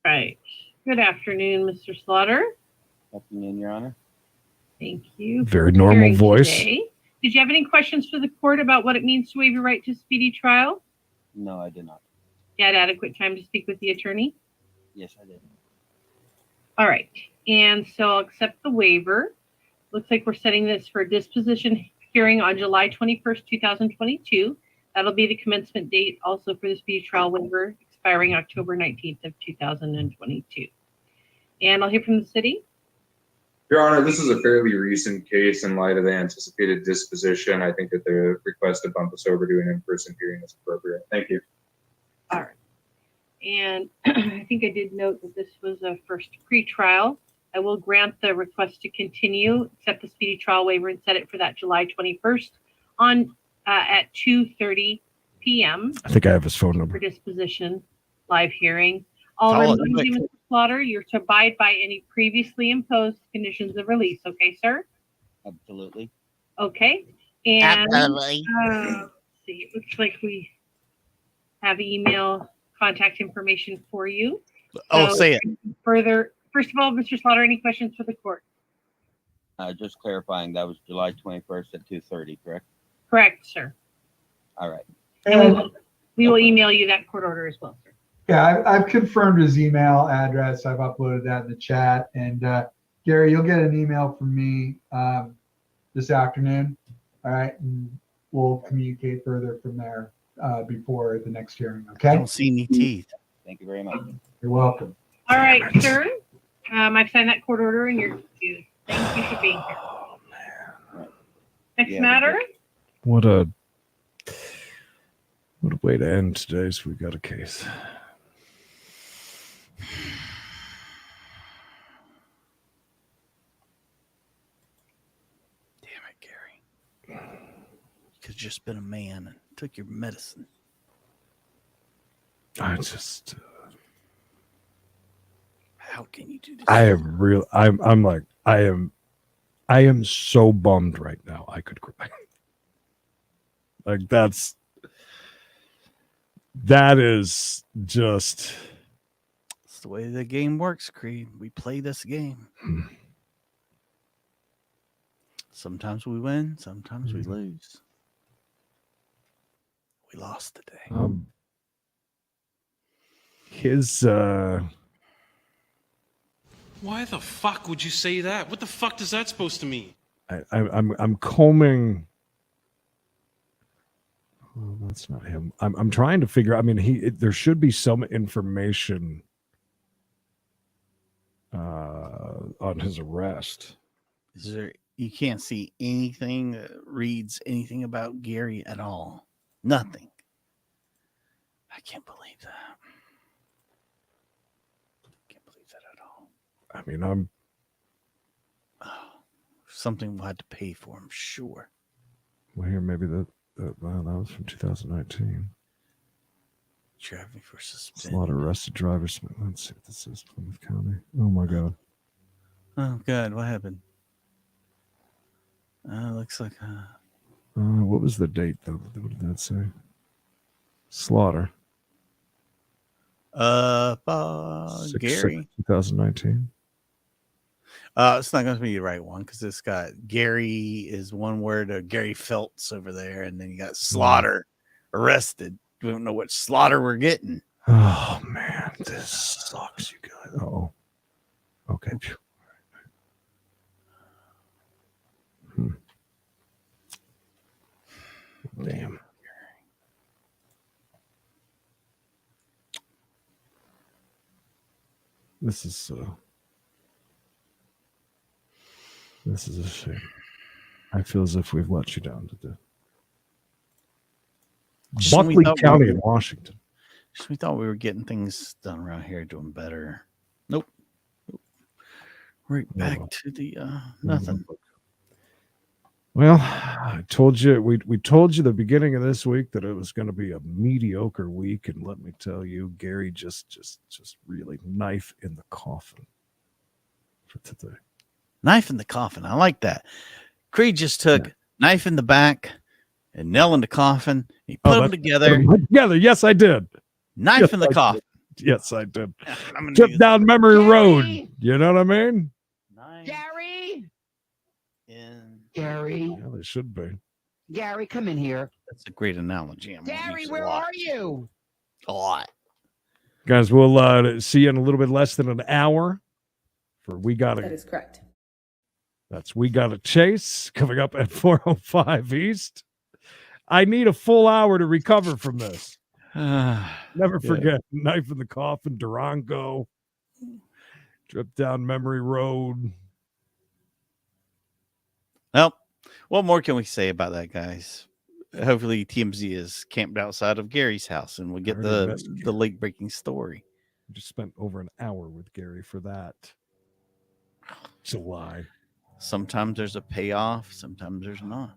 Right. Good afternoon, Mr. Slaughter. Afternoon, Your Honor. Thank you. Very for normal appearing voice. today. Did you have any questions for the court about what it means to waive your right to speedy trial? No, I did not. You had adequate time to speak with the attorney? Yes, I did. All right, and so I'll accept the waiver. Looks like we're setting this for disposition hearing on July 21st, 2022. That'll be the commencement date also for the speedy trial waiver expiring October 19th of 2022. And I'll hear from the city. Your Honor, this is a fairly recent case in light of the anticipated disposition. I think that the request to bump us over to an in-person hearing is appropriate. Thank you. All right. And I think I did note that this was a first pre-trial. I will grant the request to continue, accept the speedy trial waiver, and set it for that July 21st on at 2:30 p.m. I think I have his phone for number. disposition live hearing. I'll Call it remind you, quick. Mr. Slaughter, you're to abide by any previously imposed conditions of release. Okay, sir? Absolutely. Okay. And Absolutely. let's see, it looks like we have email contact information for you. Oh, So say it. Further, first of all, Mr. Slaughter, any questions for the court? Just clarifying, that was July 21st at 2:30, correct? Correct, sir. All right. And we will email you that court order as well, sir. Yeah, I've confirmed his email address. I've uploaded that in the chat. And Gary, you'll get an email from me this afternoon. All right. And we'll communicate further from there before the next hearing. I Okay. don't see any teeth. Thank you very much. You're welcome. All right, sir. I've signed that court order and you're excused. Thank you for being here. Next Yeah, matter. What a way to end today's We Got a Case. Damn it, Gary. You could have just been a man and took your medicine. I just How can you do this? I am so bummed right now. I could cry. Like that is just It's the way the game works, Creed. We play this game. Sometimes we win, sometimes we lose. We lost today. his Why the fuck would you say that? What the fuck is that supposed to mean? I'm combing. Well, that's not him. I'm trying to figure. I mean, there should be some information on his arrest. Is there? You can't see anything that reads anything about Gary at all. Nothing. I can't believe that. Can't believe that at all. I mean, Something we'll have to pay for, I'm sure. well, here maybe that was from 2019. Driving for suspended. Slaughter arrested driver. Let's see what this is. Plymouth County. Oh my God. Oh God, what happened? Looks like What was the date though? What did that say? Slaughter. Gary. 2019. It's not going to be the right one because it's got Gary is one word. Gary Phelps over there, and then you got Slaughter arrested. We don't know which Slaughter we're getting. Oh man, this sucks, you guys. Oh, okay. Damn. This is a shame. I feel as if we've let you down today. Buckley County in Washington. We thought we were getting things done around here, doing better. Nope. Right back to the nothing. Well, I told you we told you the beginning of this week that it was going to be a mediocre week, and let me tell you, Gary just really knife in the coffin for today. Knife in the coffin. I like that. Creed just took knife in the back and nail in the coffin. He put them together. Together. Yes, I did. Knife in the coffin. Yes, I did. Trip down memory road. You know what I mean? Gary. In Gary. Yeah, they should be. Gary, come in here. That's a great analogy. Gary, where are you? A lot. Guys, we'll see you in a little bit less than an hour for We Gotta. That is correct. That's We Gotta Chase coming up at 4:05 East. I need a full hour to recover from this. Never forget Knife in the Coffin, Durango, trip down memory road. Well, what more can we say about that, guys? Hopefully TMZ is camped outside of Gary's house and we'll get the late breaking story. Just spent over an hour with Gary for that. July. Sometimes there's a payoff, sometimes there's not.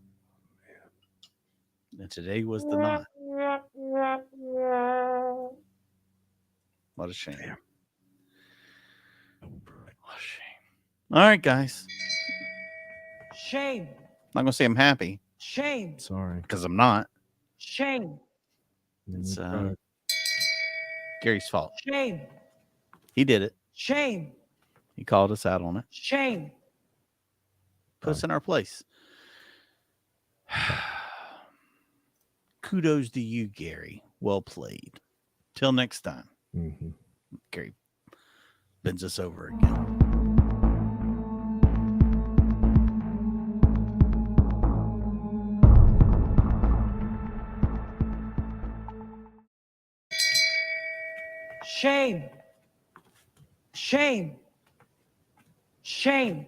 And today was the not. What a shame. What a shame. All right, guys. Shame. Not gonna say I'm happy. Shame. Sorry. Because I'm not. Shame. It's Gary's fault. Shame. He did it. Shame. He called us out on it. Shame. Put us in our place. Kudos to you, Gary. Well played. Till next time. Mm-hmm. Gary bends us over again. Shame. Shame. Shame.